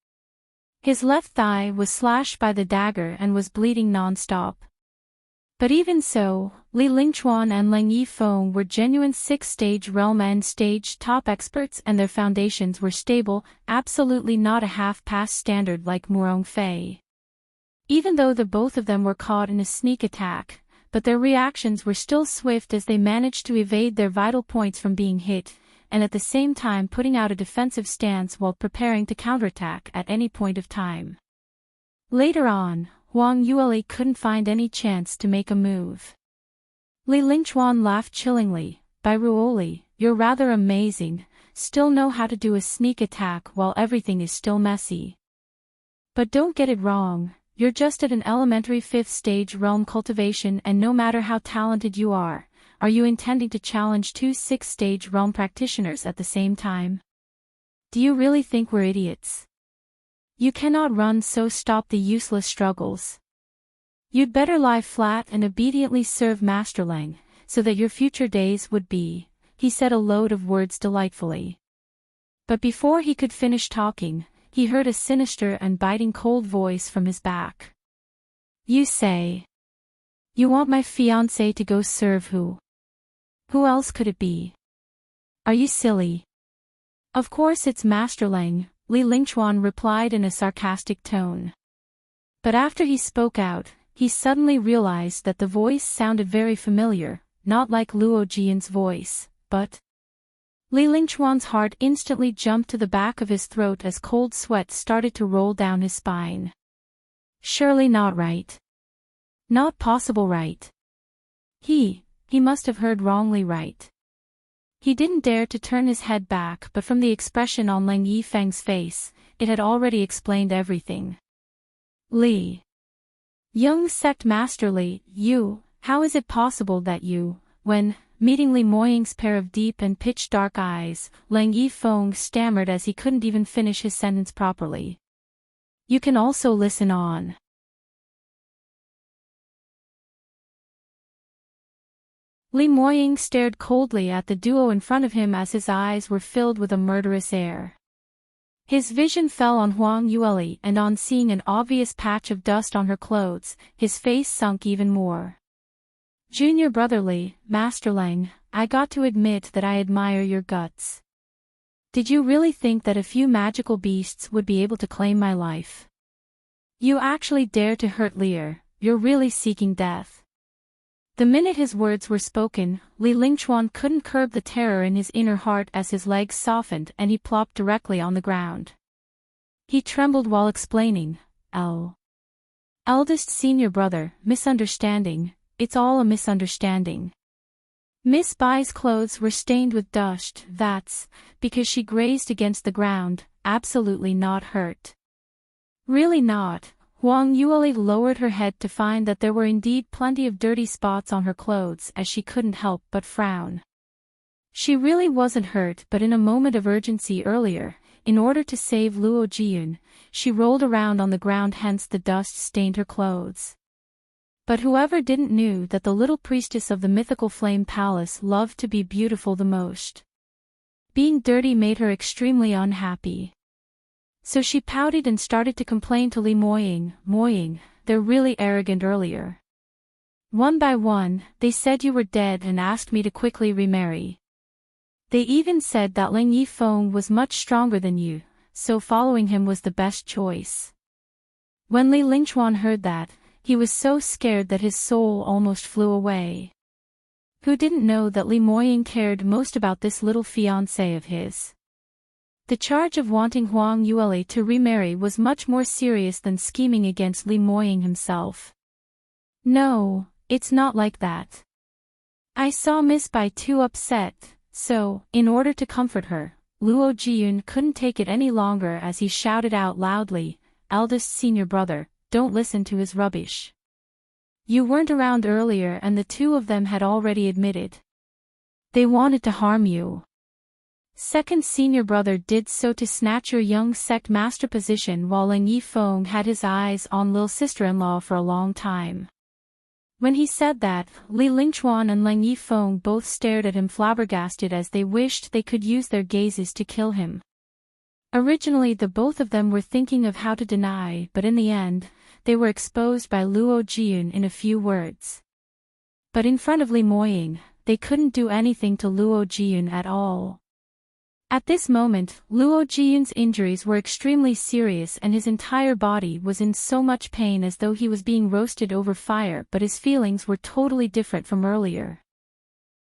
His left thigh was slashed by the dagger and was bleeding non-stop. But even so, Li Lingquan and Lang Yifeng were genuine 6th-stage realm and stage top experts, and their foundations were stable, absolutely not a half-pass standard like Murong Fei. Even though the both of them were caught in a sneak attack, but their reactions were still swift as they managed to evade their vital points from being hit, and at the same time putting out a defensive stance while preparing to counterattack at any point of time. Later on, Huang Yueli couldn't find any chance to make a move. Li Lingquan laughed chillingly. "By Ruoli, you're rather amazing, still know how to do a sneak attack while everything is still messy. But don't get it wrong, you're just at an elementary 5th stage realm cultivation, and no matter how talented you are you intending to challenge 2 6th stage realm practitioners at the same time? Do you really think we're idiots? You cannot run, so stop the useless struggles. You'd better lie flat and obediently serve Master Lang, so that your future days would be," he said a load of words delightfully. But before he could finish talking, he heard a sinister and biting cold voice from his back. "You say you want my fiancé to go serve who? Who else could it be? Are you silly?" "Of course it's Master Lang," Li Lingquan replied in a sarcastic tone. But after he spoke out, he suddenly realized that the voice sounded very familiar, not like Luo Jian's voice, but... Li Lingquan's heart instantly jumped to the back of his throat as cold sweat started to roll down his spine. Surely not right. Not possible right. He must have heard wrongly right. He didn't dare to turn his head back, but from the expression on Lang Yifeng's face, it had already explained everything. "Li. Young sect master Li, how is it possible that you," when, meeting Li Moying's pair of deep and pitch-dark eyes, Lang Yifeng stammered as he couldn't even finish his sentence properly. "You can also listen on." Li Moying stared coldly at the duo in front of him as his eyes were filled with a murderous air. His vision fell on Huang Yueli, and on seeing an obvious patch of dust on her clothes, his face sunk even more. "Junior brother Li, Master Lang, I got to admit that I admire your guts. Did you really think that a few magical beasts would be able to claim my life? You actually dare to hurt Lear, you're really seeking death." The minute his words were spoken, Li Lingquan couldn't curb the terror in his inner heart as his legs softened and he plopped directly on the ground. He trembled while explaining, Eldest senior brother, misunderstanding, it's all a misunderstanding. Miss Bai's clothes were stained with dust, that's because she grazed against the ground, absolutely not hurt." "Really not." Huang Yueli lowered her head to find that there were indeed plenty of dirty spots on her clothes, as she couldn't help but frown. She really wasn't hurt, but in a moment of urgency earlier, in order to save Luo Jian, she rolled around on the ground, hence the dust stained her clothes. But whoever didn't knew that the little priestess of the mythical flame palace loved to be beautiful the most. Being dirty made her extremely unhappy. So she pouted and started to complain to Li Moying, "They're really arrogant earlier. One by one, they said you were dead and asked me to quickly remarry. They even said that Lang Yifeng was much stronger than you, so following him was the best choice. When Li Lingchuan heard that, he was so scared that his soul almost flew away. Who didn't know that Li Moying cared most about this little fiancé of his? The charge of wanting Huang Yueli to remarry was much more serious than scheming against Li Moying himself. No, it's not like that. I saw Miss Bai too upset, so, in order to comfort her, Luo Jiyun couldn't take it any longer as he shouted out loudly, "Eldest senior brother, don't listen to his rubbish. You weren't around earlier and the two of them had already admitted. They wanted to harm you. Second senior brother did so to snatch your young sect master position while Leng Yifeng had his eyes on Lil sister-in-law for a long time." When he said that, Li Lingchuan and Leng Yifeng both stared at him flabbergasted as they wished they could use their gazes to kill him. Originally the both of them were thinking of how to deny, but in the end, they were exposed by Luo Jiyun in a few words. But in front of Li Moying, they couldn't do anything to Luo Jiyun at all. At this moment, Luo Jiyun's injuries were extremely serious and his entire body was in so much pain as though he was being roasted over fire, but his feelings were totally different from earlier.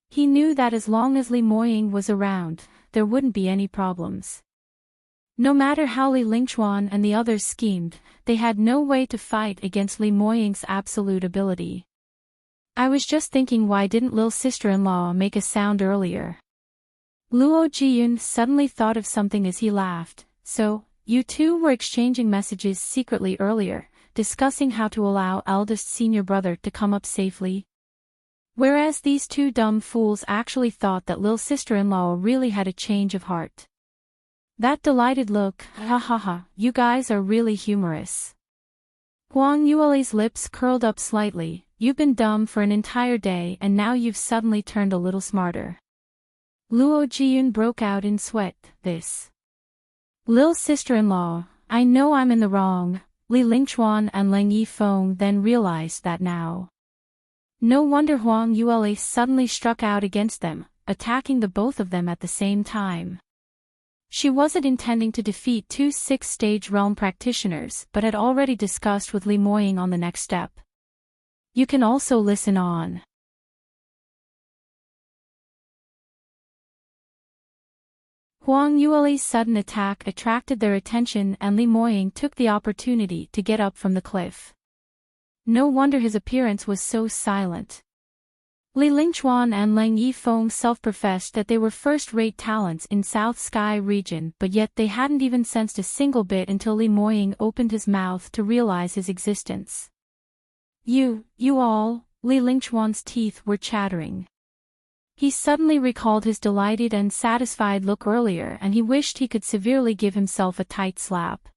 He knew that as long as Li Moying was around, there wouldn't be any problems. No matter how Li Lingchuan and the others schemed, they had no way to fight against Li Moying's absolute ability. I was just thinking, why didn't Lil sister-in-law make a sound earlier? Luo Jiyun suddenly thought of something as he laughed. So, you two were exchanging messages secretly earlier, discussing how to allow eldest senior brother to come up safely? Whereas these two dumb fools actually thought that Lil sister-in-law really had a change of heart. That delighted look, ha ha ha, you guys are really humorous. Huang Yueli's lips curled up slightly. You've been dumb for an entire day and now you've suddenly turned a little smarter. Luo Jiyun broke out in sweat. This Lil sister-in-law, I know I'm in the wrong. Li Lingchuan and Leng Yifeng then realized that now. No wonder Huang Yueli suddenly struck out against them, attacking the both of them at the same time. She wasn't intending to defeat two 6th-stage realm practitioners but had already discussed with Li Moying on the next step. You can also listen on. Huang Yueli's sudden attack attracted their attention and Li Moying took the opportunity to get up from the cliff. No wonder his appearance was so silent. Li Lingchuan and Leng Yifeng self-professed that they were first-rate talents in South Sky region, but yet they hadn't even sensed a single bit until Li Moying opened his mouth to realize his existence. You all, Li Lingchuan's teeth were chattering. He suddenly recalled his delighted and satisfied look earlier and he wished he could severely give himself a tight slap.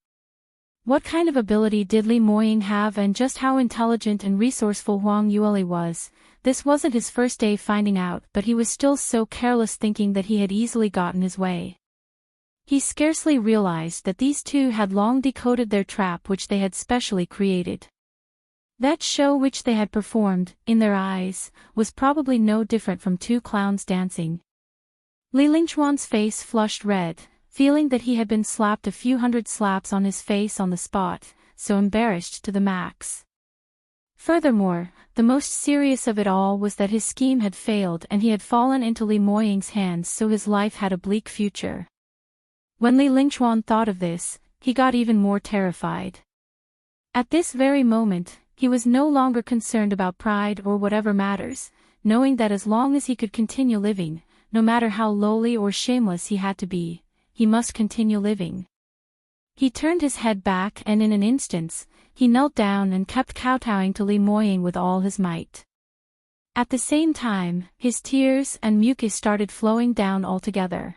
What kind of ability did Li Moying have and just how intelligent and resourceful Huang Yueli was? This wasn't his first day finding out, but he was still so careless thinking that he had easily gotten his way. He scarcely realized that these two had long decoded their trap which they had specially created. That show which they had performed, in their eyes, was probably no different from two clowns dancing. Li Lingchuan's face flushed red, feeling that he had been slapped a few hundred slaps on his face on the spot, so embarrassed to the max. Furthermore, the most serious of it all was that his scheme had failed and he had fallen into Li Moying's hands, so his life had a bleak future. When Li Lingchuan thought of this, he got even more terrified. At this very moment, he was no longer concerned about pride or whatever matters, knowing that as long as he could continue living, no matter how lowly or shameless he had to be, he must continue living. He turned his head back and in an instant, he knelt down and kept kowtowing to Li Moying with all his might. At the same time, his tears and mucus started flowing down altogether.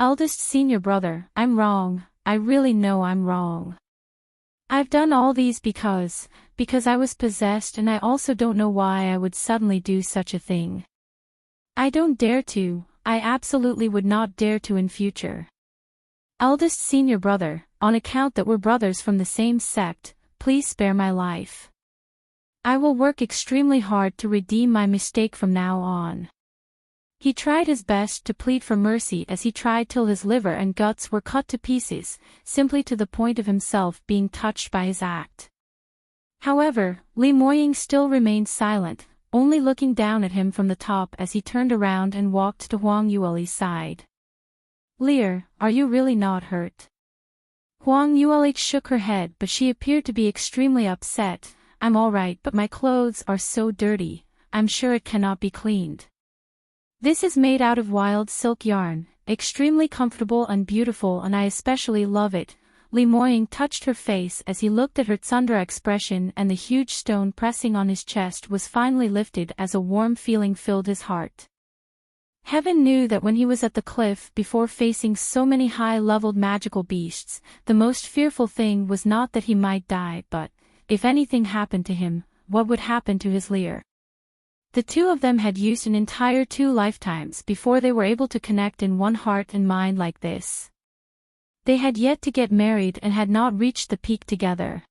Eldest senior brother, I'm wrong, I really know I'm wrong. I've done all these because I was possessed and I also don't know why I would suddenly do such a thing. I don't dare to, I absolutely would not dare to in future. Eldest senior brother, on account that we're brothers from the same sect, please spare my life. I will work extremely hard to redeem my mistake from now on. He tried his best to plead for mercy as he tried till his liver and guts were cut to pieces, simply to the point of himself being touched by his act. However, Li Moying still remained silent, only looking down at him from the top as he turned around and walked to Huang Yueli's side. "Lear, are you really not hurt?" Huang Yueli shook her head, but she appeared to be extremely upset. "I'm all right, but my clothes are so dirty, I'm sure it cannot be cleaned. This is made out of wild silk yarn, extremely comfortable and beautiful, and I especially love it." Li Moying touched her face as he looked at her tsundere expression, and the huge stone pressing on his chest was finally lifted as a warm feeling filled his heart. Heaven knew that when he was at the cliff before facing so many high-leveled magical beasts, the most fearful thing was not that he might die but, if anything happened to him, what would happen to his Lear? The two of them had used an entire 2 lifetimes before they were able to connect in one heart and mind like this. They had yet to get married and had not reached the peak together.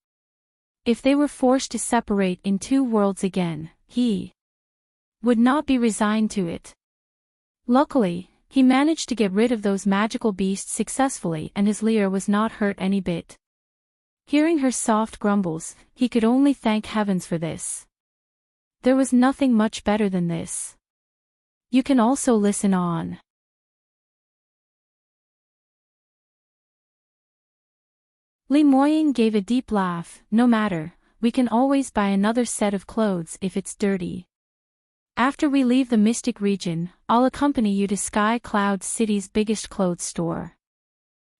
If they were forced to separate in 2 worlds again, he would not be resigned to it. Luckily, he managed to get rid of those magical beasts successfully, and his Lear was not hurt any bit. Hearing her soft grumbles, he could only thank heavens for this. There was nothing much better than this. You can also listen on. Li Moying gave a deep laugh. "No matter, we can always buy another set of clothes if it's dirty. After we leave the Mystic region, I'll accompany you to Sky Cloud City's biggest clothes store."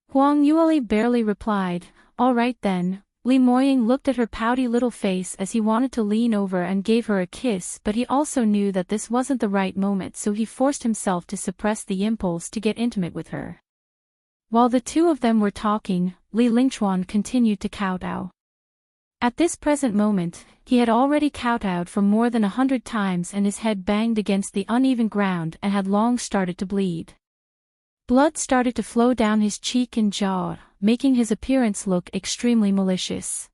Huang Yueli barely replied, "All right then." Li Moying looked at her pouty little face as he wanted to lean over and gave her a kiss, but he also knew that this wasn't the right moment, so he forced himself to suppress the impulse to get intimate with her. While the two of them were talking, Li Lingchuan continued to kowtow. At this present moment, he had already kowtowed for more than 100 times, and his head banged against the uneven ground and had long started to bleed. Blood started to flow down his cheek and jaw, making his appearance look extremely malicious.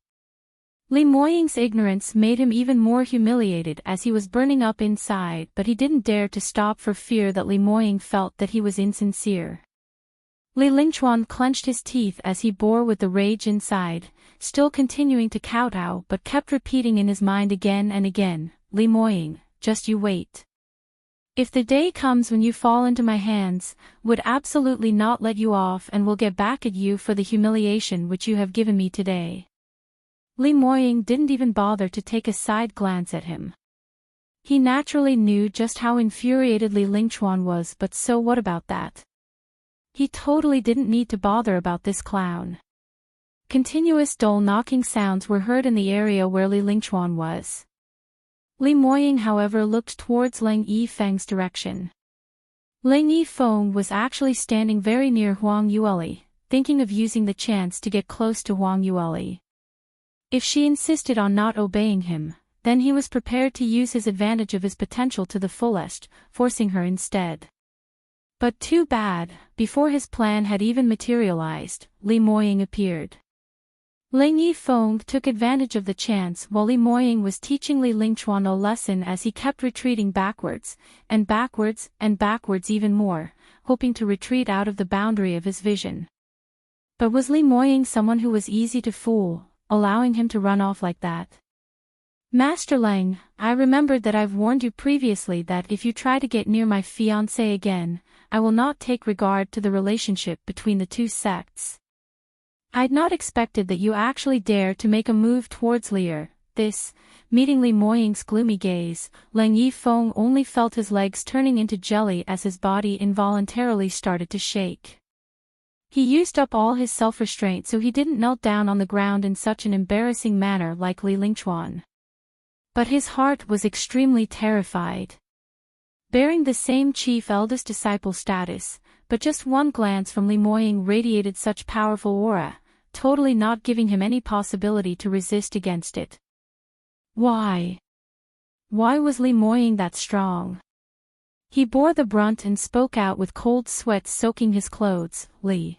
Li Moying's ignorance made him even more humiliated as he was burning up inside, but he didn't dare to stop for fear that Li Moying felt that he was insincere. Li Lingchuan clenched his teeth as he bore with the rage inside, still continuing to kowtow, but kept repeating in his mind again and again, "Li Moying, just you wait. If the day comes when you fall into my hands, would absolutely not let you off and will get back at you for the humiliation which you have given me today." Li Moying didn't even bother to take a side glance at him. He naturally knew just how infuriated Li Lingchuan was, but so what about that? He totally didn't need to bother about this clown. Continuous dull knocking sounds were heard in the area where Li Lingchuan was. Li Moying however looked towards Leng Yifeng's direction. Leng Yifeng was actually standing very near Huang Yueli, thinking of using the chance to get close to Huang Yueli. If she insisted on not obeying him, then he was prepared to use his advantage of his potential to the fullest, forcing her instead. But too bad, before his plan had even materialized, Li Moying appeared. Leng Yifeng took advantage of the chance while Li Moying was teaching Li Lingchuan a lesson as he kept retreating backwards, and backwards, and backwards even more, hoping to retreat out of the boundary of his vision. But was Li Moying someone who was easy to fool, allowing him to run off like that? "Master Leng, I remembered that I've warned you previously that if you try to get near my fiancé again, I will not take regard to the relationship between the two sects. I'd not expected that you actually dare to make a move towards Lear." This, meeting Li Moying's gloomy gaze, Leng Yifeng only felt his legs turning into jelly as his body involuntarily started to shake. He used up all his self-restraint so he didn't melt down on the ground in such an embarrassing manner like Li Lingchuan. But his heart was extremely terrified. Bearing the same chief eldest disciple status, but just one glance from Li Moying radiated such powerful aura, totally not giving him any possibility to resist against it. Why? Why was Li Moying that strong? He bore the brunt and spoke out with cold sweat soaking his clothes. "Li.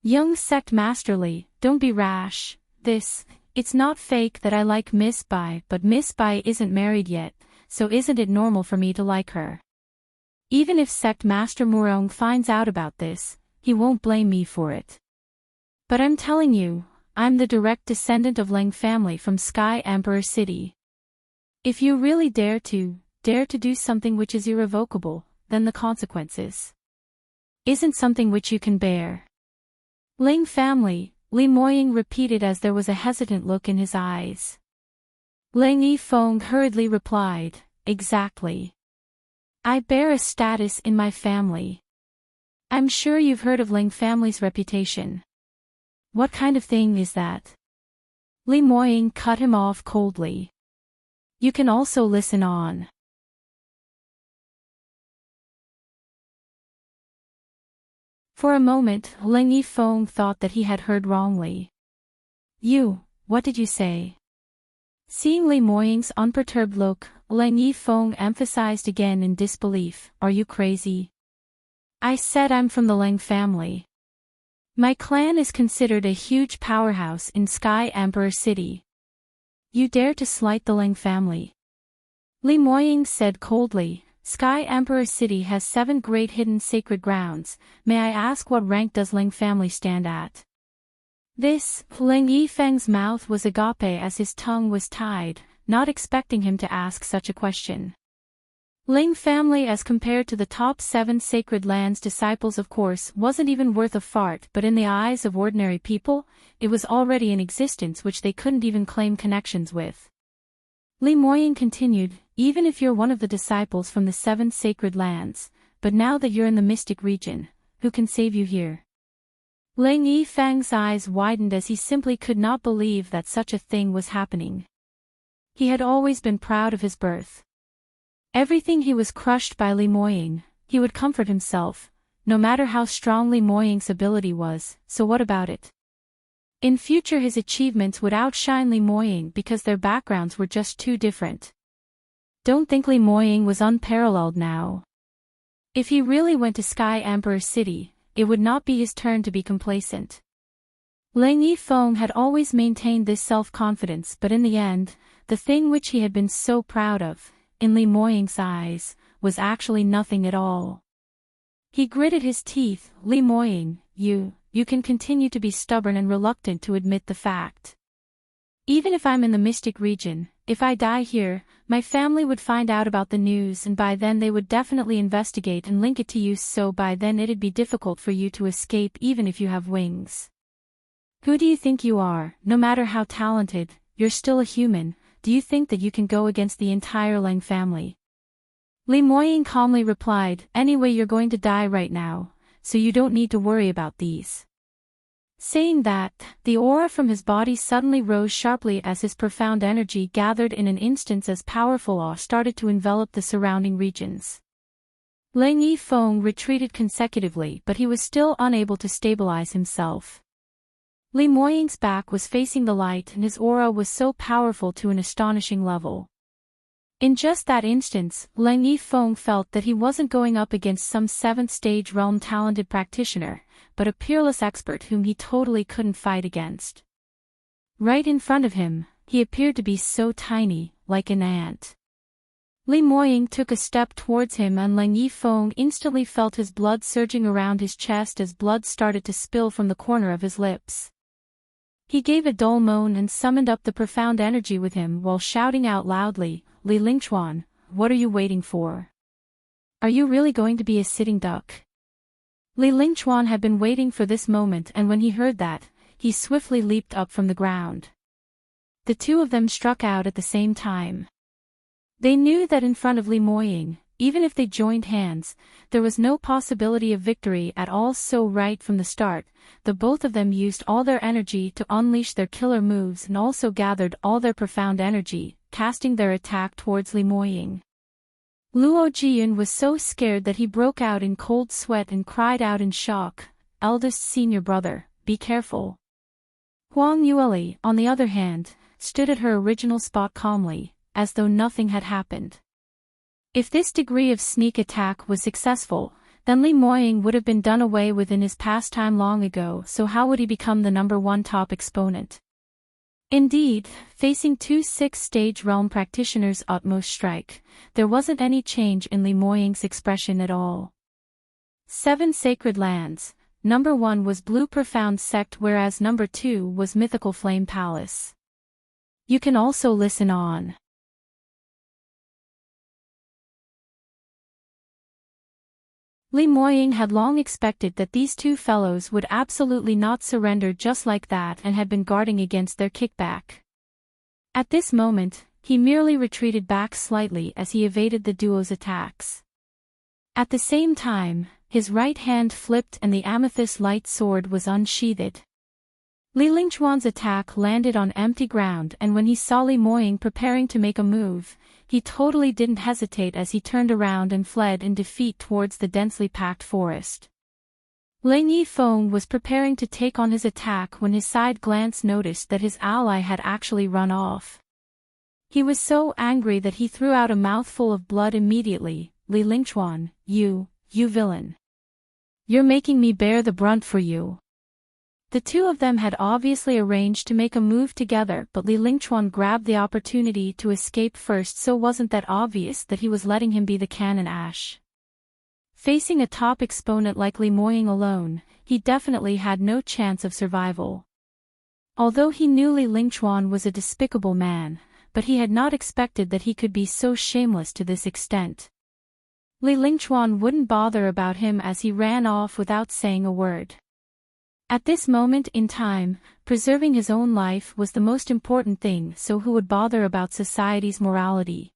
Young sect master Li, don't be rash. It's not fake that I like Miss Bai, but Miss Bai isn't married yet, so isn't it normal for me to like her? Even if Sect Master Murong finds out about this, he won't blame me for it. But I'm telling you, I'm the direct descendant of Ling family from Sky Emperor City. If you really dare to do something which is irrevocable, then the consequences isn't something which you can bear. Ling family, Li Moying repeated as there was a hesitant look in his eyes. Ling Yifeng hurriedly replied, exactly. I bear a status in my family. I'm sure you've heard of Ling family's reputation. What kind of thing is that? Li Moying cut him off coldly. You can also listen on. For a moment, Ling Yifeng thought that he had heard wrongly. What did you say? Seeing Li Moying's unperturbed look, Ling Yifeng emphasized again in disbelief, are you crazy? I said I'm from the Ling family. My clan is considered a huge powerhouse in Sky Emperor City. You dare to slight the Ling family? Li Moying said coldly, Sky Emperor City has 7 great hidden sacred grounds. May I ask what rank does Ling family stand at? Ling Yifeng's mouth was agape as his tongue was tied, not expecting him to ask such a question. Ling family as compared to the top 7 sacred lands disciples of course wasn't even worth a fart, but in the eyes of ordinary people, it was already in existence which they couldn't even claim connections with. Li Moying continued, even if you're one of the disciples from the 7 sacred lands, but now that you're in the mystic region, who can save you here? Ling Yifeng's eyes widened as he simply could not believe that such a thing was happening. He had always been proud of his birth. Everything he was crushed by Li Moying, he would comfort himself, no matter how strong Li Moying's ability was, so what about it? In future his achievements would outshine Li Moying because their backgrounds were just too different. Don't think Li Moying was unparalleled now. If he really went to Sky Emperor City, it would not be his turn to be complacent. Ling Yifeng had always maintained this self-confidence, but in the end, the thing which he had been so proud of, in Li Moying's eyes, was actually nothing at all. He gritted his teeth, Li Moying, you can continue to be stubborn and reluctant to admit the fact. Even if I'm in the mystic region, if I die here, my family would find out about the news and by then they would definitely investigate and link it to you, so by then it'd be difficult for you to escape even if you have wings. Who do you think you are? No matter how talented, you're still a human. Do you think that you can go against the entire Ling family? Li Moying calmly replied, anyway you're going to die right now, so you don't need to worry about these. Saying that, the aura from his body suddenly rose sharply as his profound energy gathered in an instant as powerful awe started to envelop the surrounding regions. Ling Yifeng retreated consecutively, but he was still unable to stabilize himself. Li Moying's back was facing the light and his aura was so powerful to an astonishing level. In just that instance, Ling Yifeng felt that he wasn't going up against some 7th stage realm talented practitioner, but a peerless expert whom he totally couldn't fight against. Right in front of him, he appeared to be so tiny, like an ant. Li Moying took a step towards him and Ling Yifeng instantly felt his blood surging around his chest as blood started to spill from the corner of his lips. He gave a dull moan and summoned up the profound energy with him while shouting out loudly, Li Lingchuan, what are you waiting for? Are you really going to be a sitting duck? Li Lingchuan had been waiting for this moment, and when he heard that, he swiftly leaped up from the ground. The two of them struck out at the same time. They knew that in front of Li Moying, even if they joined hands, there was no possibility of victory at all, so right from the start, the both of them used all their energy to unleash their killer moves and also gathered all their profound energy, casting their attack towards Li Moying. Luo Jiyun was so scared that he broke out in cold sweat and cried out in shock, eldest senior brother, be careful. Huang Yueli, on the other hand, stood at her original spot calmly, as though nothing had happened. If this degree of sneak attack was successful, then Li Moying would have been done away with in his pastime long ago, so how would he become the #1 top exponent? Indeed, facing two six-stage realm practitioners' utmost strike, there wasn't any change in Li Moying's expression at all. 7 Sacred Lands. Number 1 was Blue Profound Sect, whereas number 2 was Mythical Flame Palace. You can also listen on. Li Moying had long expected that these two fellows would absolutely not surrender just like that and had been guarding against their kickback. At this moment, he merely retreated back slightly as he evaded the duo's attacks. At the same time, his right hand flipped and the amethyst light sword was unsheathed. Li Lingchuan's attack landed on empty ground, and when he saw Li Moying preparing to make a move, he totally didn't hesitate as he turned around and fled in defeat towards the densely packed forest. Lang Yifeng was preparing to take on his attack when his side glance noticed that his ally had actually run off. He was so angry that he threw out a mouthful of blood immediately. Li Lingchuan, you villain. You're making me bear the brunt for you. The two of them had obviously arranged to make a move together, but Li Lingchuan grabbed the opportunity to escape first, so wasn't that obvious that he was letting him be the cannon ash. Facing a top exponent like Li Moying alone, he definitely had no chance of survival. Although he knew Li Lingchuan was a despicable man, but he had not expected that he could be so shameless to this extent. Li Lingchuan wouldn't bother about him as he ran off without saying a word. At this moment in time, preserving his own life was the most important thing, so who would bother about society's morality?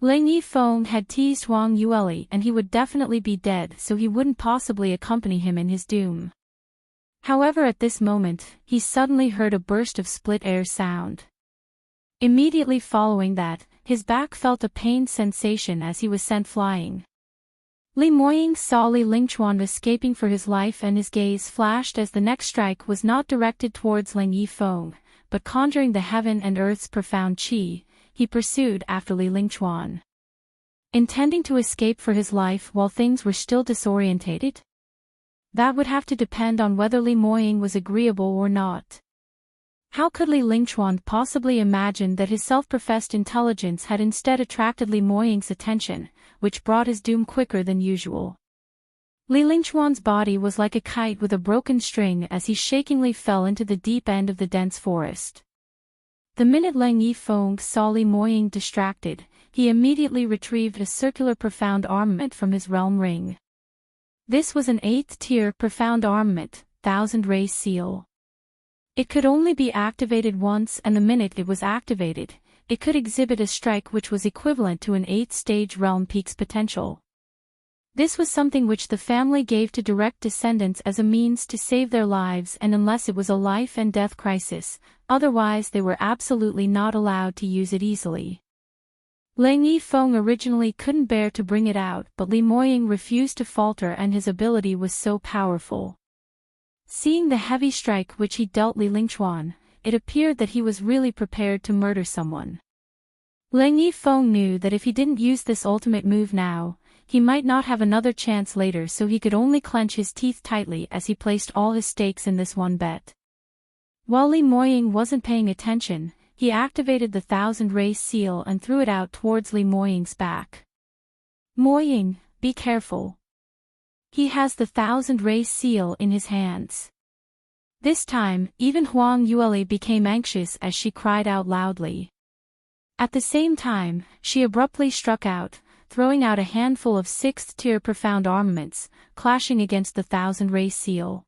Lang Yifeng had teased Huang Yueli and he would definitely be dead, so he wouldn't possibly accompany him in his doom. However, at this moment, he suddenly heard a burst of split air sound. Immediately following that, his back felt a pained sensation as he was sent flying. Li Moying saw Li Lingchuan escaping for his life, and his gaze flashed as the next strike was not directed towards Lang Yifeng, but conjuring the heaven and earth's profound qi, he pursued after Li Lingchuan. Intending to escape for his life while things were still disorientated? That would have to depend on whether Li Moying was agreeable or not. How could Li Lingchuan possibly imagine that his self-professed intelligence had instead attracted Li Moying's attention, which brought his doom quicker than usual? Li Lingchuan's body was like a kite with a broken string as he shakingly fell into the deep end of the dense forest. The minute Lang Yifeng saw Li Moying distracted, he immediately retrieved a circular profound armament from his realm ring. This was an 8th tier profound armament, 1000 Ray seal. It could only be activated once, and the minute it was activated, it could exhibit a strike which was equivalent to an 8th stage realm peak's potential. This was something which the family gave to direct descendants as a means to save their lives, and unless it was a life and death crisis, otherwise they were absolutely not allowed to use it easily. Lang Yifeng originally couldn't bear to bring it out, but Li Moying refused to falter, and his ability was so powerful. Seeing the heavy strike which he dealt Li Lingchuan, it appeared that he was really prepared to murder someone. Lang Yifeng knew that if he didn't use this ultimate move now, he might not have another chance later, so he could only clench his teeth tightly as he placed all his stakes in this one bet. While Li Moying wasn't paying attention, he activated the 1000 Ray seal and threw it out towards Li Moying's back. Moying, be careful. He has the 1000 Ray seal in his hands. This time, even Huang Yueli became anxious as she cried out loudly. At the same time, she abruptly struck out, throwing out a handful of 6th tier profound armaments, clashing against the 1000 Ray seal.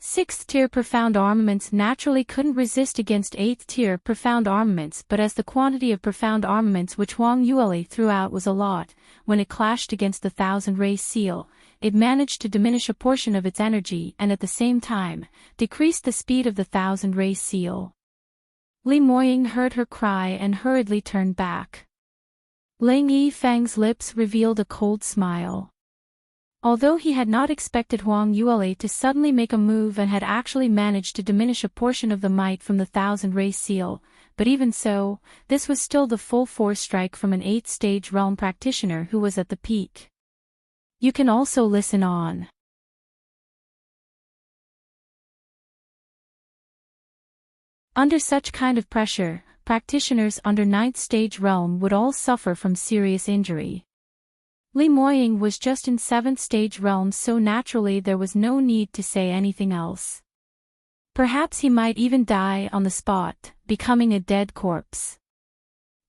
6th tier profound armaments naturally couldn't resist against 8th tier profound armaments, but as the quantity of profound armaments which Huang Yueli threw out was a lot, when it clashed against the 1000 Ray seal, it managed to diminish a portion of its energy and at the same time, decreased the speed of the 1000 Ray seal. Li Moying heard her cry and hurriedly turned back. Lang Yifeng's lips revealed a cold smile. Although he had not expected Huang Yueli to suddenly make a move and had actually managed to diminish a portion of the might from the 1000 Ray seal, but even so, this was still the full force strike from an 8th stage realm practitioner who was at the peak. You can also listen on. Under such kind of pressure, practitioners under 9th stage realm would all suffer from serious injury. Li Moying was just in 7th stage realm, so naturally there was no need to say anything else. Perhaps he might even die on the spot, becoming a dead corpse.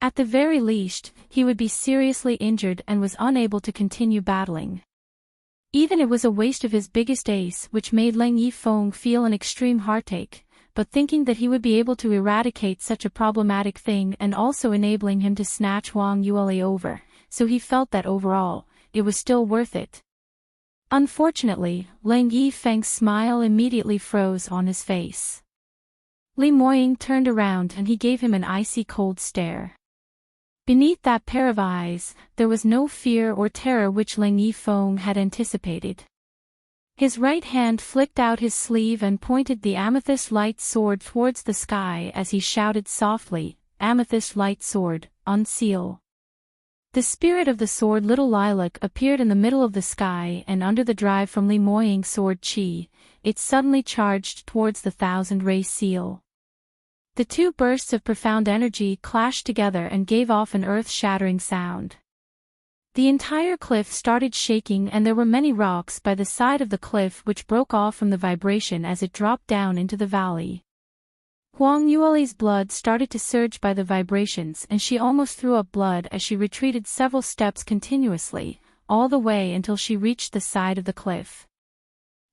At the very least, he would be seriously injured and was unable to continue battling. Even it was a waste of his biggest ace, which made Leng Yifeng feel an extreme heartache, but thinking that he would be able to eradicate such a problematic thing and also enabling him to snatch Huang Yueli over, so he felt that overall, it was still worth it. Unfortunately, Leng Yifeng's smile immediately froze on his face. Li Moying turned around and he gave him an icy cold stare. Beneath that pair of eyes, there was no fear or terror which Leng Yifeng had anticipated. His right hand flicked out his sleeve and pointed the amethyst light sword towards the sky as he shouted softly, "Amethyst light sword, unseal." The spirit of the sword Little Lilac appeared in the middle of the sky, and under the drive from Li Moying's sword chi, it suddenly charged towards the thousand-ray seal. The two bursts of profound energy clashed together and gave off an earth-shattering sound. The entire cliff started shaking and there were many rocks by the side of the cliff which broke off from the vibration as it dropped down into the valley. Huang Yueli's blood started to surge by the vibrations and she almost threw up blood as she retreated several steps continuously, all the way until she reached the side of the cliff.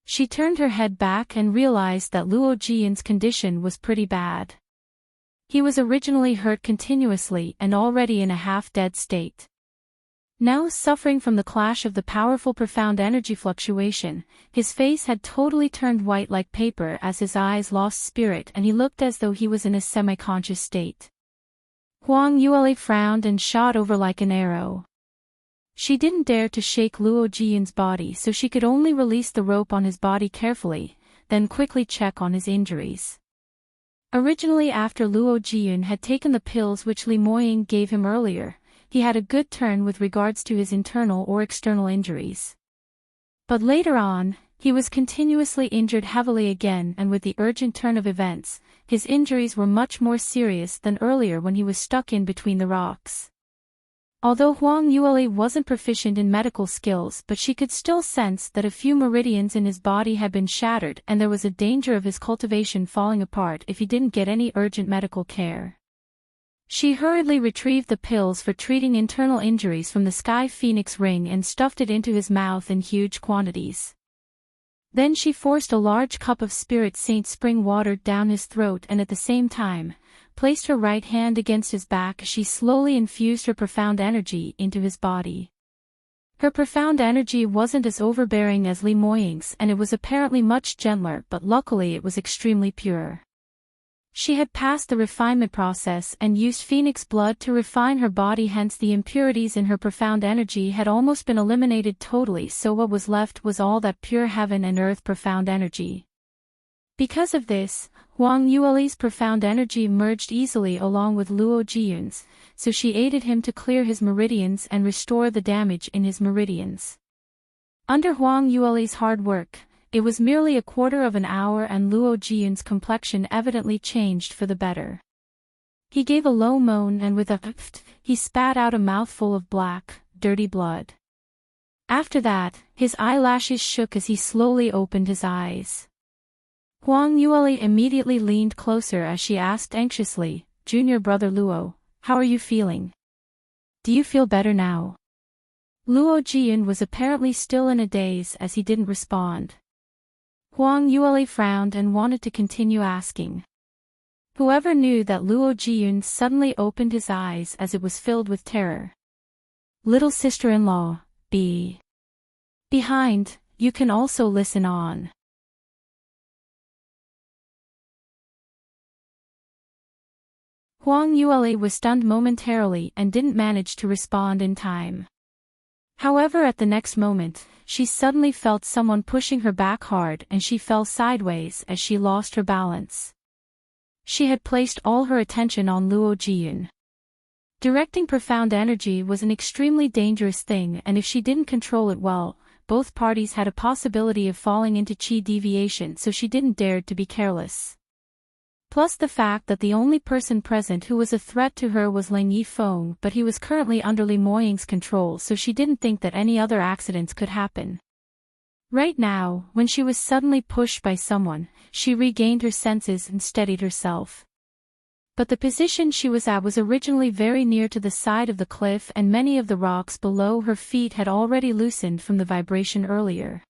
She turned her head back and realized that Luo Jian's condition was pretty bad. He was originally hurt continuously and already in a half-dead state. Now suffering from the clash of the powerful profound energy fluctuation, his face had totally turned white like paper as his eyes lost spirit and he looked as though he was in a semi-conscious state. Huang Yueli frowned and shot over like an arrow. She didn't dare to shake Luo Jian's body, so she could only release the rope on his body carefully, then quickly check on his injuries. Originally, after Luo Jian had taken the pills which Li Moying gave him earlier, he had a good turn with regards to his internal or external injuries. But later on, he was continuously injured heavily again, and with the urgent turn of events, his injuries were much more serious than earlier when he was stuck in between the rocks. Although Huang Yueli wasn't proficient in medical skills, but she could still sense that a few meridians in his body had been shattered and there was a danger of his cultivation falling apart if he didn't get any urgent medical care. She hurriedly retrieved the pills for treating internal injuries from the Sky Phoenix ring and stuffed it into his mouth in huge quantities. Then she forced a large cup of Spirit Saint spring water down his throat and at the same time, placed her right hand against his back as she slowly infused her profound energy into his body. Her profound energy wasn't as overbearing as Li Moying's and it was apparently much gentler, but luckily it was extremely pure. She had passed the refinement process and used phoenix blood to refine her body, hence the impurities in her profound energy had almost been eliminated totally, so what was left was all that pure heaven and earth profound energy. Because of this, Huang Yueli's profound energy merged easily along with Luo Jian's, so she aided him to clear his meridians and restore the damage in his meridians. Under Huang Yueli's hard work, it was merely a quarter of an hour and Luo Jian's complexion evidently changed for the better. He gave a low moan and with a pft, he spat out a mouthful of black, dirty blood. After that, his eyelashes shook as he slowly opened his eyes. Huang Yueli immediately leaned closer as she asked anxiously, "Junior brother Luo, how are you feeling? Do you feel better now?" Luo Jian was apparently still in a daze as he didn't respond. Huang Yueli frowned and wanted to continue asking. Whoever knew that Luo Jian suddenly opened his eyes as it was filled with terror. "Little sister-in-law, be behind, you can also listen on." Huang Yueli was stunned momentarily and didn't manage to respond in time. However, at the next moment, she suddenly felt someone pushing her back hard and she fell sideways as she lost her balance. She had placed all her attention on Luo Jian. Directing profound energy was an extremely dangerous thing, and if she didn't control it well, both parties had a possibility of falling into chi deviation, so she didn't dare to be careless. Plus the fact that the only person present who was a threat to her was Lang Yifeng, but he was currently under Li Moying's control, so she didn't think that any other accidents could happen. Right now, when she was suddenly pushed by someone, she regained her senses and steadied herself. But the position she was at was originally very near to the side of the cliff, and many of the rocks below her feet had already loosened from the vibration earlier.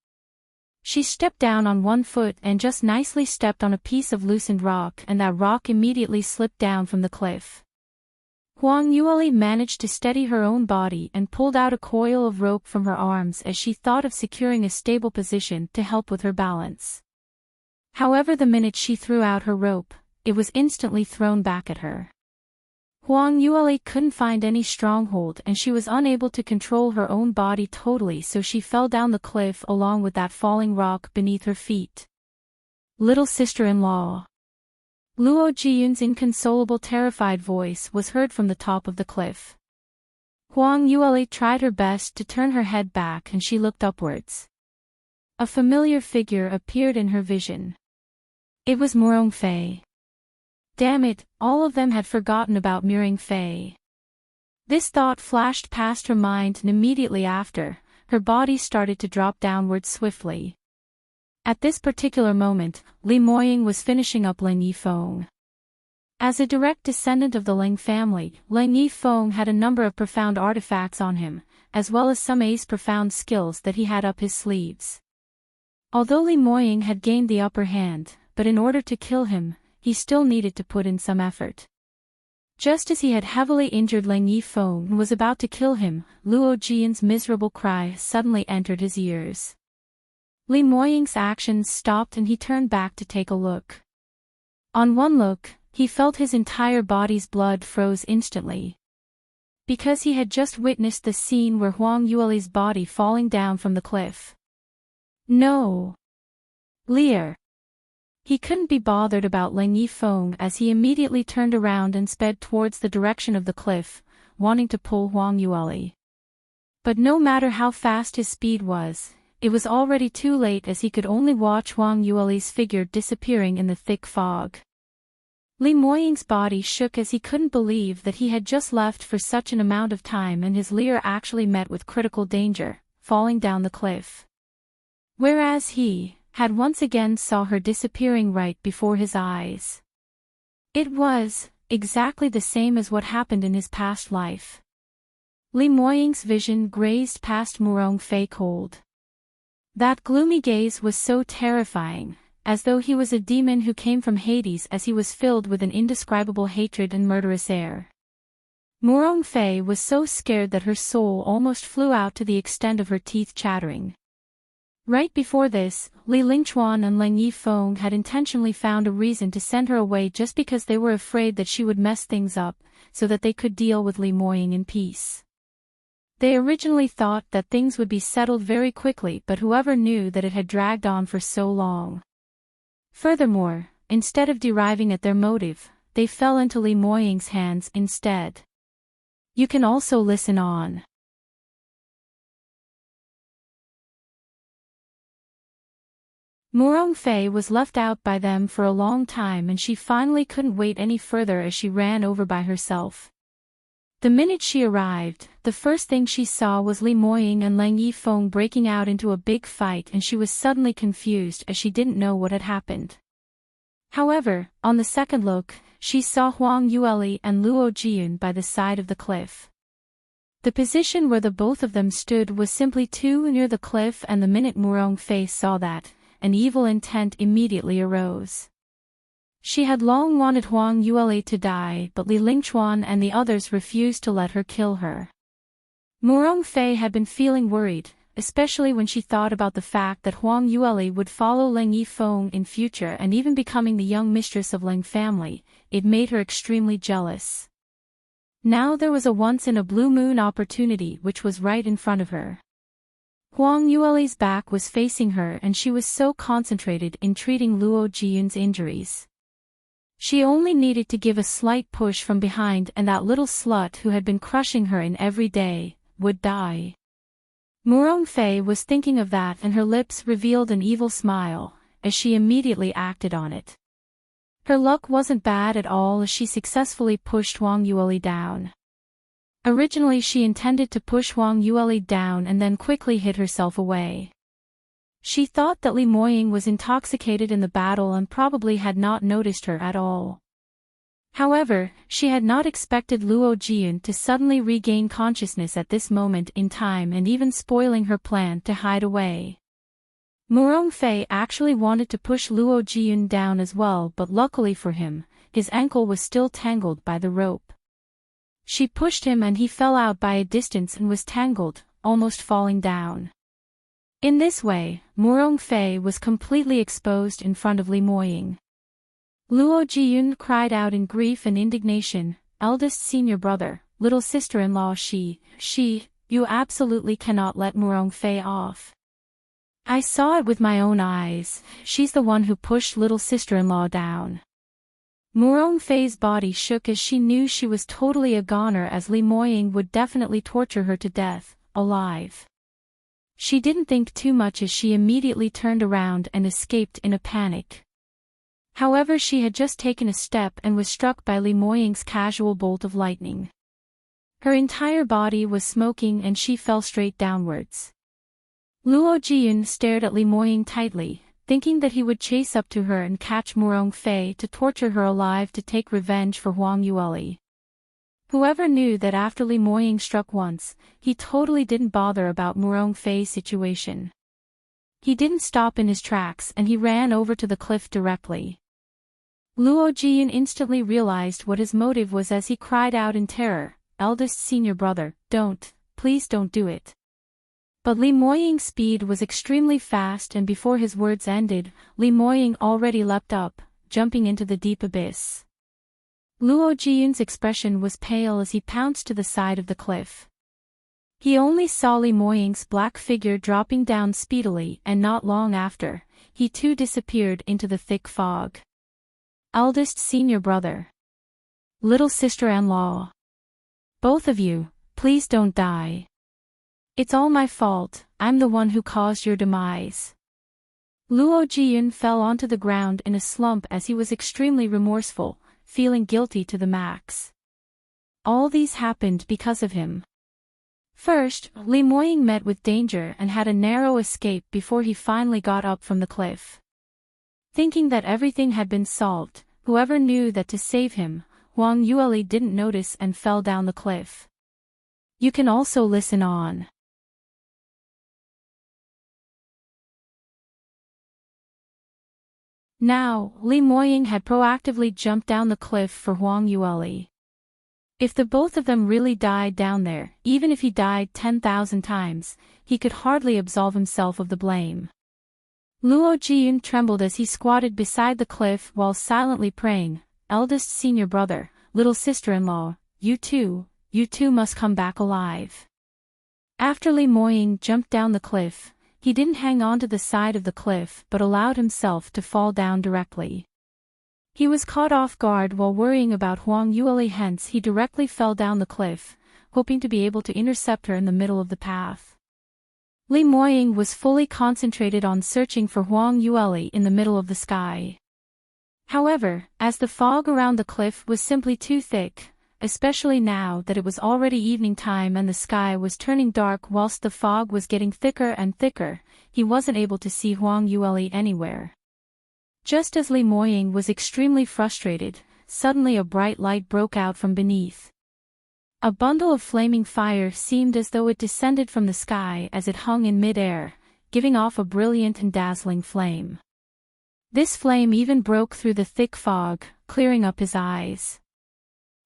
She stepped down on one foot and just nicely stepped on a piece of loosened rock, and that rock immediately slipped down from the cliff. Huang Yueli managed to steady her own body and pulled out a coil of rope from her arms as she thought of securing a stable position to help with her balance. However, the minute she threw out her rope, it was instantly thrown back at her. Huang Yueli couldn't find any stronghold and she was unable to control her own body totally, so she fell down the cliff along with that falling rock beneath her feet. Little sister-in-law. Luo Jiyun's inconsolable, terrified voice was heard from the top of the cliff. Huang Yueli tried her best to turn her head back and she looked upwards. A familiar figure appeared in her vision. It was Murong Fei. Damn it, all of them had forgotten about Murong Fei. This thought flashed past her mind, and immediately after, her body started to drop downward swiftly. At this particular moment, Li Moying was finishing up Lang Yifeng. As a direct descendant of the Lang family, Lang Yifeng had a number of profound artifacts on him, as well as some ace profound skills that he had up his sleeves. Although Li Moying had gained the upper hand, but in order to kill him, he still needed to put in some effort. Just as he had heavily injured Lang Yifeng and was about to kill him, Luo Jiyun's miserable cry suddenly entered his ears. Li Moying's actions stopped and he turned back to take a look. On one look, he felt his entire body's blood froze instantly. Because he had just witnessed the scene where Huang Yueli's body falling down from the cliff. No. Lear. He couldn't be bothered about Lang Yifeng as he immediately turned around and sped towards the direction of the cliff, wanting to pull Huang Yueli. But no matter how fast his speed was, it was already too late as he could only watch Huang Yueli's figure disappearing in the thick fog. Li Moying's body shook as he couldn't believe that he had just left for such an amount of time and his Lear actually met with critical danger, falling down the cliff. Whereas he had once again saw her disappearing right before his eyes. It was exactly the same as what happened in his past life. Li Moying's vision grazed past Murong Fei cold. That gloomy gaze was so terrifying, as though he was a demon who came from Hades, as he was filled with an indescribable hatred and murderous air. Murong Fei was so scared that her soul almost flew out to the extent of her teeth chattering. Right before this, Li Lingchuan and Lang Yifeng had intentionally found a reason to send her away just because they were afraid that she would mess things up, so that they could deal with Li Moying in peace. They originally thought that things would be settled very quickly, but whoever knew that it had dragged on for so long. Furthermore, instead of deriving at their motive, they fell into Li Moying's hands instead. You can also listen on. Murong Fei was left out by them for a long time and she finally couldn't wait any further as she ran over by herself. The minute she arrived, the first thing she saw was Li Moying and Lang Yifeng breaking out into a big fight, and she was suddenly confused as she didn't know what had happened. However, on the second look, she saw Huang Yueli and Luo Jiyun by the side of the cliff. The position where the both of them stood was simply too near the cliff, and the minute Murong Fei saw that, an evil intent immediately arose. She had long wanted Huang Yueli to die, but Li Lingchuan and the others refused to let her kill her. Murong Fei had been feeling worried, especially when she thought about the fact that Huang Yueli would follow Lang Yifeng in future and even becoming the young mistress of Lang family. It made her extremely jealous. Now there was a once-in-a-blue-moon opportunity which was right in front of her. Huang Yueli's back was facing her and she was so concentrated in treating Luo Jiyun's injuries. She only needed to give a slight push from behind and that little slut who had been crushing her in every day would die. Murong Fei was thinking of that and her lips revealed an evil smile, as she immediately acted on it. Her luck wasn't bad at all as she successfully pushed Huang Yueli down. Originally she intended to push Huang Yueli down and then quickly hid herself away. She thought that Li Moying was intoxicated in the battle and probably had not noticed her at all. However, she had not expected Luo Jiyun to suddenly regain consciousness at this moment in time and even spoiling her plan to hide away. Murong Fei actually wanted to push Luo Jiyun down as well, but luckily for him, his ankle was still tangled by the rope. She pushed him and he fell out by a distance and was tangled, almost falling down. In this way, Murong Fei was completely exposed in front of Li Moying. Luo Jiyun cried out in grief and indignation, "Eldest senior brother, little sister-in-law you absolutely cannot let Murong Fei off. I saw it with my own eyes, she's the one who pushed little sister-in-law down." Murong Fei's body shook as she knew she was totally a goner as Li Moying would definitely torture her to death, alive. She didn't think too much as she immediately turned around and escaped in a panic. However, she had just taken a step and was struck by Li Moying's casual bolt of lightning. Her entire body was smoking and she fell straight downwards. Luo Jiyun stared at Li Moying tightly, thinking that he would chase up to her and catch Murong Fei to torture her alive to take revenge for Huang Yueli. Whoever knew that after Li Moying struck once, he totally didn't bother about Murong Fei's situation. He didn't stop in his tracks and he ran over to the cliff directly. Luo Jiyun instantly realized what his motive was as he cried out in terror, "Eldest senior brother, please don't do it." But Li Moying's speed was extremely fast and before his words ended, Li Moying already leapt up, jumping into the deep abyss. Luo Jiyun's expression was pale as he pounced to the side of the cliff. He only saw Li Moying's black figure dropping down speedily and not long after, he too disappeared into the thick fog. Eldest senior brother. Little sister-in-law. Both of you, please don't die. It's all my fault, I'm the one who caused your demise. Luo Jiyun fell onto the ground in a slump as he was extremely remorseful, feeling guilty to the max. All these happened because of him. First, Li Moying met with danger and had a narrow escape before he finally got up from the cliff. Thinking that everything had been solved, whoever knew that to save him, Huang Yueli didn't notice and fell down the cliff. You can also listen on. Now, Li Moying had proactively jumped down the cliff for Huang Yueli. If the both of them really died down there, even if he died 10,000 times, he could hardly absolve himself of the blame. Luo Jiyun trembled as he squatted beside the cliff while silently praying, "Eldest senior brother, little sister-in-law, you too must come back alive." After Li Moying jumped down the cliff, he didn't hang on to the side of the cliff but allowed himself to fall down directly. He was caught off guard while worrying about Huang Yueli, hence he directly fell down the cliff, hoping to be able to intercept her in the middle of the path. Li Moying was fully concentrated on searching for Huang Yueli in the middle of the sky. However, as the fog around the cliff was simply too thick, especially now that it was already evening time and the sky was turning dark whilst the fog was getting thicker and thicker, he wasn't able to see Huang Yueli anywhere. Just as Li Moying was extremely frustrated, suddenly a bright light broke out from beneath. A bundle of flaming fire seemed as though it descended from the sky as it hung in mid-air, giving off a brilliant and dazzling flame. This flame even broke through the thick fog, clearing up his eyes.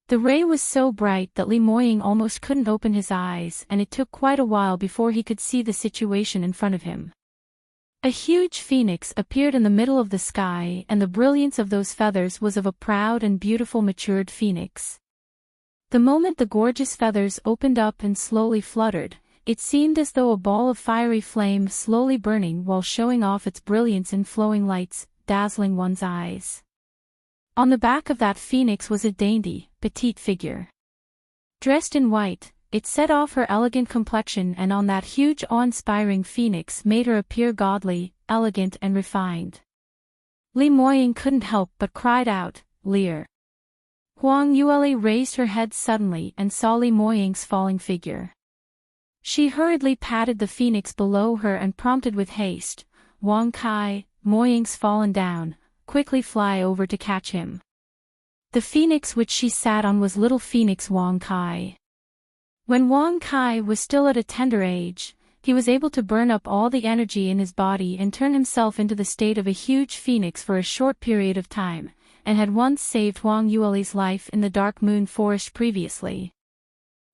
The ray was so bright that Li Moying almost couldn't open his eyes and it took quite a while before he could see the situation in front of him. A huge phoenix appeared in the middle of the sky and the brilliance of those feathers was of a proud and beautiful matured phoenix. The moment the gorgeous feathers opened up and slowly fluttered, it seemed as though a ball of fiery flame slowly burning while showing off its brilliance in flowing lights, dazzling one's eyes. On the back of that phoenix was a dainty, petite figure. Dressed in white, it set off her elegant complexion and on that huge awe-inspiring phoenix made her appear godly, elegant and refined. Li Moying couldn't help but cried out, "Leer." Huang Yueli raised her head suddenly and saw Li Moying's falling figure. She hurriedly patted the phoenix below her and prompted with haste, "Wang Kai, Moying's fallen down, quickly fly over to catch him." The phoenix which she sat on was little phoenix Wang Kai. When Wang Kai was still at a tender age, he was able to burn up all the energy in his body and turn himself into the state of a huge phoenix for a short period of time, and had once saved Huang Yueli's life in the Dark Moon Forest previously.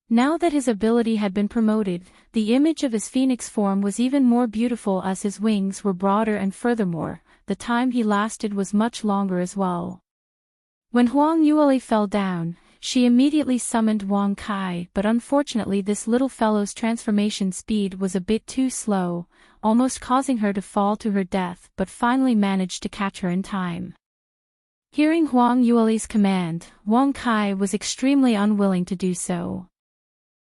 Now that his ability had been promoted, the image of his phoenix form was even more beautiful as his wings were broader, and furthermore, the time he lasted was much longer as well. When Huang Yueli fell down, she immediately summoned Wang Kai, but unfortunately this little fellow's transformation speed was a bit too slow, almost causing her to fall to her death, but finally managed to catch her in time. Hearing Huang Yueli's command, Wang Kai was extremely unwilling to do so.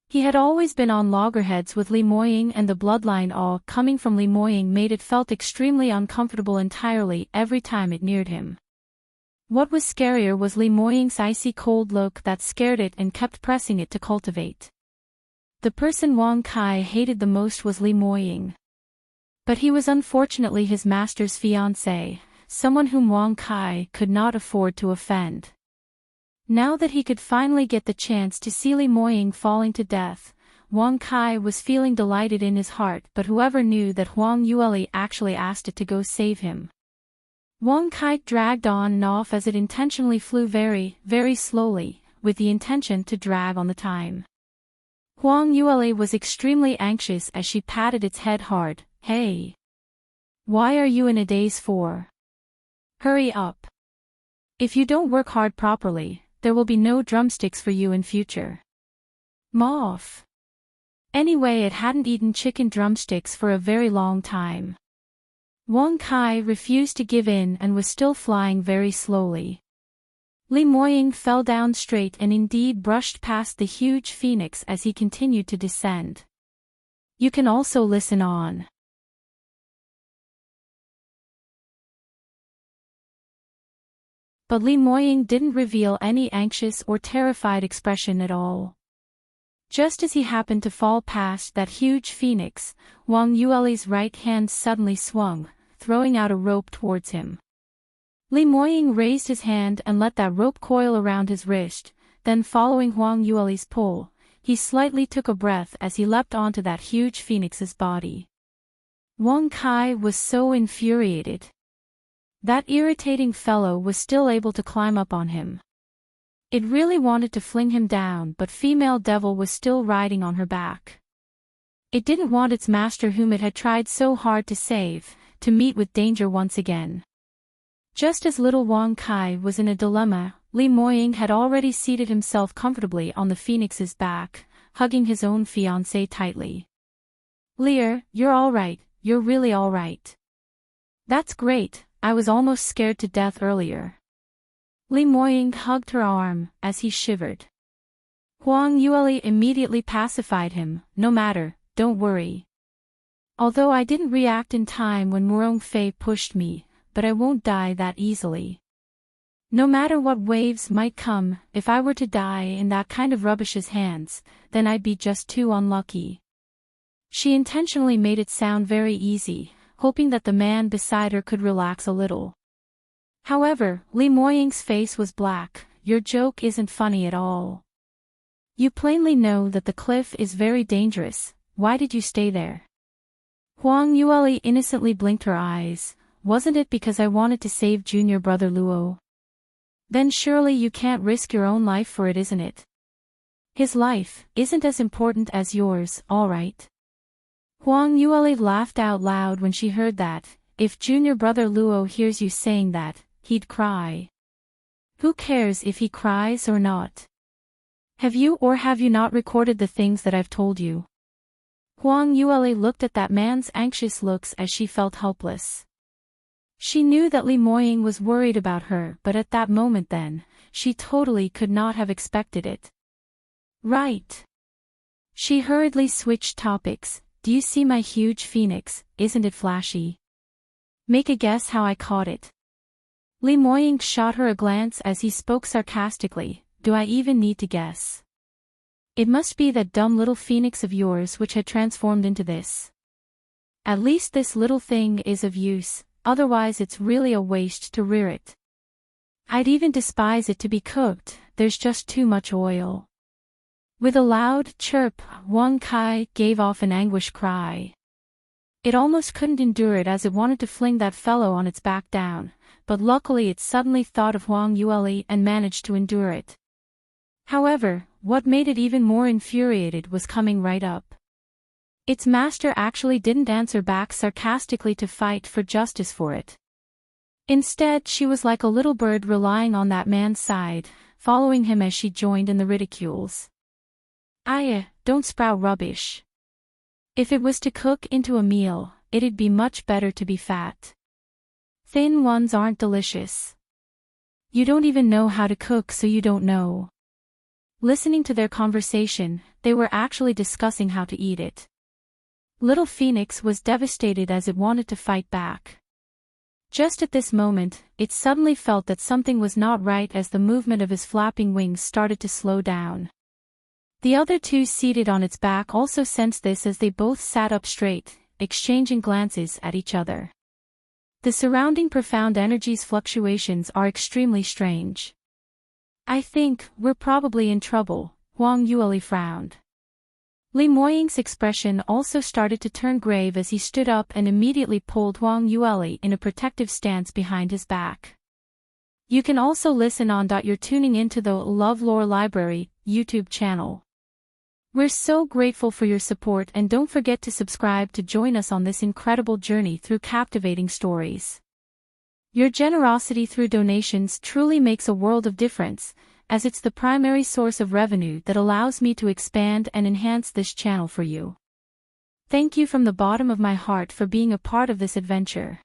He had always been on loggerheads with Li Moying, and the bloodline awe coming from Li Moying made it felt extremely uncomfortable entirely every time it neared him. What was scarier was Li Moying's icy cold look that scared it and kept pressing it to cultivate. The person Wang Kai hated the most was Li Moying. But he was unfortunately his master's fiancé, someone whom Wang Kai could not afford to offend. Now that he could finally get the chance to see Li Moying falling to death, Wang Kai was feeling delighted in his heart, but whoever knew that Huang Yueli actually asked it to go save him. Wang Kai dragged on and off as it intentionally flew very, very slowly, with the intention to drag on the time. Huang Yueli was extremely anxious as she patted its head hard. "Hey! Why are you in a daze for? Hurry up. If you don't work hard properly, there will be no drumsticks for you in future." Moff. Anyway, it hadn't eaten chicken drumsticks for a very long time. Wang Kai refused to give in and was still flying very slowly. Li Moying fell down straight and indeed brushed past the huge phoenix as he continued to descend. You can also listen on. But Li Moying didn't reveal any anxious or terrified expression at all. Just as he happened to fall past that huge phoenix, Huang Yueli's right hand suddenly swung, throwing out a rope towards him. Li Moying raised his hand and let that rope coil around his wrist, then following Huang Yueli's pull, he slightly took a breath as he leapt onto that huge phoenix's body. Wang Kai was so infuriated. That irritating fellow was still able to climb up on him. It really wanted to fling him down, but female devil was still riding on her back. It didn't want its master, whom it had tried so hard to save, to meet with danger once again. Just as little Wang Kai was in a dilemma, Li Moying had already seated himself comfortably on the phoenix's back, hugging his own fiancée tightly. "Leer, you're all right, you're really all right. That's great, I was almost scared to death earlier." Li Moying hugged her arm as he shivered. Huang Yueli immediately pacified him. "No matter, don't worry. Although I didn't react in time when Murong Fei pushed me, but I won't die that easily. No matter what waves might come, if I were to die in that kind of rubbish's hands, then I'd be just too unlucky." She intentionally made it sound very easy, hoping that the man beside her could relax a little. However, Li Moying's face was black. "Your joke isn't funny at all. You plainly know that the cliff is very dangerous. Why did you stay there?" Huang Yueli innocently blinked her eyes. "Wasn't it because I wanted to save junior brother Luo? Then surely you can't risk your own life for it, isn't it? His life isn't as important as yours, all right?" Huang Yueli laughed out loud when she heard that. "If junior brother Luo hears you saying that, he'd cry." "Who cares if he cries or not? Have you not recorded the things that I've told you?" Huang Yueli looked at that man's anxious looks as she felt helpless. She knew that Li Moying was worried about her, but at that moment then, she totally could not have expected it. "Right." She hurriedly switched topics. "Do you see my huge phoenix? Isn't it flashy? Make a guess how I caught it." Li Moying shot her a glance as he spoke sarcastically. Do I even need to guess? It must be that dumb little phoenix of yours which had transformed into this. At least this little thing is of use, otherwise it's really a waste to rear it. I'd even despise it to be cooked, there's just too much oil. With a loud chirp, Wang Kai gave off an anguished cry. It almost couldn't endure it as it wanted to fling that fellow on its back down, but luckily it suddenly thought of Huang Yueli and managed to endure it. However, what made it even more infuriated was coming right up. Its master actually didn't answer back sarcastically to fight for justice for it. Instead, she was like a little bird relying on that man's side, following him as she joined in the ridicules. Don't sprout rubbish. If it was to cook into a meal, it'd be much better to be fat. Thin ones aren't delicious. You don't even know how to cook, so you don't know. Listening to their conversation, they were actually discussing how to eat it. Little Phoenix was devastated as it wanted to fight back. Just at this moment, it suddenly felt that something was not right as the movement of his flapping wings started to slow down. The other two seated on its back also sensed this as they both sat up straight, exchanging glances at each other. The surrounding profound energy's fluctuations are extremely strange. I think we're probably in trouble, Huang Yueli frowned. Li Moying's expression also started to turn grave as he stood up and immediately pulled Huang Yueli in a protective stance behind his back. You can also listen on. You're tuning into the LoveLore Library YouTube channel. We're so grateful for your support, and don't forget to subscribe to join us on this incredible journey through captivating stories. Your generosity through donations truly makes a world of difference, as it's the primary source of revenue that allows me to expand and enhance this channel for you. Thank you from the bottom of my heart for being a part of this adventure.